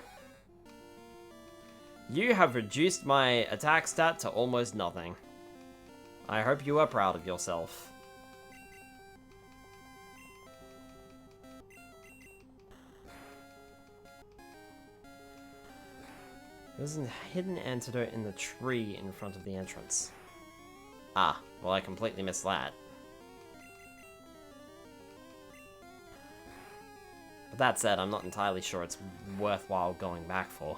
You have reduced my attack stat to almost nothing. I hope you are proud of yourself. There's a hidden antidote in the tree in front of the entrance. Ah, well I completely missed that. But that said, I'm not entirely sure it's worthwhile going back for.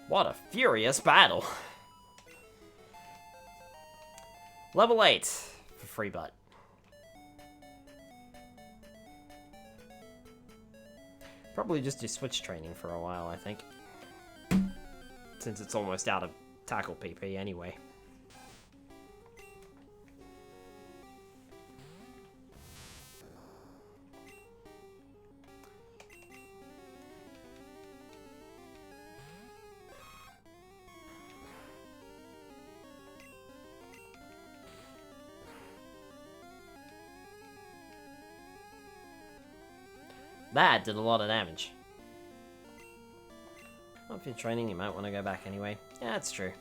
What a furious battle! Level 8 for free butt. Probably just do switch training for a while, I think. Since it's almost out of tackle PP anyway. That did a lot of damage. Well, if you're training, you might want to go back anyway. Yeah, that's true.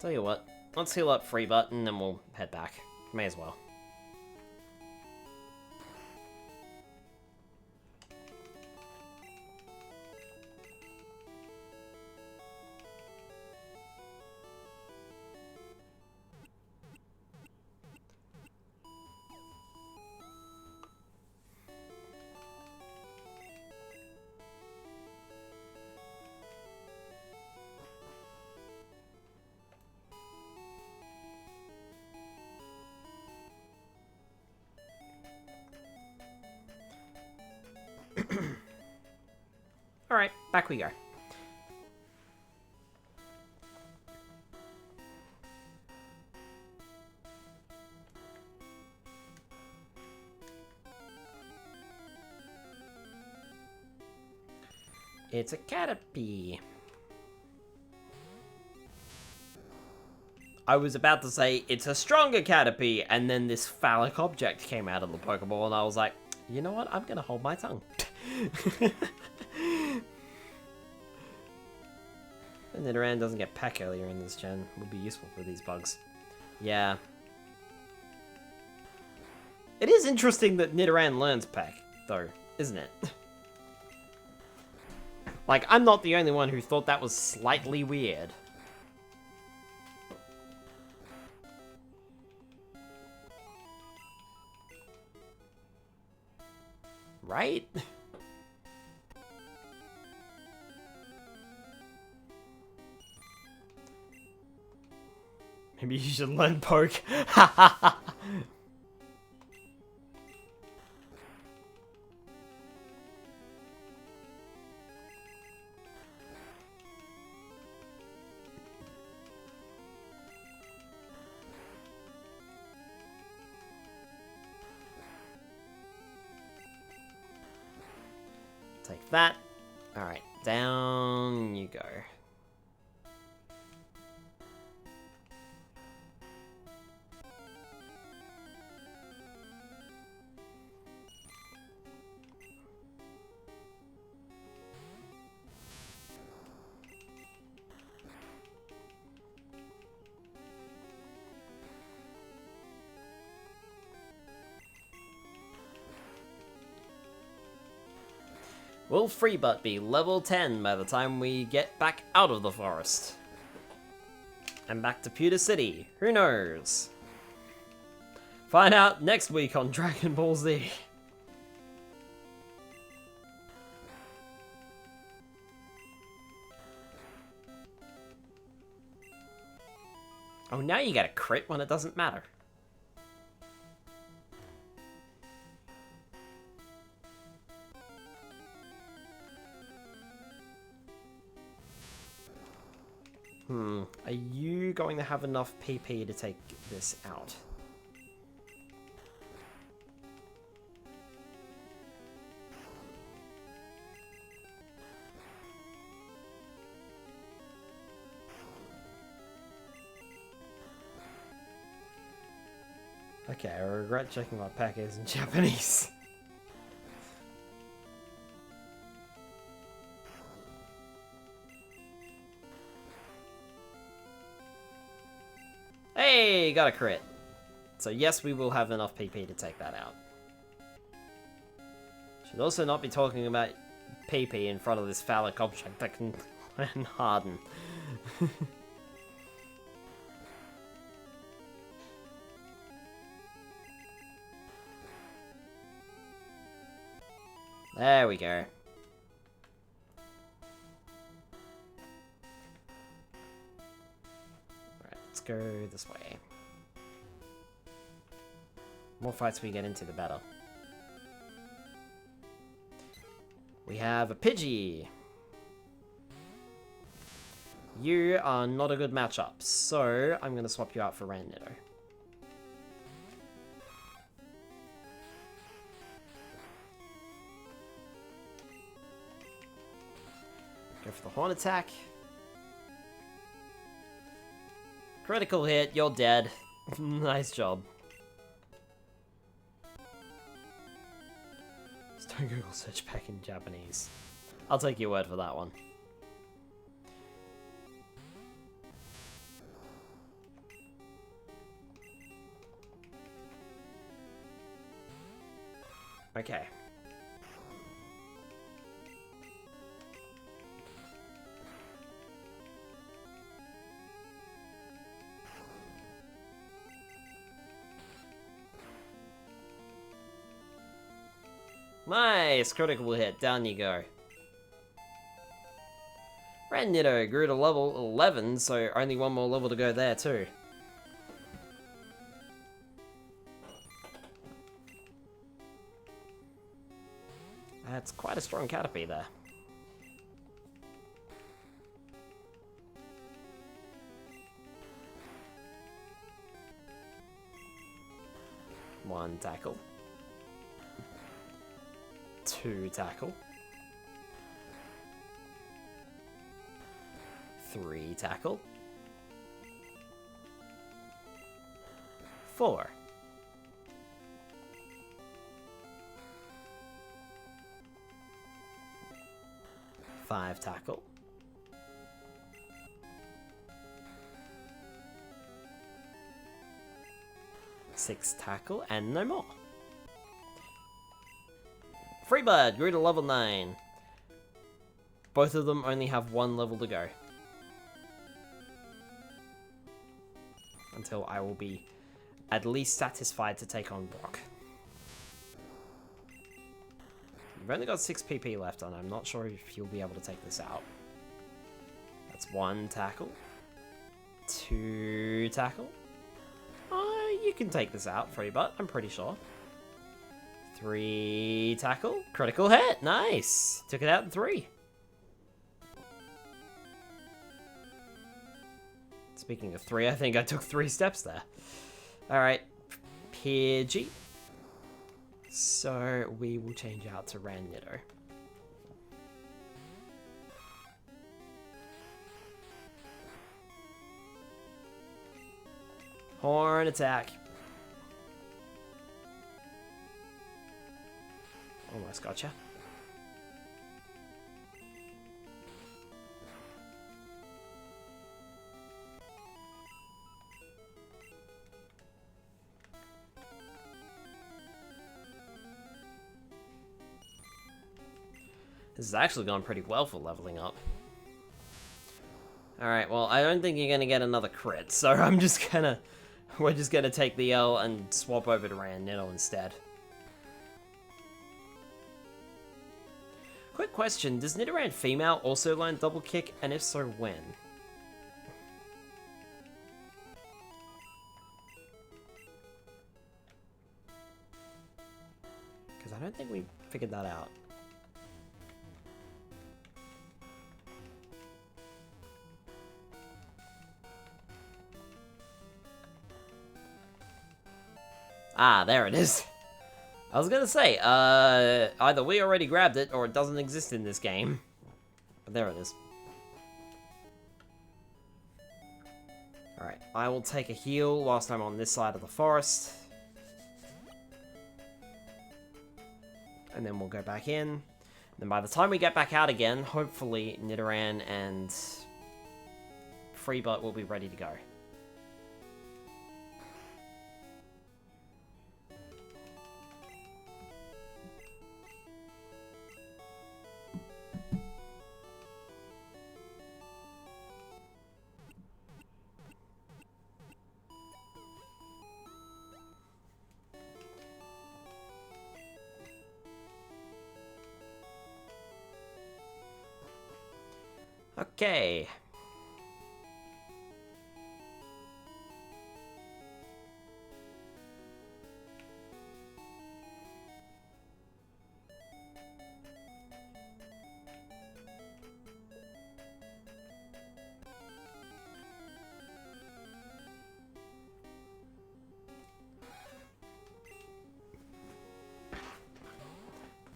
Tell you what, let's heal up free button, then we'll head back. May as well. Alright, back we go. It's a Caterpie. I was about to say, it's a stronger Caterpie, and then this phallic object came out of the Pokeball, and I was like, you know what, I'm gonna hold my tongue. And Nidoran doesn't get Peck earlier in this gen. Would be useful for these bugs. Yeah. It is interesting that Nidoran learns Peck, though, isn't it? Like, I'm not the only one who thought that was slightly weird. Right? Maybe you should learn Poke. Take that. Alright, down you go. Will Freebutt be level 10 by the time we get back out of the forest? And back to Pewter City. Who knows? Find out next week on Dragon Ball Z. Oh, now you get a crit when it doesn't matter. Are you going to have enough PP to take this out? Okay, I regret checking my packets in Japanese. Hey, got a crit. So yes, we will have enough PP to take that out. Should also not be talking about PP in front of this phallic object that can harden. There we go. Alright, let's go this way. The more fights we get into, the better. We have a Pidgey. You are not a good matchup, so I'm going to swap you out for Randnitto. Go for the Horn attack. Critical hit, you're dead. Nice job. Just don't Google search back in Japanese. I'll take your word for that one. Okay. Nice! Critical hit, down you go. Randnitto grew to level 11, so only one more level to go there too. That's quite a strong Caterpie there. One tackle. 2 tackle. 3 tackle. 4. 5 tackle. 6 tackle, and no more. Freebird grew to level 9. Both of them only have 1 level to go. Until I will be at least satisfied to take on Brock. You've only got 6 PP left, and I'm not sure if you'll be able to take this out. That's 1 tackle. 2 tackle. You can take this out, Freebird, I'm pretty sure. 3 tackle. Critical hit. Nice. Took it out in 3. Speaking of 3, I think I took 3 steps there. Alright. Pidgey. So we will change out to Randnitto. Horn attack. Almost gotcha. This has actually gone pretty well for leveling up. Alright, well, I don't think you're gonna get another crit, so I'm just gonna... We're just gonna take the L and swap over to Randniddle instead. Quick question, does Nidoran female also learn double kick, and if so, when? Because I don't think we figured that out. Ah, there it is. I was gonna say, either we already grabbed it, or it doesn't exist in this game. But there it is. Alright, I will take a heal whilst I'm on this side of the forest. And then we'll go back in. And then by the time we get back out again, hopefully Nidoran and Freebutt will be ready to go. Okay.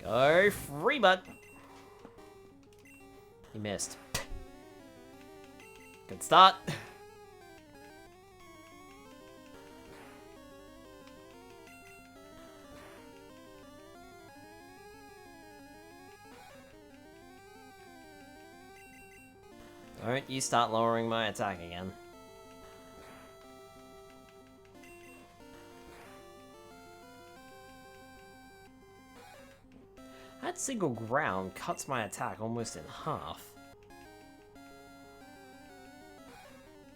Go Freebutt. He missed. Good start. Don't you start lowering my attack again. That single ground cuts my attack almost in half.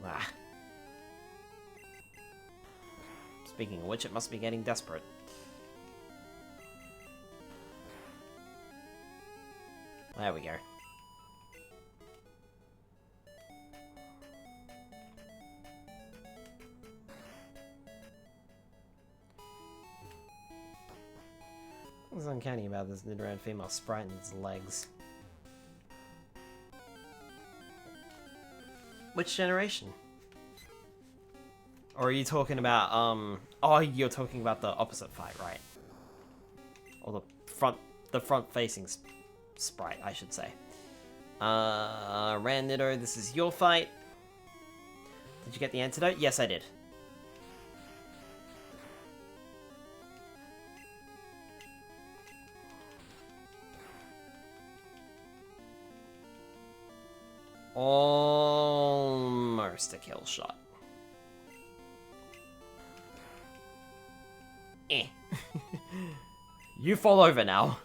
Ah. Speaking of which, it must be getting desperate. There we go. What's uncanny about this Nidoran female sprite and its legs? Which generation? Or are you talking about, oh, you're talking about the opposite fight, right? Or the front-facing sprite, I should say. Randniddle, this is your fight. Did you get the antidote? Yes, I did. Almost a kill shot. Eh. You fall over now.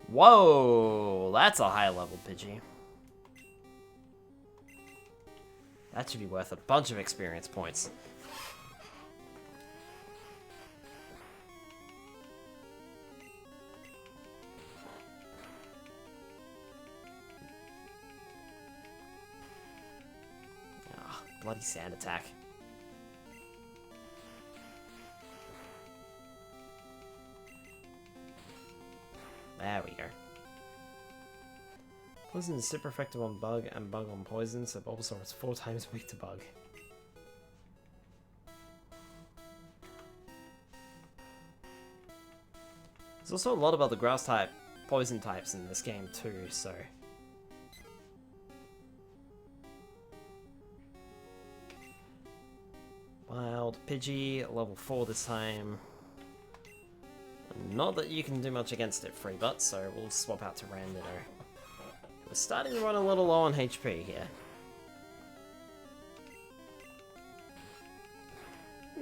Whoa, that's a high level Pidgey. That should be worth a bunch of experience points. Ah, bloody sand attack. There we go. Poison is super effective on bug and bug on poison, so Bulbasaur is 4 times weak to bug. There's also a lot of other grass type, poison types in this game too, so... Wild Pidgey, level 4 this time. Not that you can do much against it, Freebutt, so we'll swap out to Randniddle. We're starting to run a little low on HP here.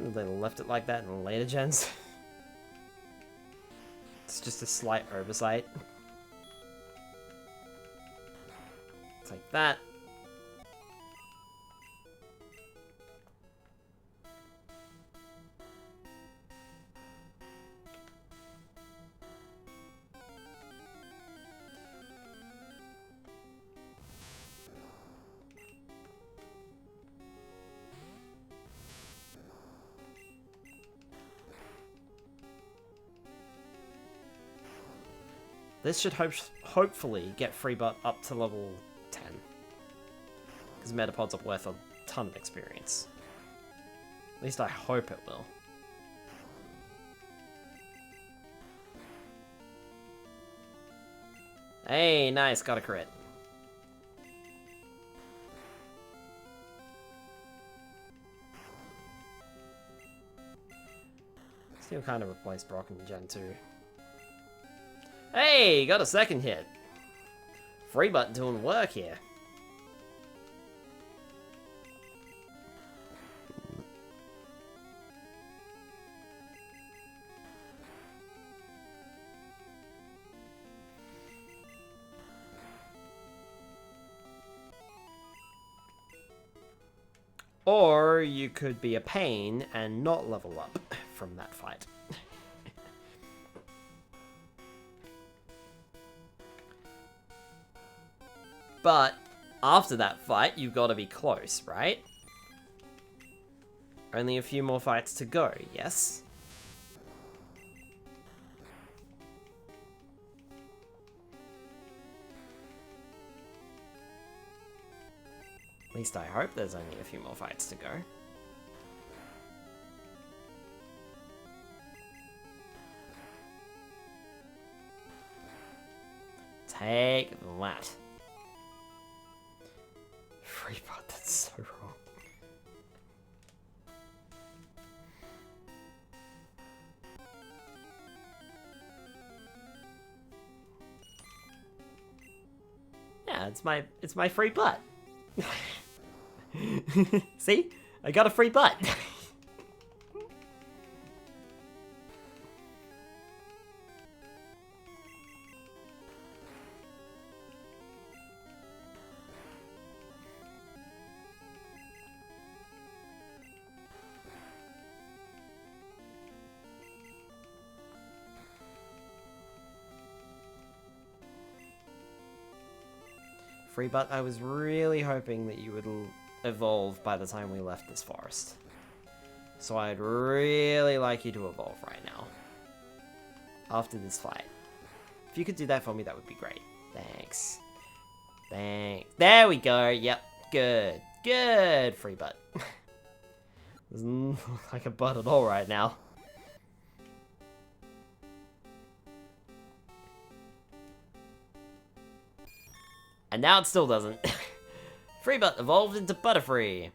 They left it like that in later gens. It's just a slight oversight. Take that. This should hopefully get Freebot up to level 10. Because Metapods are worth a ton of experience. At least I hope it will. Hey, nice, got a crit. Still kind of replaced Brock in Gen 2. Hey, got a second hit. Freebot doing work here. Or you could be a pain and not level up from that fight. But after that fight, you've got to be close, right? Only a few more fights to go, yes? At least I hope there's only a few more fights to go. Take that. Freebot, that's so wrong. Yeah, it's my free butt. See? I got a free butt. Free butt, I was really hoping that you would evolve by the time we left this forest. So I'd really like you to evolve right now. After this fight. If you could do that for me, that would be great. Thanks. Thanks. There we go. Yep. Good. Good, free butt. Doesn't look like a butt at all right now. And now it still doesn't. Freebot evolved into Butterfree.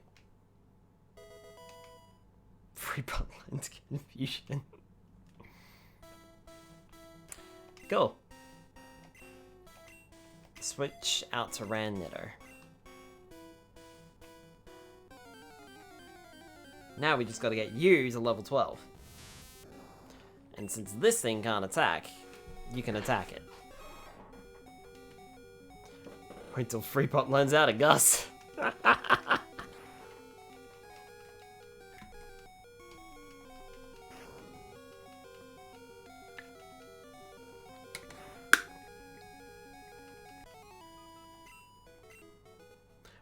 Freebot lends confusion. Cool. Switch out to Rannitter. Now we just gotta get you to level 12. And since this thing can't attack, you can attack it. Wait till Freebot learns out of Gus.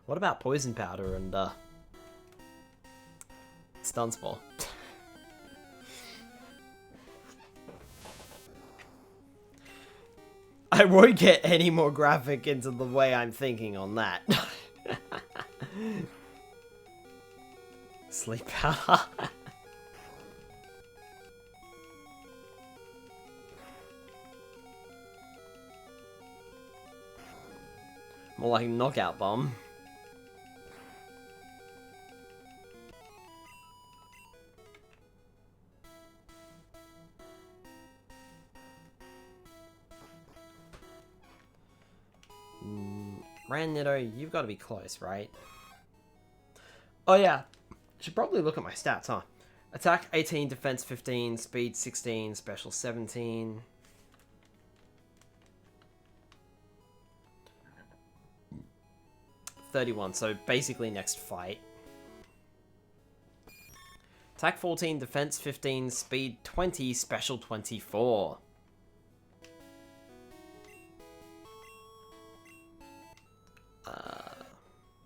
What about Poison Powder and Stun Spore? I won't get any more graphic into the way I'm thinking on that. Sleep powder. More like knockout bomb. Rannitter, you've got to be close, right? Oh yeah, should probably look at my stats, huh? Attack 18, defense 15, speed 16, special 17. $31, so basically next fight. Attack 14, defense 15, speed 20, special 24.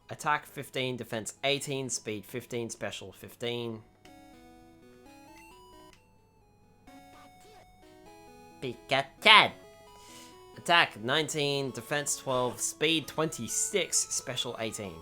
Attack 15, defense 18, speed 15, special 15. Pikachu! Attack 19, defense 12, speed 26, special 18.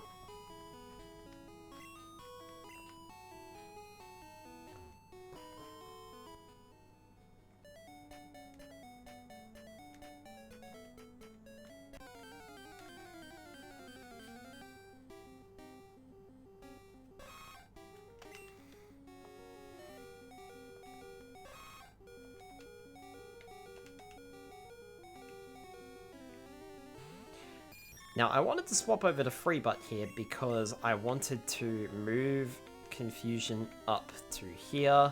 Now, I wanted to swap over to Freebutt here because I wanted to move Confusion up to here,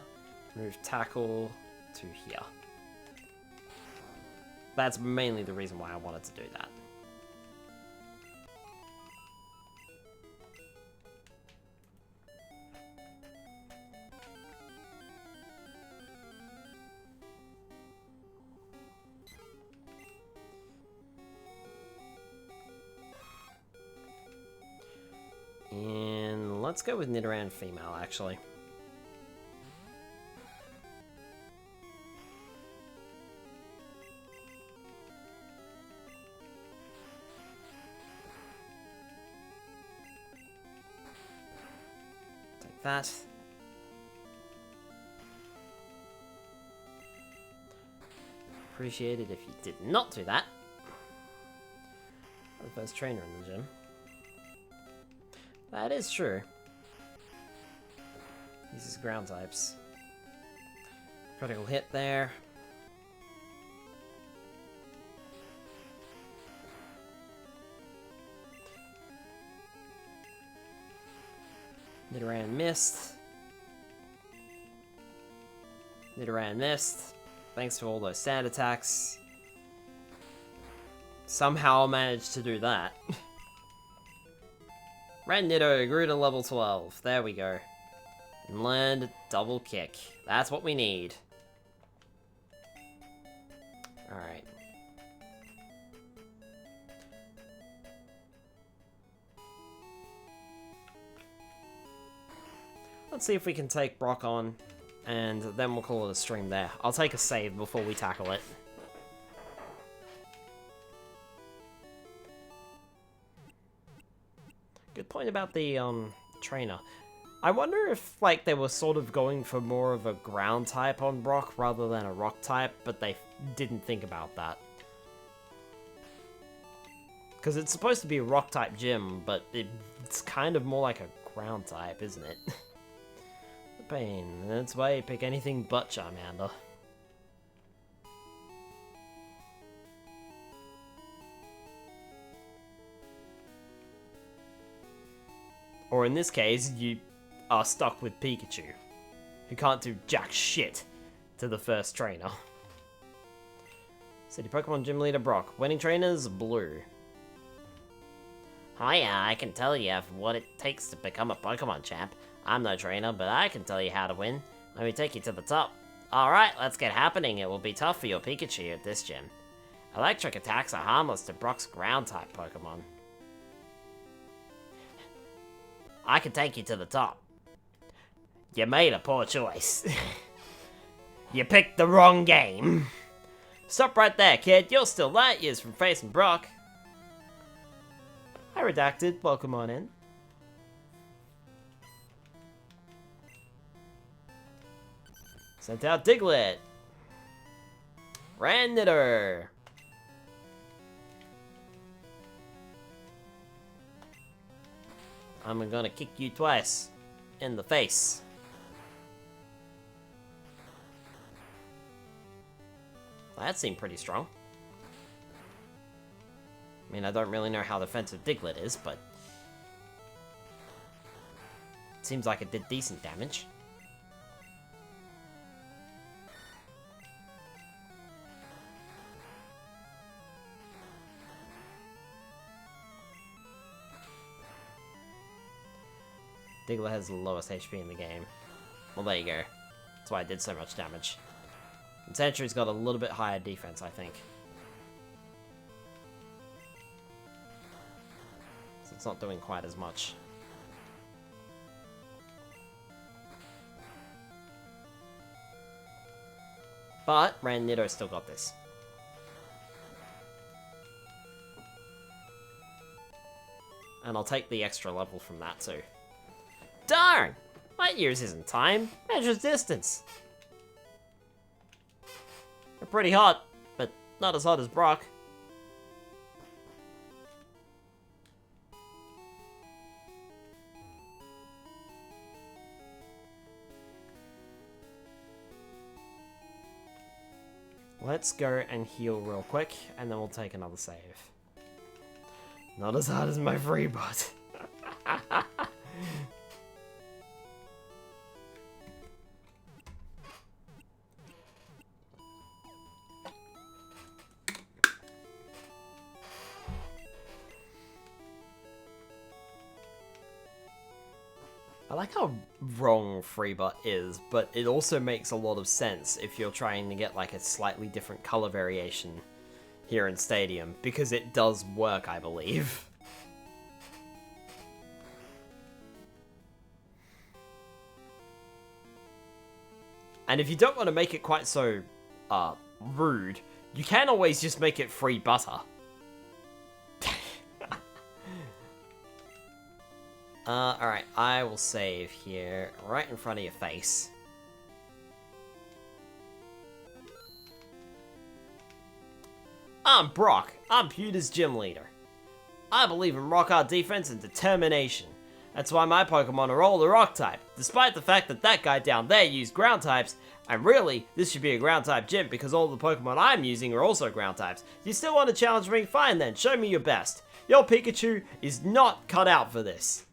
move Tackle to here. That's mainly the reason why I wanted to do that. And let's go with Nidoran female, actually. Take that. Appreciate it if you did not do that. The first trainer in the gym. That is true. Uses ground types. Critical hit there. Nidoran missed. Nidoran missed. Thanks to all those sand attacks. Somehow managed to do that. Nido grew to level 12. There we go. And learned double kick. That's what we need. Alright. Let's see if we can take Brock on, and then we'll call it a stream there. I'll take a save before we tackle it. Good point about the, trainer. I wonder if, like, they were sort of going for more of a ground type on Brock rather than a rock type, but they didn't think about that. Because it's supposed to be a rock type gym, but it's kind of more like a ground type, isn't it? The pain. That's why you pick anything but Charmander. Or in this case, you are stuck with Pikachu, who can't do jack shit to the first trainer. City Pokemon Gym Leader Brock. Winning trainers, blue. Hiya, I can tell you what it takes to become a Pokemon champ. I'm no trainer, but I can tell you how to win. Let me take you to the top. Alright, let's get happening. It will be tough for your Pikachu at this gym. Electric attacks are harmless to Brock's ground-type Pokemon. I can take you to the top. You made a poor choice. You picked the wrong game. Stop right there, kid. You're still light years from facing Brock. Hi, Redacted. Welcome on in. Sent out Diglett. Rannitter. I'm gonna kick you twice in the face. That seemed pretty strong. I mean, I don't really know how defensive Diglett is, but it seems like it did decent damage. Diglett has the lowest HP in the game. Well, there you go. That's why I did so much damage. And Sentry's got a little bit higher defense, I think. So it's not doing quite as much. But Rannitto still got this. And I'll take the extra level from that too. Darn! Light years isn't time, measures distance. They're pretty hot, but not as hot as Brock. Let's go and heal real quick, and then we'll take another save. Not as hard as my free bot. I like how wrong Freebot is, but it also makes a lot of sense if you're trying to get like a slightly different color variation here in Stadium, because it does work, I believe. And if you don't want to make it quite so rude, you can always just make it free butter. Alright, I will save here, right in front of your face. I'm Brock. I'm Pewter's gym leader. I believe in rock hard defense and determination. That's why my Pokemon are all the rock type, despite the fact that that guy down there used ground types, and really, this should be a ground type gym because all the Pokemon I'm using are also ground types. You still want to challenge me? Fine then, show me your best. Your Pikachu is not cut out for this.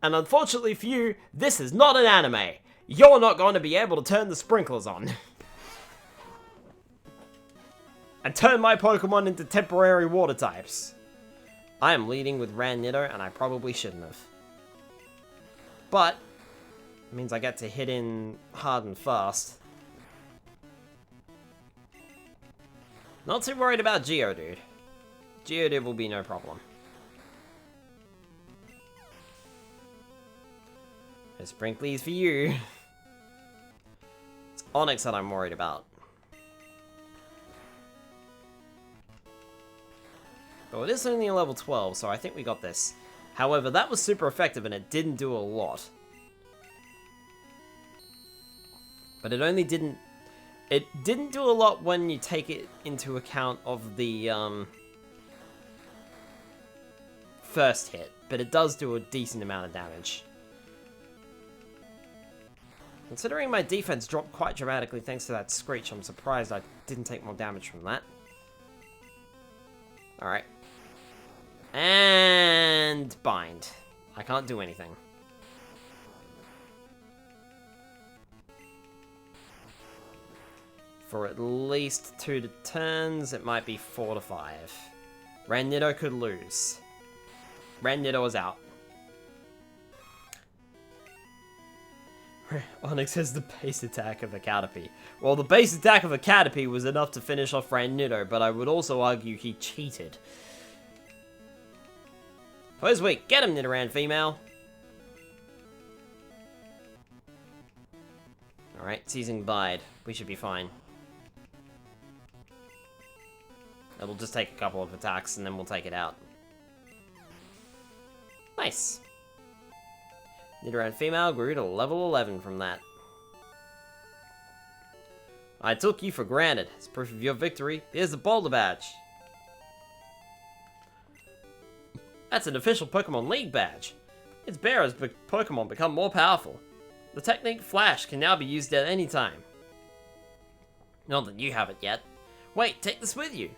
And unfortunately for you, this is not an anime. You're not going to be able to turn the sprinklers on. And turn my Pokemon into temporary water types. I am leading with Rannitto, and I probably shouldn't have. But, it means I get to hit in hard and fast. Not too worried about Geodude. Geodude will be no problem. No sprinklies for you. It's Onix that I'm worried about. But it is only a level 12, so I think we got this. However, that was super effective and it didn't do a lot. But it only didn't... It didn't do a lot when you take it into account of the, first hit. But it does do a decent amount of damage. Considering my defense dropped quite dramatically thanks to that Screech, I'm surprised I didn't take more damage from that. Alright. And bind. I can't do anything. For at least 2 turns, it might be 4 to 5. Rannitto could lose. Rannitto is out. Onix has the base attack of a Caterpie. Well, the base attack of a Caterpie was enough to finish off Rannitto, but I would also argue he cheated. Where's weak? Get him, Nidoran female! Alright, it's using Bide. We should be fine. It'll just take a couple of attacks and then we'll take it out. Nice! Nidoran female grew to level 11 from that. I took you for granted. As proof of your victory, here's the Boulder Badge. That's an official Pokemon League badge. Its bearers Pokemon become more powerful. The technique Flash can now be used at any time. Not that you have it yet. Wait, take this with you.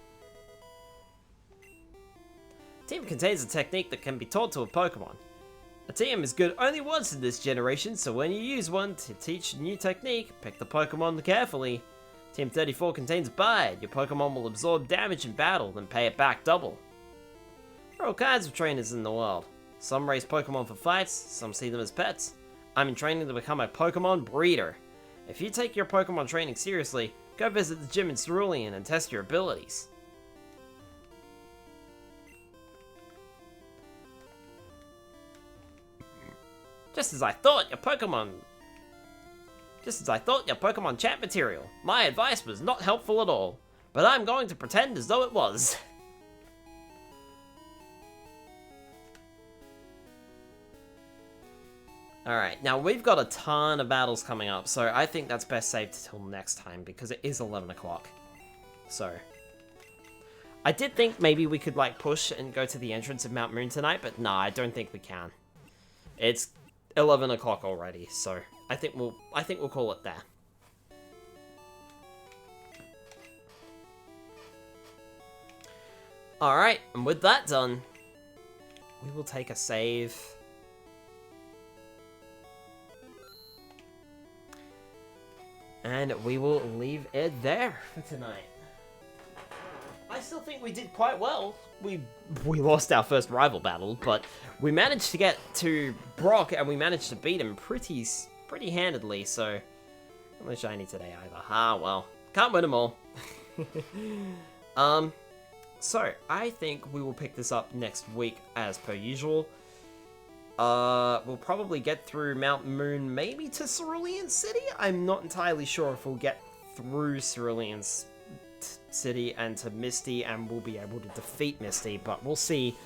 TM contains a technique that can be taught to a Pokemon. A TM is good only once in this generation, so when you use one to teach a new technique, pick the Pokemon carefully. TM 34 contains Bide. Your Pokemon will absorb damage in battle, then pay it back double. There are all kinds of trainers in the world. Some raise Pokemon for fights, some see them as pets. I'm in training to become a Pokemon breeder. If you take your Pokemon training seriously, go visit the gym in Cerulean and test your abilities. Just as I thought, your Pokemon chat material. My advice was not helpful at all, but I'm going to pretend as though it was. Alright, now we've got a ton of battles coming up, so I think that's best saved till next time, because it is 11 o'clock. So, I did think maybe we could, like, push and go to the entrance of Mount Moon tonight, but nah, I don't think we can. It's 11 o'clock already, so I think we'll call it there. Alright, and with that done, we will take a save. And we will leave it there for tonight. I still think we did quite well. We lost our first rival battle, but we managed to get to Brock and we managed to beat him pretty handedly, so not really shiny today either. Ah, well, can't win them all. So I think we will pick this up next week as per usual. We'll probably get through Mount Moon, maybe to Cerulean City? I'm not entirely sure if we'll get through Cerulean City and to Misty, and we'll be able to defeat Misty, but we'll see.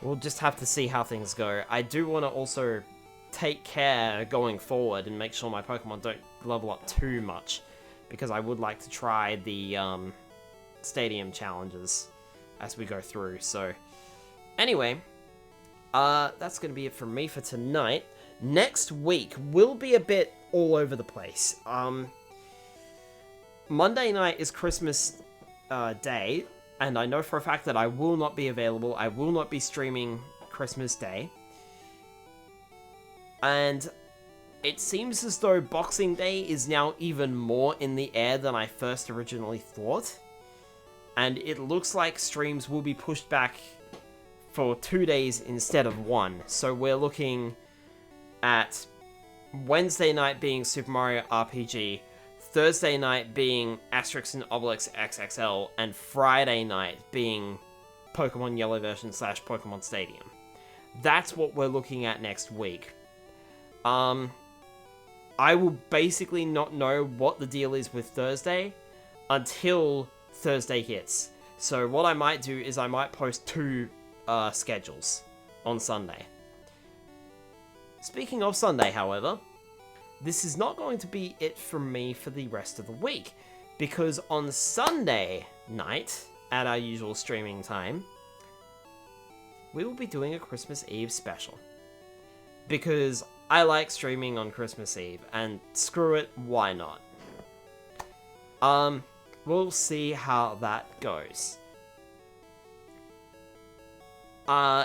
We'll just have to see how things go. I do want to also take care going forward and make sure my Pokemon don't level up too much, because I would like to try the stadium challenges as we go through. So, anyway, that's going to be it from me for tonight. Next week will be a bit all over the place. Monday night is Christmas Day, and I know for a fact that I will not be available. I will not be streaming Christmas Day. And it seems as though Boxing Day is now even more in the air than I first originally thought. And it looks like streams will be pushed back for 2 days instead of 1. So we're looking at Wednesday night being Super Mario RPG, Thursday night being Asterix and Obelix XXL, and Friday night being Pokemon Yellow version / Pokemon Stadium. That's what we're looking at next week. I will basically not know what the deal is with Thursday until Thursday hits. So what I might do is I might post 2 schedules on Sunday. Speaking of Sunday, however, this is not going to be it from me for the rest of the week, because on Sunday night, at our usual streaming time, we will be doing a Christmas Eve special. Because I like streaming on Christmas Eve, and screw it, why not? We'll see how that goes.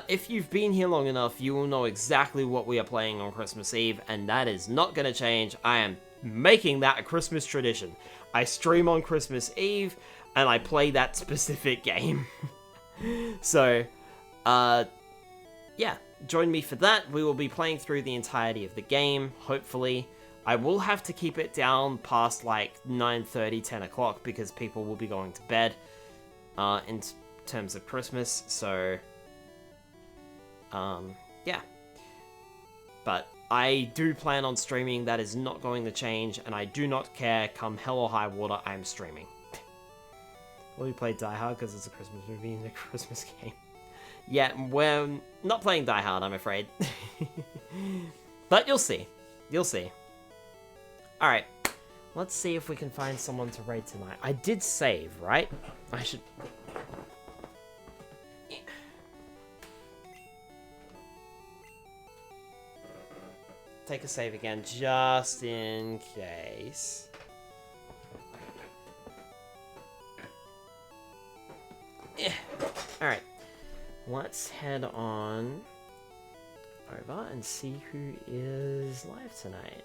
If you've been here long enough, you will know exactly what we are playing on Christmas Eve, and that is not going to change. I am making that a Christmas tradition. I stream on Christmas Eve, and I play that specific game. So, yeah, join me for that. We will be playing through the entirety of the game, hopefully. I will have to keep it down past, like, 9:30, 10 o'clock, because people will be going to bed, in terms of Christmas, so yeah. But I do plan on streaming. That is not going to change, and I do not care. Come hell or high water, I'm streaming. Will we play Die Hard because it's a Christmas movie and a Christmas game? Yeah, we're not playing Die Hard, I'm afraid. But you'll see. You'll see. Alright, let's see if we can find someone to raid tonight. I did save, right? I should... take a save again, just in case. Alright, let's head on over and see who is live tonight.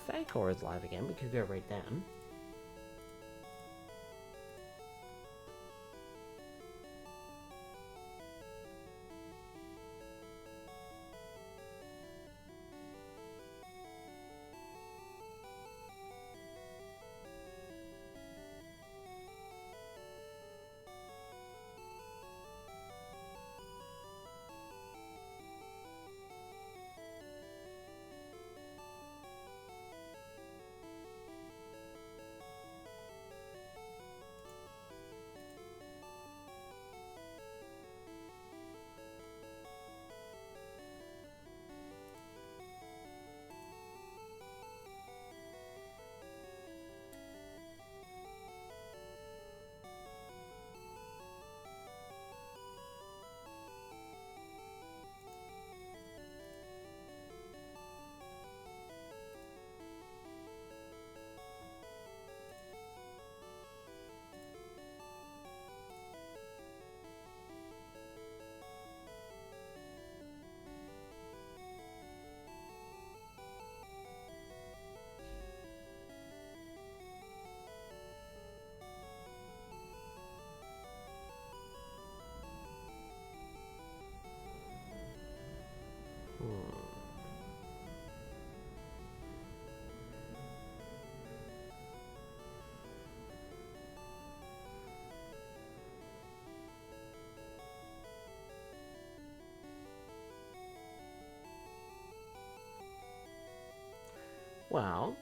Fangor is live again. We could go raid them. Well,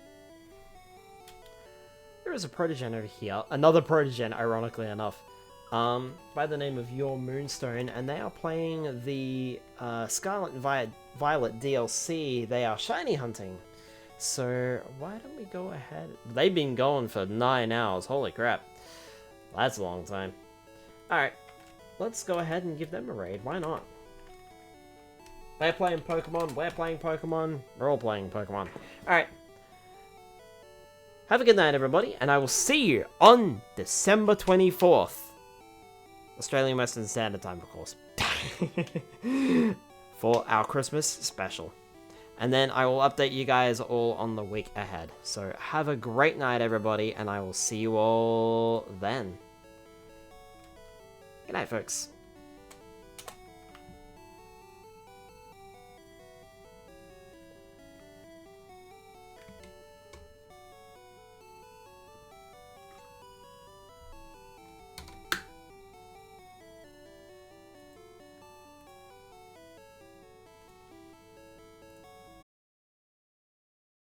there is a Protogen over here. Another Protogen, ironically enough. By the name of Your Moonstone, and they are playing the Scarlet and Violet DLC. They are shiny hunting. So why don't we go ahead? They've been going for 9 hours. Holy crap. That's a long time. Alright, let's go ahead and give them a raid. Why not? They're playing Pokemon, we're playing Pokemon, we're all playing Pokemon. Alright. Have a good night, everybody, and I will see you on December 24th. Australian Western Standard Time, of course. For our Christmas special. And then I will update you guys all on the week ahead. So have a great night, everybody, and I will see you all then. Good night, folks.